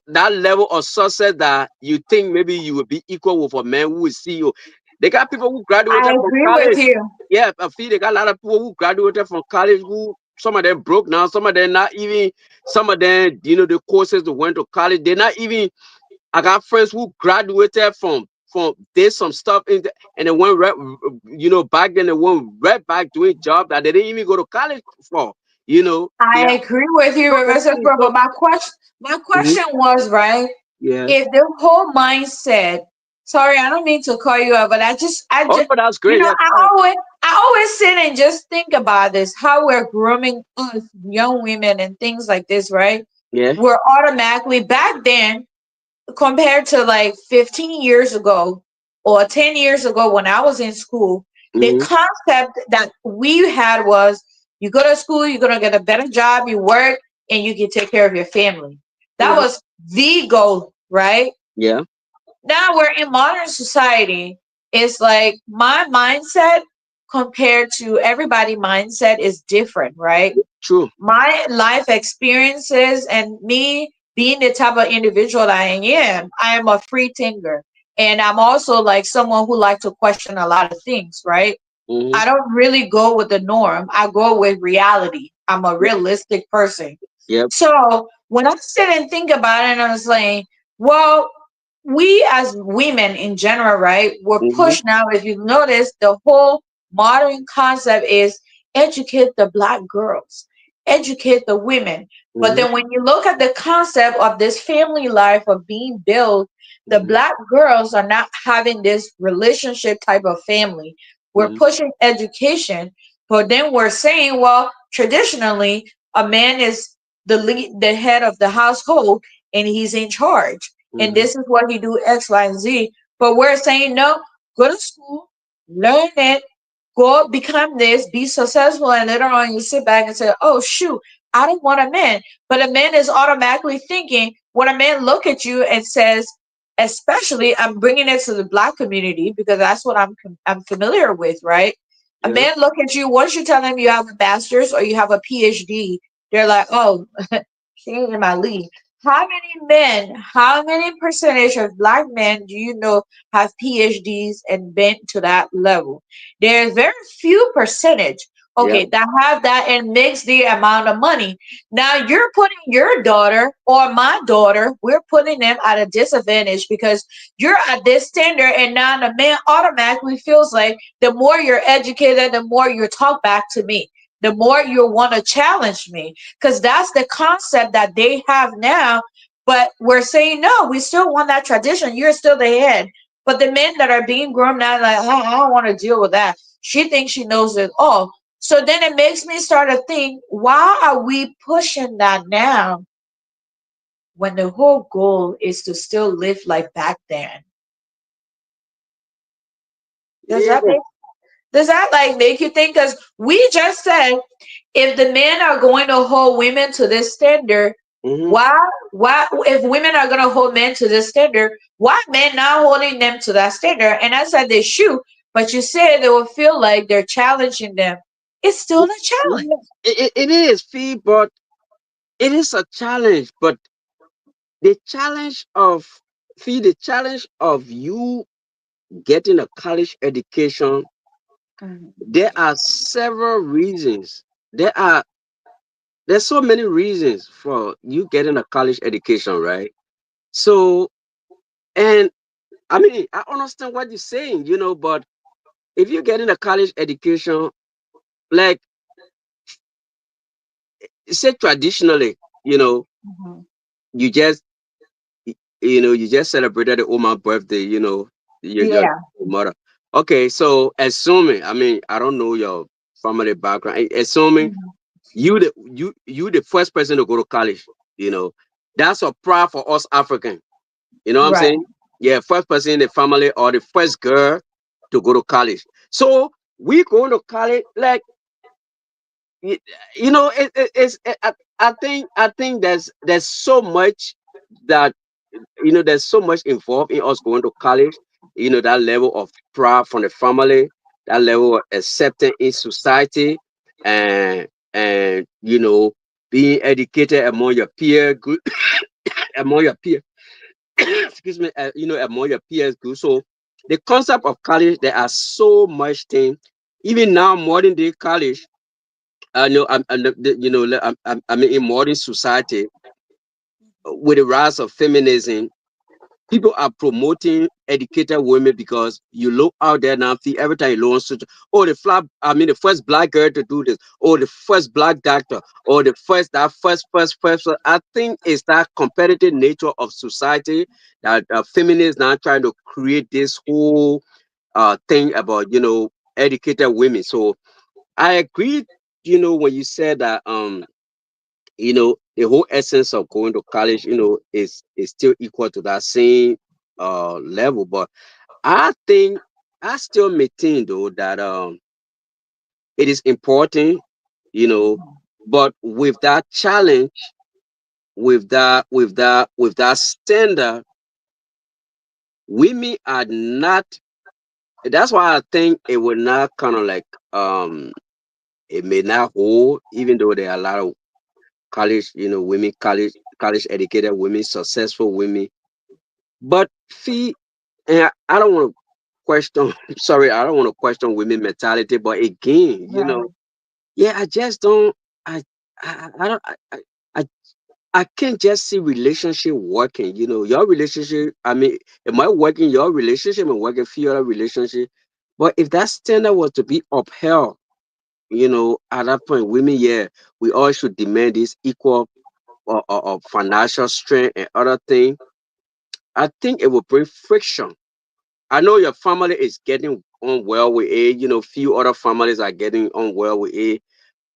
that level of success that you think maybe you will be equal with a man who is CEO. They got people who I graduated from agree with college. you. Yeah, I feel they got a lot of people who graduated from college who, some of them broke now, some of them not even, some of them, the courses they went to college, they're not even. I got friends who graduated from did some stuff and they went right, back then they went right back doing job that they didn't even go to college for. Yeah. I agree with you, So the Professor thing, Pro, so but my question mhm, was, right, yeah. if the whole mindset, sorry, I don't mean to call you out, but Oh no, that's great. Yeah, I fine. always sit and just think about this, how we're grooming us young women and things like this, right? Yeah. we're automatically back then compared to like 15 years ago or 10 years ago when I was in school, the Mm-hmm. concept that we had was you go to school, you're going to get a better job, you work, and you can take care of your family. That Yeah. was the goal, right? Yeah. Now we're in modern society. It's like my mindset compared to everybody mindset is different, right? True. My life experiences and me being the type of individual I am a free thinker. And I'm also like someone who like to question a lot of things, right? Mm-hmm. I don't really go with the norm. I go with reality. I'm a Yep. realistic person. Yep. So when I sit and think about it, and I was like, well, we as women in general, right, we're Mm-hmm. pushed now. If you notice, the whole modern concept is educate the black girls, educate the women. But Mm-hmm. then when you look at the concept of this family life of being built, the Mm-hmm. black girls are not having this relationship type of family. We're Mm-hmm. pushing education, but then we're saying, well, traditionally, a man is the head of the household, and he's in charge. And Mm-hmm. this is what he do X, Y, and Z. But we're saying no, go to school, learn it, go become this, be successful, and later on you sit back and say, oh shoot, I don't want a man. But a man is automatically thinking when a man look at you and says, especially I'm bringing it to the black community because that's what I'm familiar with, right? A Yeah. man look at you once you tell them you have a master's or you have a PhD, they're like, oh, she ain't in my league. How many percentage of black men do you know have PhDs and been to that level? There's very few percentage, Yeah. okay, that have that and makes the amount of money. Now you're putting your daughter or my daughter, we're putting them at a disadvantage because you're at this standard, and now the man automatically feels like the more you're educated, the more you talk back to me, the more you want to challenge me, because that's the concept that they have now. But we're saying no, we still want that tradition. You're still the head. But the men that are being grown now, like, oh, I don't want to deal with that. She thinks she knows it all. So then it makes me start to think, why are we pushing that now when the whole goal is to still live like back then? Does Yeah. that make does that like make you think? Because we just said if the men are going to hold women to this standard, Mm-hmm. why if women are going to hold men to this standard, why men not holding them to that standard? And I said they should, but you said they will feel like they're challenging them. It's still a challenge. Yeah. It is fee, but it is a challenge. But the challenge of the challenge of you getting a college education, Mhm. there are several reasons. There's so many reasons for you getting a college education, right? So, and I mean, I understand what you're saying, but if you're getting a college education, like say traditionally, you know, Mhm. you just you just celebrated the woman's birthday, your Yeah. mother. Okay, so assuming, I mean, I don't know your family background. Assuming Mhm. you the first person to go to college, you know, that's a pride for us African. You know what I'm Right. saying? Yeah, first person in the family or the first girl to go to college. So we go to college like y- I think there's so much that there's so much involved in us going to college. That level of pride from the family, that level of acceptance in society, and being educated among your peer group, among your peer excuse me, among your peers group. So the concept of college, there are so much things. Even now, modern day college, I know I'm in modern society with the rise of feminism. People are promoting educated women because you look out there now, see every time you look on social, oh, the first black girl to do this, or the first black doctor, or the first, that first. So I think it's that competitive nature of society that feminists now trying to create this whole thing about, educated women. So I agree, when you said that, the whole essence of going to college, is still equal to that same level. But I think I still maintain though that it is important, you know, but with that challenge, with that standard, women are not. That's why I think it will not kind of like it may not hold, even though there are a lot of college, women, college educated women, successful women. But fee, and I don't want to question. Sorry, I don't want to question women mentality. But again, Right. yeah, I just don't. I don't. I I can't just see relationship working. Your relationship. I mean, it might work in your relationship and work in few other relationship. But if that standard was to be upheld, at that point, women, yeah, we all should demand this equal financial strength and other thing. I think it will bring friction. I know your family is getting on well with it. Few other families are getting on well with it.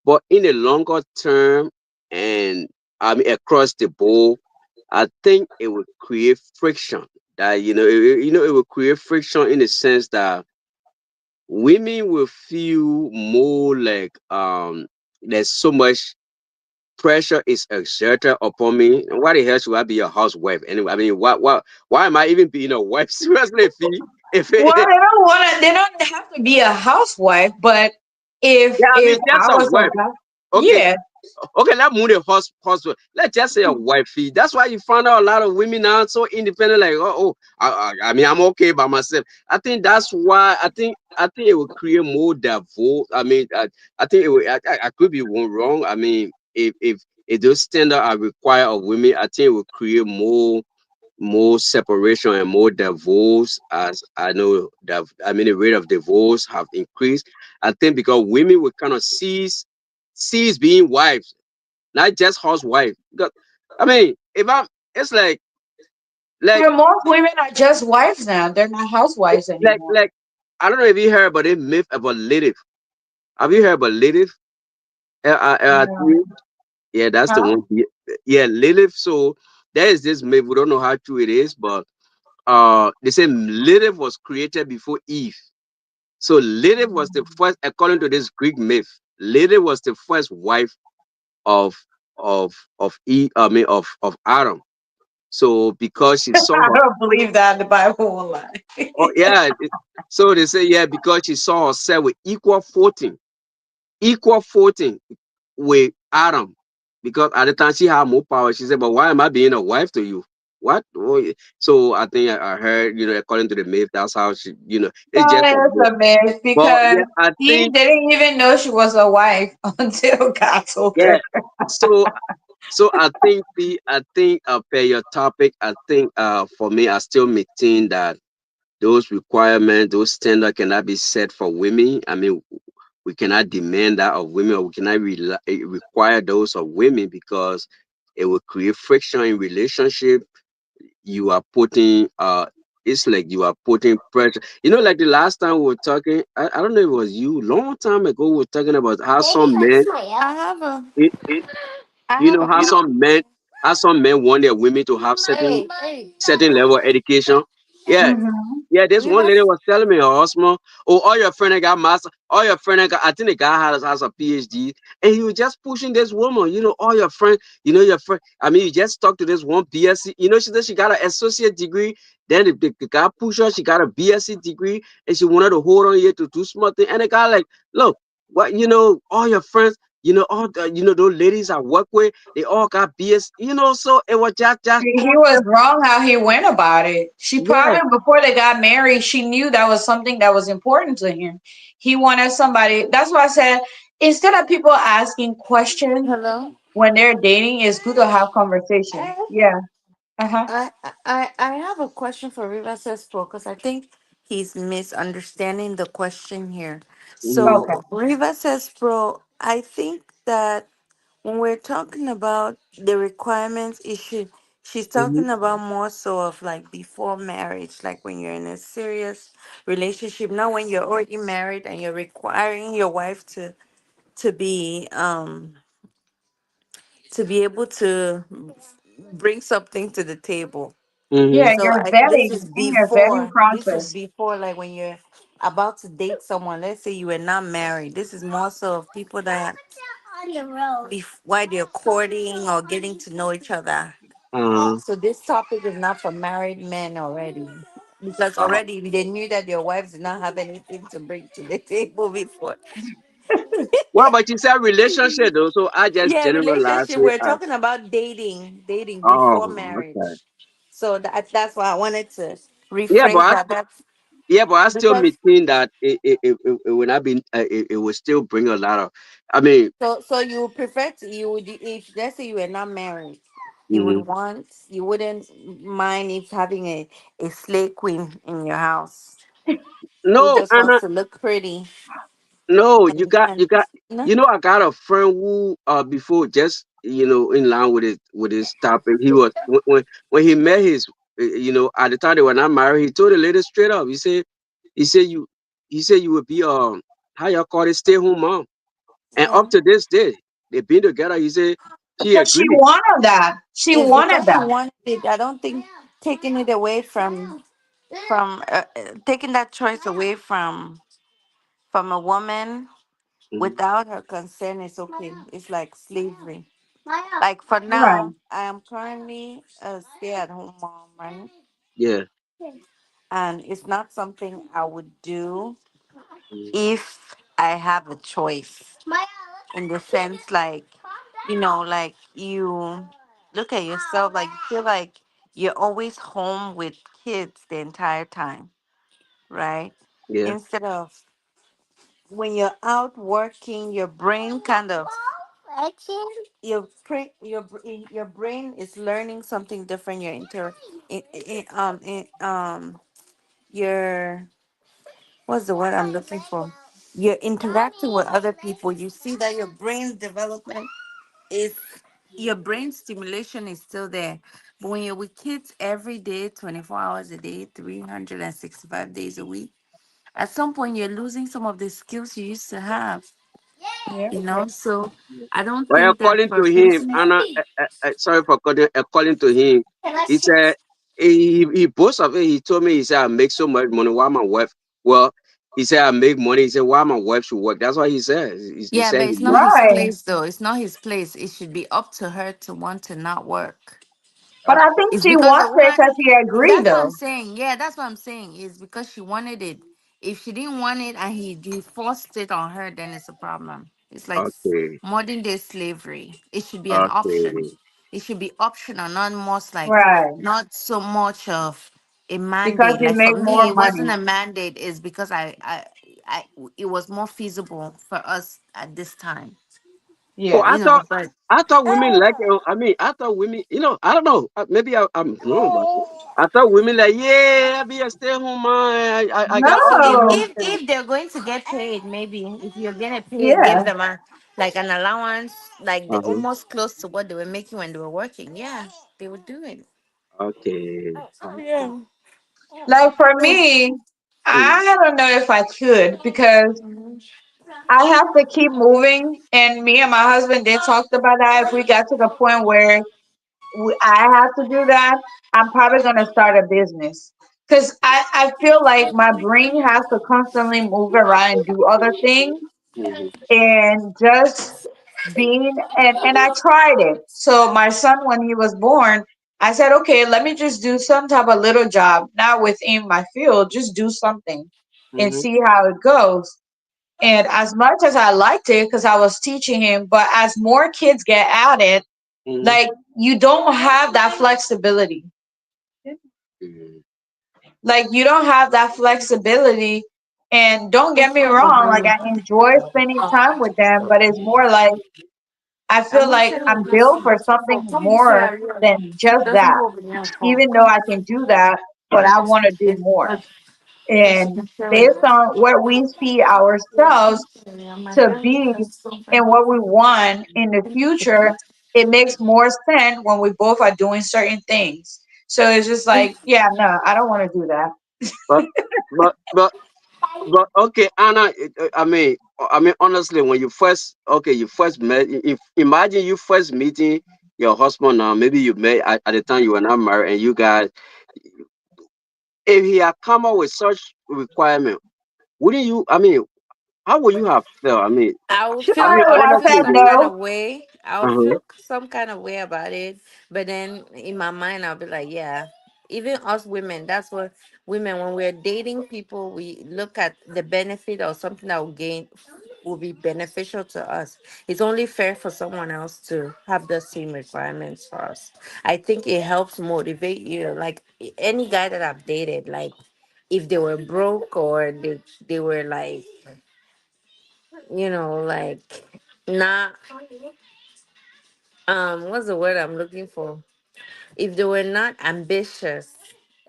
But in the longer term, and I mean across the board, I think it will create friction. That it will create friction in the sense that women will feel more like there's so much pressure is exerted upon me. And why the hell should I be a housewife anyway? I mean, why am I even being a wife? Seriously, if Well, it, they don't want to. They don't have to be a housewife, but if yeah, I mean, I just a was a wife. wife, Okay, yeah, okay, let's move the husband. Let's just say a wifey. That's why you find out a lot of women now so independent. Like, I mean, I'm okay by myself. I think that's why I think it will create more divorce. I mean, I think it will. I could be wrong. I mean, if those standards are required of women, I think it will create more separation and more divorce. As I know that, I mean, the rate of divorce have increased. I think because women will kind of cease being wives, not just housewife. Because I mean, if I'm, it's like well, most women are just wives now. They're not housewives like anymore. like I don't know if you heard about this myth about Lilith. Have you heard about Lilith? No. Yeah, that's the Huh? one. Yeah, Lilith. So there is this myth. We don't know how true it is, but they say Lilith was created before Eve. So Lilith was the first, according to this Greek myth. Lilith was the first wife of of Eve. I mean of Adam. So because she saw I her, don't believe that the Bible will lie. oh yeah, so they say yeah because she saw herself with equal footing with Adam. Because at the time she had more power. She said, "But why am I being a wife to you? What?" Oh, yeah. So I think I heard, according to the myth, that's how she, it's just a That is myth. a myth But because yeah, I Eve think didn't even know she was a wife until God told yeah. her. So I think per your topic, I think for me, I still maintain that those requirements, those standards cannot be set for women. I mean, we cannot demand that of women, or we cannot require those of women because it will create friction in relationship. You are putting it's like you are putting pressure. Like the last time we were talking, I don't know if it was you, long time ago, we were talking about how some men, I have a it, I have a how some men want their women to have certain hey. level of education. Yeah, Hmm. yeah, this one lady Rivers. was telling me her husband, oh, all your friend that got master, all your friend that got, I think the guy has a PhD, and he was just pushing this woman, all your friend, your friend. I mean, you just talk to this one BSc, she said she got an associate degree, then the guy pushed her, she got a BSc degree, and she wanted to hold on here to do small thing. And the guy like, look, what all your friends, all the, those ladies I work with, they all got BS, so it was just He was wrong how he went about it. She yeah, probably, before they got married, she knew that was something that was important to him. He wanted somebody. That's why I said, instead of people asking questions Hello. when they're dating, it's good to have conversation. Yeah. Uh huh. I have a question for Rivas Pro because I think he's misunderstanding the question here. mm, Okay. So Rivas Pro, I think that when we're talking about the requirements issue, she's mhm. talking about more so of like before marriage, like when you're in a serious relationship, not when you're already married and you're requiring your wife to be to be able to bring something to the table. Mm-hmm. Yeah, So you're this vetting is in your vetting before. This is process. before, like when you're about to date someone. Let's say you were not married. This is more so of people that while they're courting or getting to know each other. Uh-huh. So this topic is not for married men already, because Uh, already they knew that their wives did not have anything to bring to the table before. well, but you said relationship though, so I just Yeah, generalized relationship. it We're as, talking about dating before oh, okay. marriage. So that's why I wanted to Yeah, but rephrase that. That's I still because maintain that it will not be, it will still bring a lot of, I mean, so you prefer to you would if let's say you were not married, mhm. you wouldn't mind if having a slay queen in your house who No, just Anna, wants to look pretty no, and no. I got a friend who, before, just, in line with his topic, he was, when he met his, at the time they were not married, he told the lady straight up, he said you, you would be, how y'all call it, stay home mom. And Yeah. up to this day, they've been together. He said she Because she agreed. wanted that. She It's wanted because she that. wanted it. I don't think taking it away from taking that choice away from a woman Mhm. without her consent is okay. It's like slavery. Like for Right. now, I am currently a stay-at-home mom, right? Yeah. And it's not something I would do Mhm. if I have a choice. In the sense, like, like you look at yourself, like you feel like you're always home with kids the entire time, right? Yeah. Instead of when you're out working, your brain kind of your brain is learning something different. Your what's the word I'm looking for? You're interacting with other people. You see that your brain's development is your brain stimulation is still there. But when you're with kids every day, 24 hours a day, 365 days a week, at some point you're losing some of the skills you used to have, Yeah. So I don't Well, think that according for to a him, person. Anna, sorry for cutting. According to him, he said he boasts of it. He told me, he said, I make so much money. Why my wife? Well, he said I make money. He said why my wife should work. That's what he said. He Yeah, said but he it's not make. his Right. place though. It's not his place. It should be up to her to want to not work. But I think It's she because the wants it woman. because he agreed That's what I'm though. saying. Yeah, that's what I'm saying. Is because she wanted it. If she didn't want it and he forced it on her, then it's a problem. It's like Okay. modern day slavery. It should be an option. Okay. It should be optional, not most like Right. not so much of a Because mandate. he Like for made me, more it wasn't money. a mandate. Is because I it was more feasible for us at this time. Oh, Yeah. But I thought women like it. I mean, I thought women. I don't know. Maybe I'm wrong, but I thought women like, yeah, I be a stay at home man. I got all the No. money. if they're going to get paid, maybe if you're gonna pay, give Yeah. them a like an allowance, like Uh-huh. almost close to what they were making when they were working. Yeah, they would do it. Okay. Okay. Yeah. Like for me, Mm-hmm. I don't know if I could because Mhm. I have to keep moving. And me and my husband did talked about that. If we got to the point where I have to do that, I'm probably gonna start a business. Cause I feel like my brain has to constantly move around and do other things Mm-hmm. and just being and I tried it. So my son when he was born, I said, okay, let me just do some type of little job, not within my field, just do something and Mm-hmm. see how it goes. And as much as I liked it, because I was teaching him, but as more kids get at it, Mm-hmm. like you don't have that flexibility. Mm-hmm. Like you don't have that flexibility. And don't get me wrong, like I enjoy spending time with them, but it's more like I feel like I'm built for something more than just that. Even though I can do that, but I want to do more. And based on what we see ourselves to be and what we want in the future, it makes more sense when we both are doing certain things. So it's just like, yeah, no, I don't want to do that. But but but But okay, Anna. I mean, honestly, when you first, okay, you first met. If imagine you first meeting your husband now. Maybe you met at the time you were not married, and you guys, if he had come up with such requirement, wouldn't you? I mean, how would you have felt? I mean, I would She feel probably would have feel honestly, said some though. kind of no. way. I would Uh-huh. feel some kind of way about it. But then in my mind, I'll be like, yeah. Even us women, that's what women, when we're dating people, we look at the benefit or something that will be beneficial to us. It's only fair for someone else to have the same requirements for us. I think it helps motivate you. Like any guy that I've dated, like if they were broke or they were like, like not what's the word I'm looking for? If they were not ambitious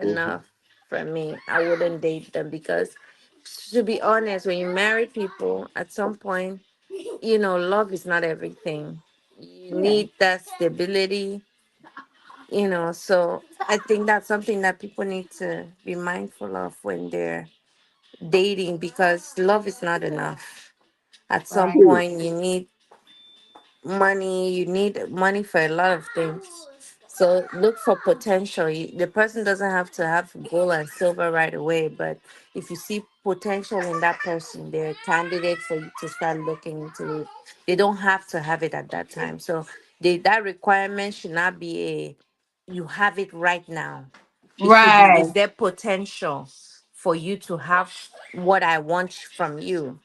Hmm. enough for me, I wouldn't date them because to be honest, when you marry people at some point, love is not everything. You Yeah. need that stability, so I think that's something that people need to be mindful of when they're dating because love is not enough. At some Right. point you need money, you need money for a lot of things. So look for potential. The person doesn't have to have gold and silver right away, but if you see potential in that person, they're a candidate for you to start looking into it. They don't have to have it at that time. So that requirement should not be a you have it right now. It should be, Right. is there potential for you to have what I want from you?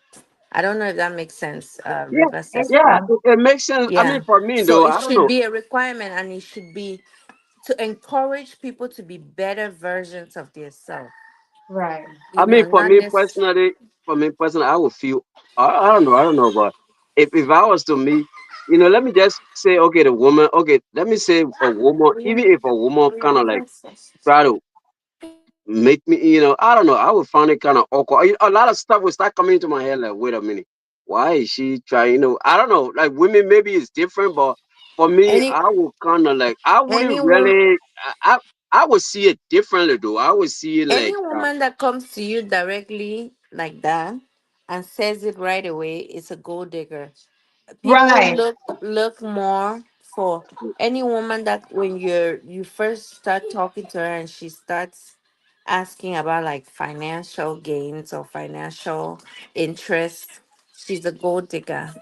I don't know if that makes sense, Yeah, River yeah, Sister. it makes sense. I mean, Yeah. for me So though, it I don't should know. be a requirement and it should be to encourage people to be better versions of themselves. Right. I mean, for Not me necessarily. personally, I would feel. I don't know, but if I was to meet, let me just say, okay, the woman, okay, let me say a woman, even if a woman kind of like try to make me, I don't know, I would find it kind of awkward. A lot of stuff will start coming into my head, like, wait a minute, why is she trying? I don't know, like women maybe it's different, but for me, Any I would kind of like, I wouldn't anyone really, I would see it differently though. I would see it any like, woman that comes to you directly like that and says it right away is a gold digger. People Right. look more for any woman that when you first start talking to her and she starts asking about like financial gains or financial interest, she's a gold digger.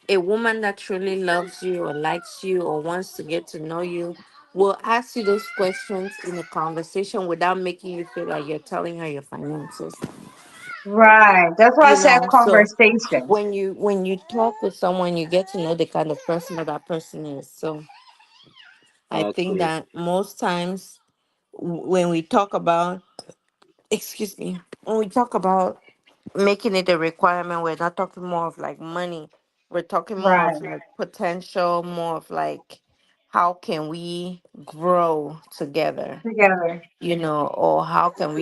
A woman that truly loves you or likes you or wants to get to know you will ask you those questions in a conversation without making you feel like you're telling her your finances. Right. That's why I said So conversation. when you talk with someone, you get to know the kind of person that person is. So I think okay. that most times when we talk about, excuse me, when we talk about making it a requirement, we're not talking more of like money. We're talking more of Right. like potential, more of like how can we grow together, Together. or how can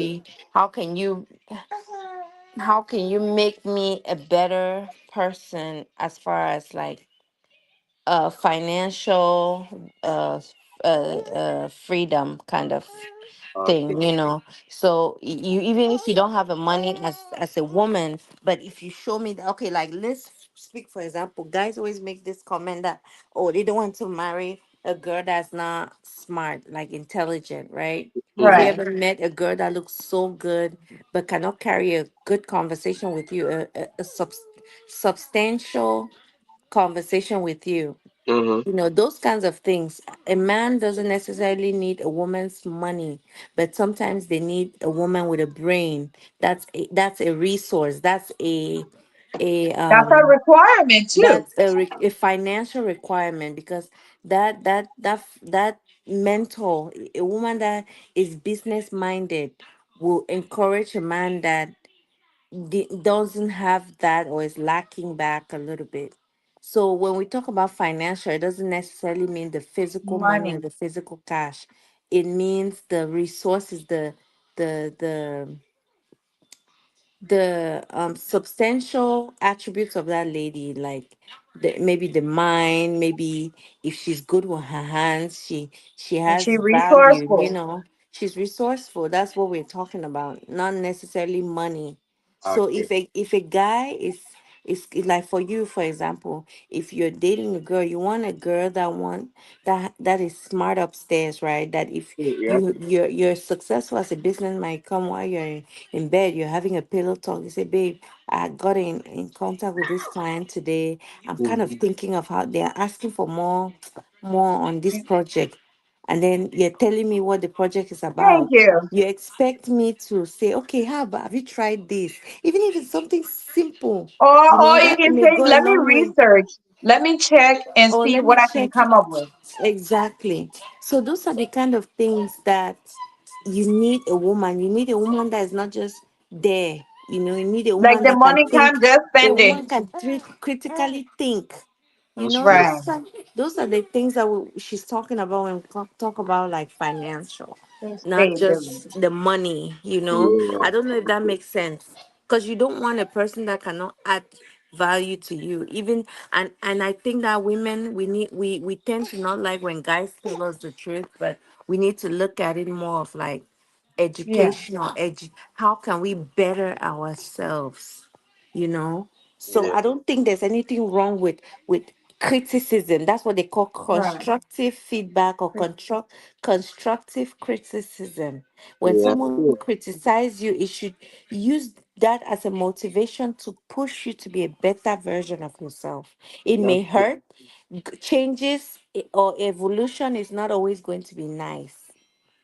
you make me a better person as far as like financial freedom kind of Okay. thing, so you, even if you don't have the money as a woman, but if you show me that, okay, like let's speak for example, guys always make this comment that, oh, they don't want to marry a girl that's not smart, like intelligent, right? Have you Mm-hmm. Right. ever met a girl that looks so good but cannot carry a good conversation with you, substantial conversation with you? Uh-huh. Those kinds of things. A man doesn't necessarily need a woman's money, but sometimes they need a woman with a brain. That's a resource. A That's a requirement too. a financial requirement, because that mentor, a woman that is business minded will encourage a man that doesn't have that or is lacking back a little bit. So when we talk about financial, it doesn't necessarily mean the physical money or Money. the physical cash. It means the resources, the substantial attributes of that lady, like maybe the mind, maybe if she's good with her hands, she And has she value, resourceful. she's resourceful. That's what we're talking about, not necessarily money. So Okay. if a guy is like for you, for example, if you're dating a girl, you want a girl that is smart upstairs, right? That if Yeah. you're successful as a businessman, you come while you're in bed, you're having a pillow talk. You say, babe, I got in contact with this client today. I'm kind of Mhm. thinking of how they're asking for more on this project. And then you're telling me what the project is Thank about. you. You expect me to say, okay, how about have you tried this? Even if it's something simple, Or you that can may say, go a let me long way. research. Let me check and Or see let me what I can check. come up with. Exactly. So those are the kind of things that you need a woman. You need a woman that is not just there. You need a Like woman the that can money think. can't just A spend it. woman can critically think. That's true. Right. Those are the things that she's talking about when we talk about like financial, And not stability. just the money. Yeah. I don't know if that makes sense, because you don't want a person that cannot add value to you. Even and I think that women, we tend to not like when guys tell us the truth, but we need to look at it more of like Yeah. educational how can we better ourselves, you know so Yeah. I don't think there's anything wrong with criticism. That's what they call Right. constructive feedback or constructive criticism. When Yeah. someone True. criticizes you, it should use that as a motivation to push you to be a better version of yourself. It That's may true. hurt. Changes or evolution is not always going to be nice.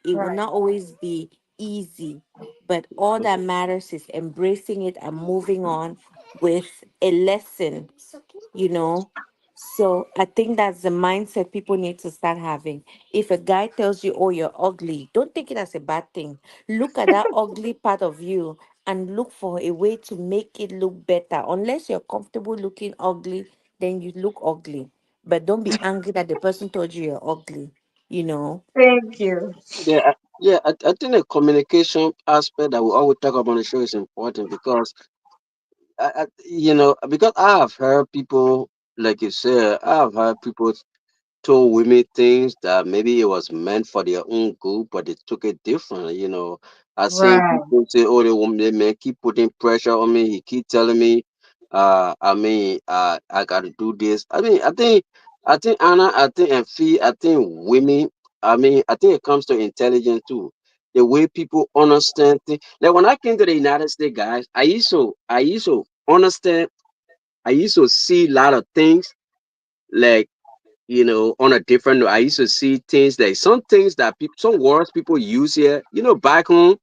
It will Right. not always be easy, but all that matters is embracing it and moving on with a lesson, you know. So I think that's the mindset people need to start having. If a guy tells you, oh, you're ugly, don't take it as a bad thing. Look at that ugly part of you and look for a way to make it look better. Unless you're comfortable looking ugly, then you look ugly. But don't be angry that the person told you you're ugly, you know. Thank you. Yeah. Yeah. I think the communication aspect that we always talk about on the show is important because because I have heard people, like you said, I have heard people told women things that maybe it was meant for their own good, but they took it differently. I seen Right. people say, "Oh, the man keep putting pressure on me. He keep telling me, I got to do this." I think Anna, I think and Fee, I think women. I think it comes to intelligence too. The way people understand things. Like when I came to the United States, guys, I used to understand. I used to see a lot of things like on a different note. I used to see things like some things that people, some words people use here, back home,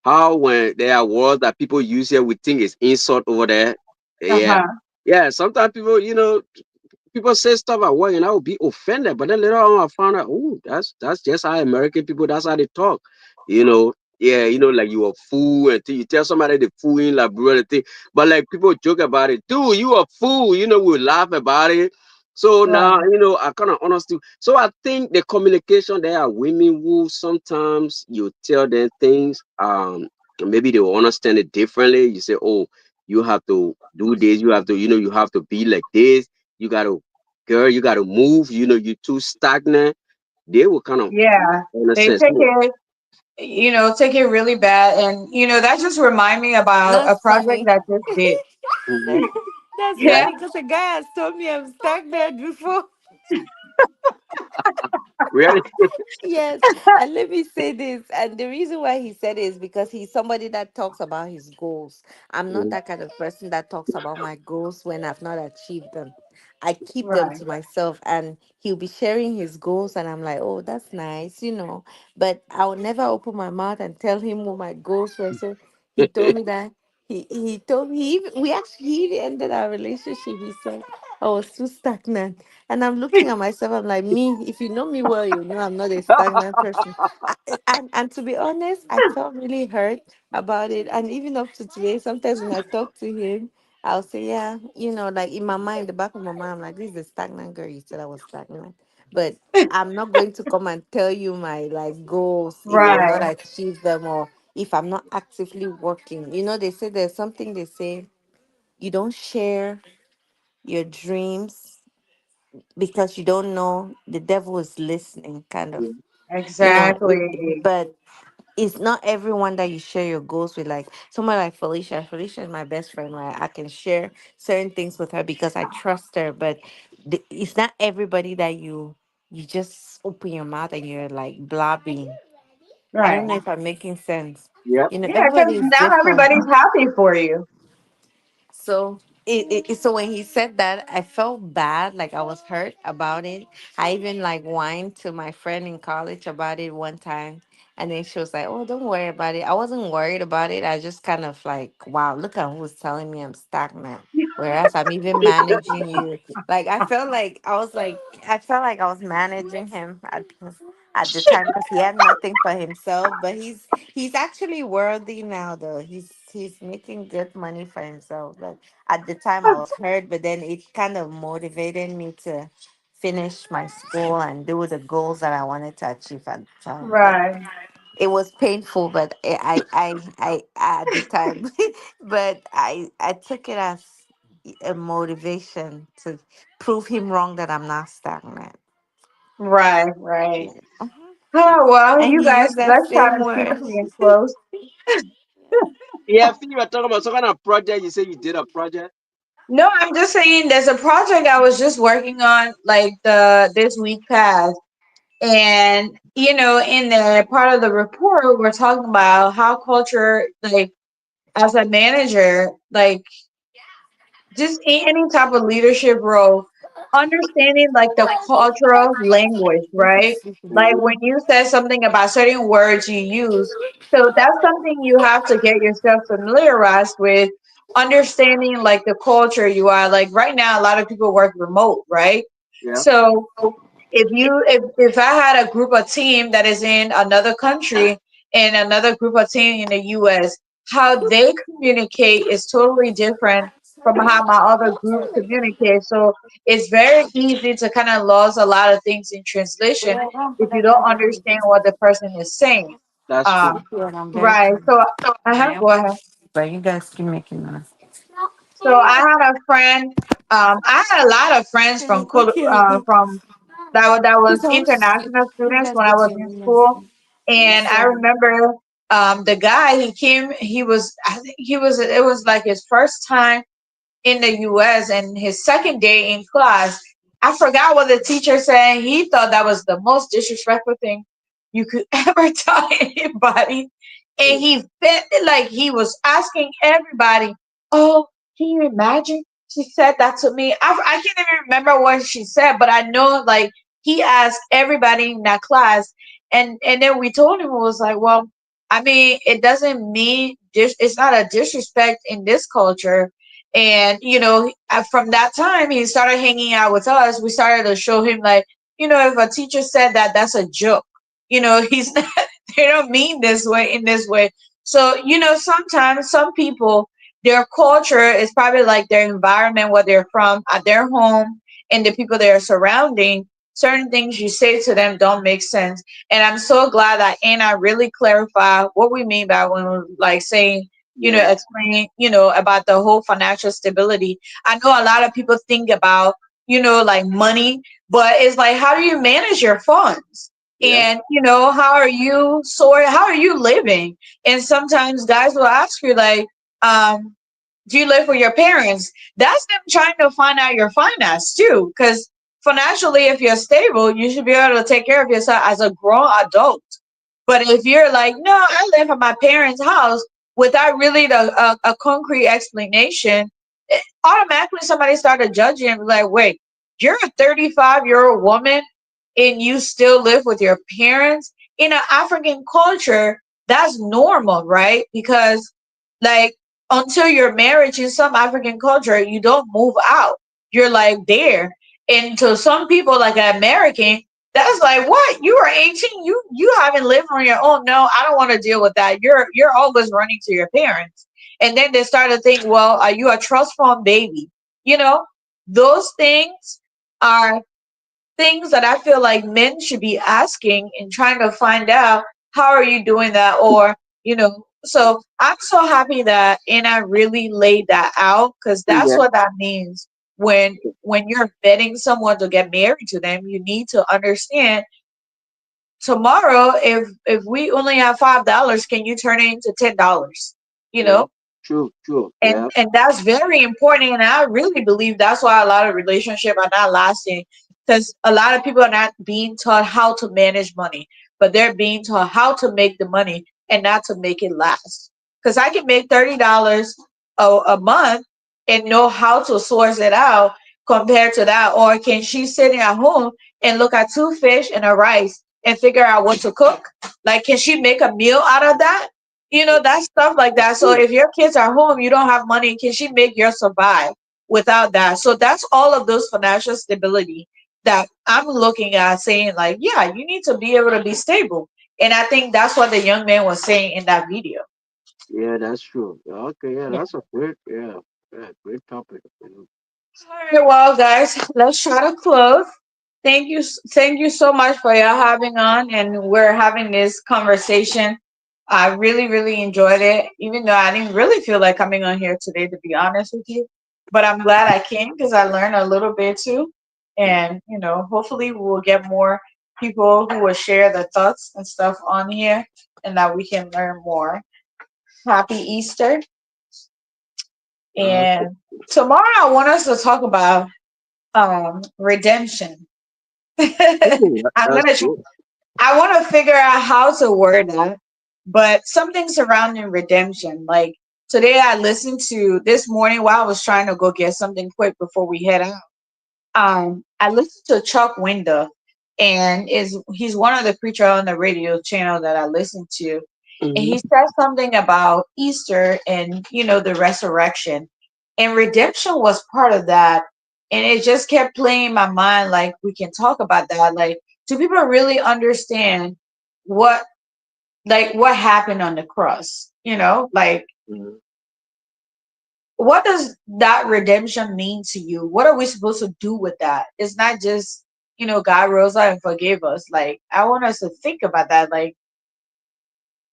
how when there are words that people use here, we think it's insult over there. Yeah. Uh-huh. Yeah. Sometimes people say stuff at work and I would be offended. But then later on, I found out, oh, that's just how American people, that's how they talk. Yeah, like you a fool and you tell somebody the fool in like brother thing. But like people joke about it, dude, you a fool. We laugh about it. So now, Right. I kind of understand. So I think the communication, there are women who sometimes you tell them things, maybe they will understand it differently. You say, oh, you have to do this, you have to, you have to be like this, you gotta, girl, you gotta move. You're too stagnant. They will kind of Yeah. They understand. take So, it, take it really bad. And, that just remind me about a That's project funny. that I just did. mhm, That's yeah, Yeah. funny because a guy has told me I'm stagnant before. really. Yes, and let me say this. And the reason why he said it is because he's somebody that talks about his goals. I'm not Mhm. that kind of person that talks about my goals when I've not achieved them. I keep them Right. to myself, and he'll be sharing his goals, and I'm like, oh, that's nice. But I'll never open my mouth and tell him what my goals were. So he told me that he told me he even ended our relationship. He said I was too stagnant. And I'm looking at myself, I'm like, me, if you know me well, you know I'm not a stagnant person. And to be honest, I felt really hurt about it. And even up to today, sometimes when I talk to him, I'll say, yeah, like in my mind, the back of my mind, I'm like, this is a stagnant girl. You said I was stagnant. But I'm not going to come and tell you my like goals if I've not Right. achieved them or if I'm not actively working. They say there's something they say, you don't share your dreams because you don't know the devil is listening, kind of, you know Exactly. but it's not everyone that you share your goals with. Like someone like Felicia. Felicia is my best friend, right? I can share certain things with her because I trust her. But it's not everybody that you just open your mouth and you're like blabbing. I Right. don't know if I'm making sense. Yeah. You know, Yeah, because everybody is now different. everybody's happy for you. So so when he said that, I felt bad, like I was hurt about it. I even like whined to my friend in college about it one time, and then she was like, "Oh, don't worry about it." I wasn't worried about it. I just kind of like, "Wow, look at who's telling me I'm stagnant." Whereas I'm even managing you. Like I felt like I was managing him at the time because he had nothing for himself. But he's actually worthy now, though. He's making good money for himself. But at the time I was hurt, but then it kind of motivated me to finish my school and do the goals that I wanted to achieve at the time. But Right. it was painful, but at the time, but I took it as a motivation to prove him wrong that I'm not stagnant. Right, right. Yeah. Mhm. Oh, well, And you he guys, used that let's try same to keep word. being close. Yeah, Fee, you were talking about some kind of project. You say you did a project. No, I'm just saying there's a project I was just working on like the this week past. And in the part of the report, we're talking about how culture, like as a manager, like just any type of leadership role, understanding like the cultural language, right? Like when you said something about certain words you use, so that's something you have to get yourself familiarized with, understanding like the culture you are. Like right now, a lot of people work remote, right? Yeah. So if I had a group of team that is in another country and another group of team in the US, how they communicate is totally different from how my other group communicates. So it's very easy to kind of lose a lot of things in translation if you don't understand what the person is saying. That's true. Um, Yeah, I'm very right. clear. So I I have am, go ahead. but you guys keep making noise. So I had a friend. I had a lot of friends Okay, look here. from that was This house. international You students guys when go I to was your in room and school. sleep. And I So, remember the guy he came. He was I think he was it was like his first time in the US, and his second day in class, I forgot what the teacher said. He thought that was the most disrespectful thing you could ever tell anybody. And he felt like he was asking everybody, "Oh, can you imagine?" She said that to me. I can't even remember what she said, but I know like he asked everybody in that class. And then we told him, it was like, well, I mean, it doesn't mean it's not a disrespect in this culture. And from that time he started hanging out with us. We started to show him like, if a teacher said that, that's a joke. He's not, they don't mean this way in this way. So sometimes some people, their culture is probably like their environment, where they're from, at their home, and the people they are surrounding. Certain things you say to them don't make sense. And I'm so glad that Anna really clarified what we mean by when we're like saying, Yeah. explain, about the whole financial stability. I know a lot of people think about, like money, but it's like, how do you manage your funds? Yeah. And, how are you living? And sometimes guys will ask you, like, um, do you live with your parents? That's them trying to find out your finance too. Because financially, if you're stable, you should be able to take care of yourself as a grown adult. But if you're like, no, I live at my parents' house without really a concrete explanation, automatically somebody started judging and be like, wait, you're a 35-year-old woman and you still live with your parents? In an African culture, that's normal, right? Because, like, until your marriage in some African culture, you don't move out. You're like there. And to some people, like an American, that's like, what? You are 18. You haven't lived on your own. No, I don't want to deal with that. You're always running to your parents. And then they start to think, well, are you a trust fund baby? You know, those things are things that I feel like men should be asking and trying to find out, how are you doing that? Or, so I'm so happy that Anna really laid that out, because that's Yeah. what that means. When you're vetting someone to get married to them, you need to understand tomorrow, if we only have $5, can you turn it into $10? You Yeah. know, True. True. and Yeah. that's very important, and I really believe that's why a lot of relationships are not lasting, because a lot of people are not being taught how to manage money, but they're being taught how to make the money and not to make it last. Because I can make $30 a month and know how to source it out, compared to that, or can she sitting at home and look at two fish and a rice and figure out what to cook? Like, can she make a meal out of that? That's stuff like that. So if your kids are home, you don't have money, can she make your survive without that? So that's all of those financial stability that I'm looking at, saying like, yeah, you need to be able to be stable. And I think that's what the young man was saying in that video. Yeah, that's true. Yeah, okay, yeah, Yeah. that's a great, yeah, yeah, great topic. All right, well, guys, let's try to close. Thank you so much for your having on, and we're having this conversation. I really, really enjoyed it, even though I didn't really feel like coming on here today, to be honest with you. But I'm glad I came because I learned a little bit too, and hopefully we'll get more people who will share their thoughts and stuff on here, and that we can learn more. Happy Easter, Okay. and tomorrow I want us to talk about redemption. Oh, I'm that's gonna good. I want to figure out how to word that, but something surrounding redemption. Like today, I listened to this morning while I was trying to go get something quick before we head out. I listened to Chuck Winder, and is he's one of the preacher on the radio channel that I listen to, and he Mm-hmm. said something about Easter and the resurrection, and redemption was part of that, and it just kept playing in my mind. Like we can talk about that. Like, do people really understand what what happened on the cross? Like Mm-hmm. what does that redemption mean to you? What are we supposed to do with that? It's not just, God rose up and forgave us. Like, I want us to think about that. Like,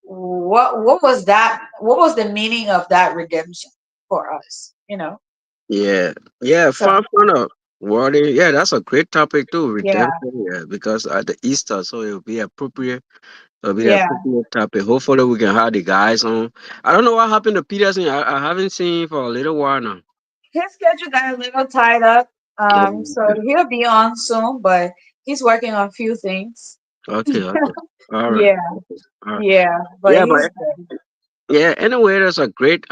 what was that? What was the meaning of that redemption for us? Yeah, yeah, So fun of worthy. Yeah, that's a great topic too, yeah, redemption. Yeah, because at the Easter, so it'll be appropriate. It'll be the yeah. appropriate topic. Hopefully, we can have the guys on. I don't know what happened to Peterson. I haven't seen him for a little while now. His schedule got a little tied up. Oh, So okay, he'll be on soon, but he's working on a few things. okay, okay. All right, Yeah, okay, all right. yeah, but Yeah, but he's good. yeah. Anyway, there's a great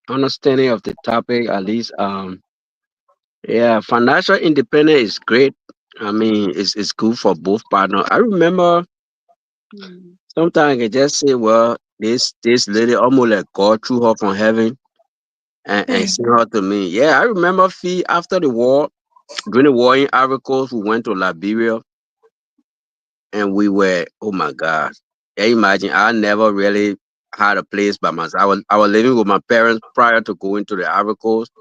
understanding of the topic. At least yeah, financial independence is great. I mean, it's good for both partners. I remember Mm. sometimes I can just say, well, this lady almost like God threw her from heaven and sent her to me. Yeah, I remember Fee after the war, during the war in Ivory Coast, we went to Liberia and we were, oh my God. Yeah, imagine I never really had a place by myself. I was living with my parents prior to going to the Ivory Coast.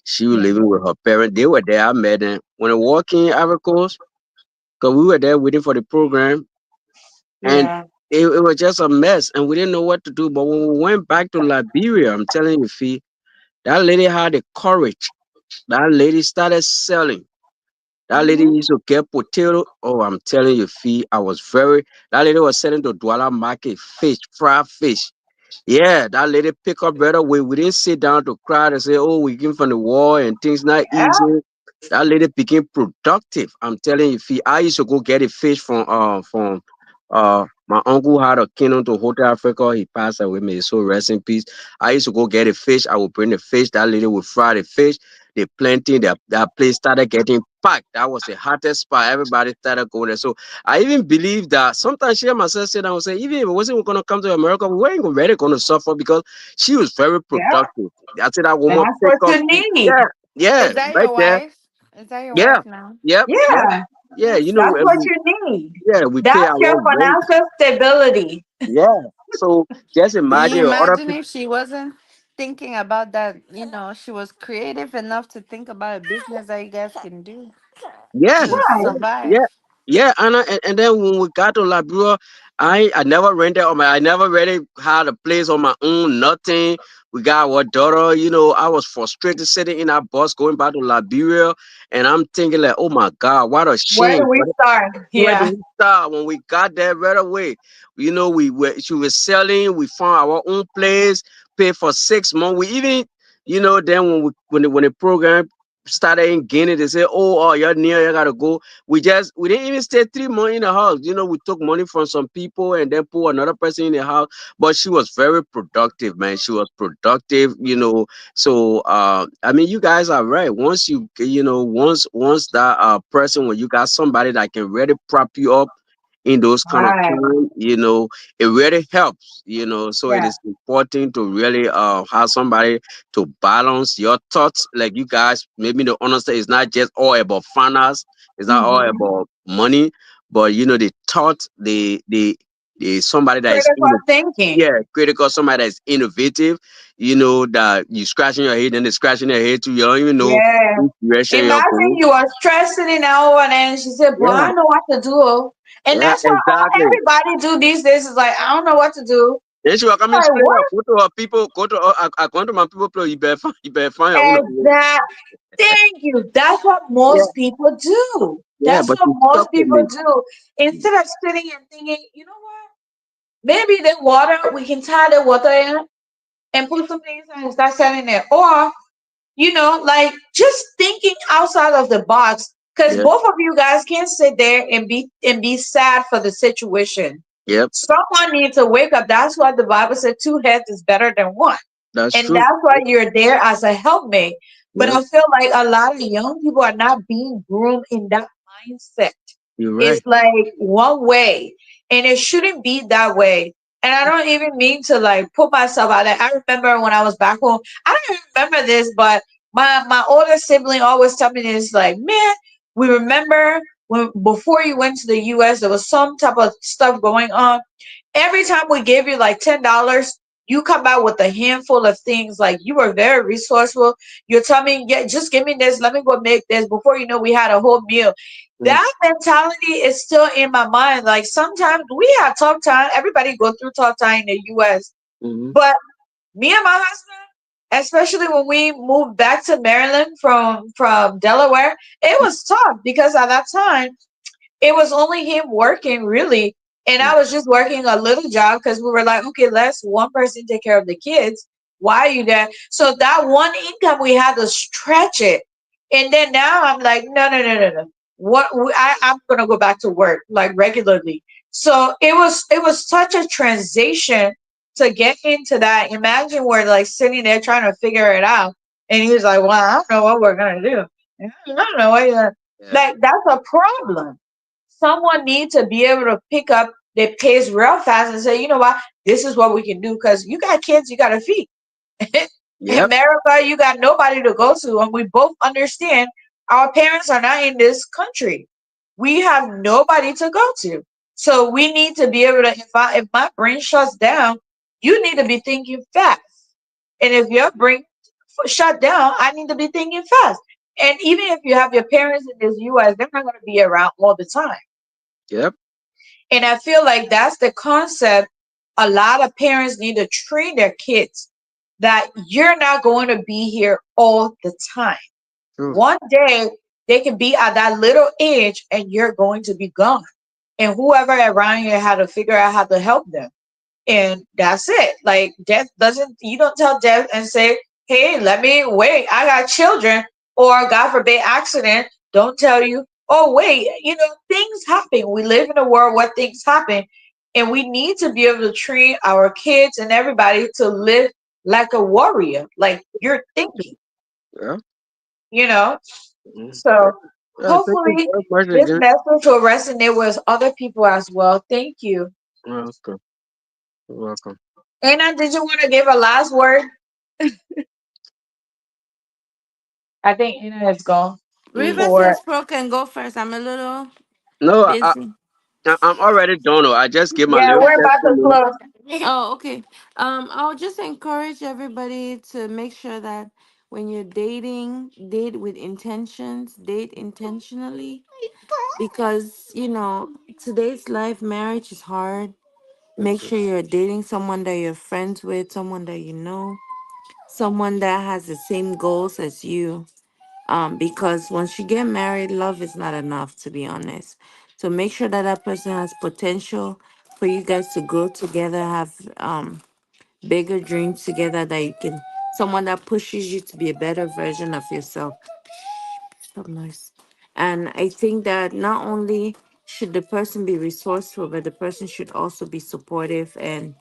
She was Yeah, living with her parents. They were there. I met them. When I walked in Ivory Coast, because we were there waiting for the program, and yeah, it was just a mess, and we didn't know what to do. But when we went back to Liberia, I'm telling you, Fee, that lady had the courage. That lady started selling. That lady hmm, used to get potato. Oh, I'm telling you, Fee, I was very. That lady was selling to Douala Market fish, fried fish. Yeah, that lady pick up right away. We didn't sit down to cry and say, "Oh, we came from the war and things not yeah, easy." That lady became productive. I'm telling you, Fee. I used to go get the fish from my uncle had a kingdom to Hotel Africa. He passed away. May his soul rest in peace. I used to go get the fish. I would bring the fish. That lady would fry the fish. The plenty. That place started getting packed. That was the hottest spot. Everybody started going there. So I even believe that sometimes she and myself sit down and say, even if it wasn't going to come to America, we weren't really going to suffer because she was very yeah. productive. I said that woman That's pick what up. you need. Yeah, yeah, Is that right your there. wife? Is that your Yeah, wife now? yep, yep, Yeah, yeah. You know, that's what you need. yeah, we pay That's your our rent. financial stability. Yeah. So just Do you imagine other imagine people. if she wasn't thinking about that? She was creative enough to think about a business that you guys can do Yeah, to Right. yeah, survive. yeah. And then when we got to Liberia, I never rented on my. I never really had a place on my own. Nothing. We got our daughter. I was frustrated sitting in our bus going back to Liberia, and I'm thinking like, oh my God, what a Where shame. do we start? Where do Yeah. we start? When we got there right away, she was selling. We found our own place, paid for 6 months. We even, then when the program started in Guinea, they said, "Oh, you're near, you gotta go." We didn't even stay 3 months in the house. We took money from some people and then put another person in the house. But she was very productive, man. She was productive. So I mean, you guys are right. Once that person, when you got somebody that can really prop you up in those kind of Right. time, it really helps. So it Yeah. is important to really have somebody to balance your thoughts. Like you guys maybe to understand, it's not just all about finance, it's not all Hmm. about money, but the thought, the somebody that is Critical thinking. yeah, critical, somebody that's innovative, that you scratching your head and they're scratching their head too. You don't even know Yeah. which direction you're Imagine going. you are stressing it out and then she said, boy, Yeah, I know what to do. And yeah, that's what all exactly. everybody do these days is like, I don't know what to do. Then she will come in Like, straight what? up. Go to her people. Go to her. I go to my people. Play. You better find your own way. Exact. Thank you. That's what Yeah, most people do. yeah, That's but what you most stuck with people me. do. Instead of sitting and thinking, you know what? Maybe the water, we can tie the water in and put some things in and start selling it. Or like just thinking outside of the box. Because Yeah, both of you guys can't sit there and be sad for the situation. yep, Someone needs to wake up. That's why the Bible said two heads is better than one. that's And true. that's why you're there as a helpmate. But Yep, I feel like a lot of young people are not being groomed in that mindset. you're It's right. like one way, and it shouldn't be that way. And I don't even mean to like put myself out there. I remember when I was back home, I don't even remember this, but my older sibling always tell me this like, man, we remember when before you went to the US, there was some type of stuff going on. Every time we gave you like $10, you come back with a handful of things. Like you were very resourceful. You tell me, yeah, just give me this. Let me go make this. Before you know, we had a whole meal. That mentality is still in my mind. Like sometimes we have tough time. Everybody go through tough time in the US. Mm-hmm. But me and my husband, especially when we moved back to Maryland from Delaware, it was tough because at that time it was only him working really, and I was just working a little job because we were like, okay, let's one person take care of the kids. Why are you there? So that one income we had to stretch it, and then now I'm like, no, no, no, no, no. I'm gonna go back to work like regularly. So it was such a transition to get into that. Imagine we're like sitting there trying to figure it out, and he was like, well, I don't know what we're gonna do. I don't know what you're gonna. Yeah, Like that's a problem. Someone needs to be able to pick up their pace real fast and say, you know what, this is what we can do because you got kids you got to feed. In yep, America, you got nobody to go to, and we both understand our parents are not in this country. We have nobody to go to, so we need to be able to. If my brain shuts down, you need to be thinking fast, and if your brain shut down, I need to be thinking fast. And even if you have your parents in this US, they're not going to be around all the time. yep, And I feel like that's the concept a lot of parents need to train their kids that you're not going to be here all the time. true. One day they can be at that little age and you're going to be gone. And whoever around you had to figure out how to help them. And that's it. Like death doesn't, you don't tell death and say, hey, let me wait, I got children, or God forbid accident. Don't tell you, oh wait, things happen. We live in a world where things happen, and we need to be able to train our kids and everybody to live like a warrior, like you're thinking, Yeah. you know. Mhm. So Yeah, thank you hopefully very much this again. message will resonate with other people as well. Thank you. Welcome. You're welcome. Anna, did you want to give a last word? I think Anna is gone. Mm. River Or says Pro can go first. I'm a little No, busy. I'm already done. I just gave my yeah, little we're about to testimony. close. Oh, okay. I'll just encourage everybody to make sure that when you're dating, date with intentions, date intentionally, because today's life, marriage is hard. Make Mhm. sure you're dating someone that you're friends with, someone that you know. someone that has the same goals as you. Because once you get married, love is not enough, to be honest. So make sure that that person has potential for you guys to grow together, have bigger dreams together, that you can, someone that pushes you to be a better version of yourself. Stop noise. And I think that not only should the person be resourceful, but the person should also be supportive and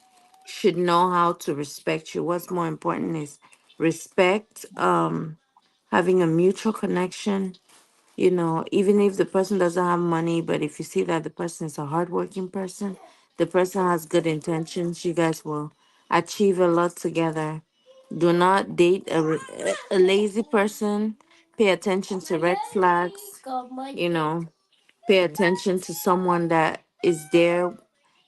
should know how to respect you. What's more important is respect, having a mutual connection. Even if the person doesn't have money, but if you see that the person is a hardworking person, the person has good intentions, you guys will achieve a lot together. Do not date a lazy person. Pay attention to red flags. You know, pay attention to someone that is there,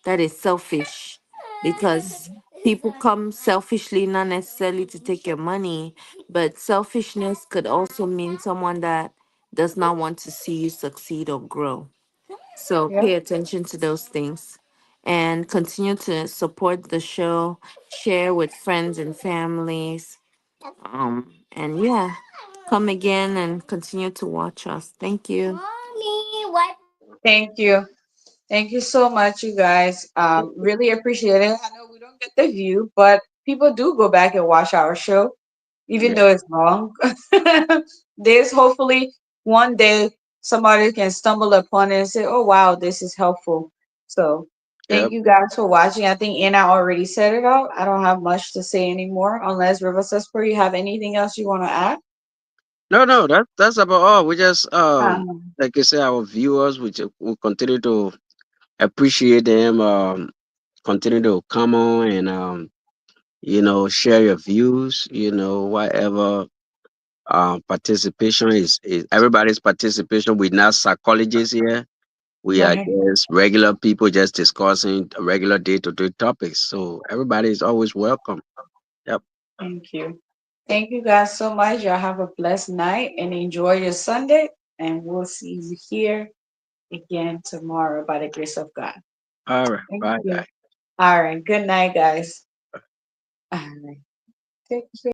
that is selfish, because people come selfishly, not necessarily to take your money, but selfishness could also mean someone that does not want to see you succeed or grow. So Yeah. pay attention to those things and continue to support the show, share with friends and families. And yeah, come again and continue to watch us. Thank you. Mommy, what? Thank you. Thank you so much, you guys. Really appreciate it. I know we don't get the view, but people do go back and watch our show, even Yeah. though it's long. There's hopefully one day somebody can stumble upon it and say, "Oh wow, this is helpful." So thank Yep. you guys for watching. I think Anna already said it all. I don't have much to say anymore, unless River Sesper, you have anything else you want to add? No, no, that's about all. We just Um, like I say, our viewers, will continue to appreciate them. Continue to come on and share your views. Whatever participation is everybody's participation. We're not psychologists here. We are right. just regular people just discussing regular day-to-day topics. So everybody is always welcome. Yep. Thank you. Thank you guys so much. Y'all have a blessed night and enjoy your Sunday. And we'll see you here again tomorrow by the grace of God. All right. Thank Bye, you. guys. All right. Good night, guys. All right. Take care.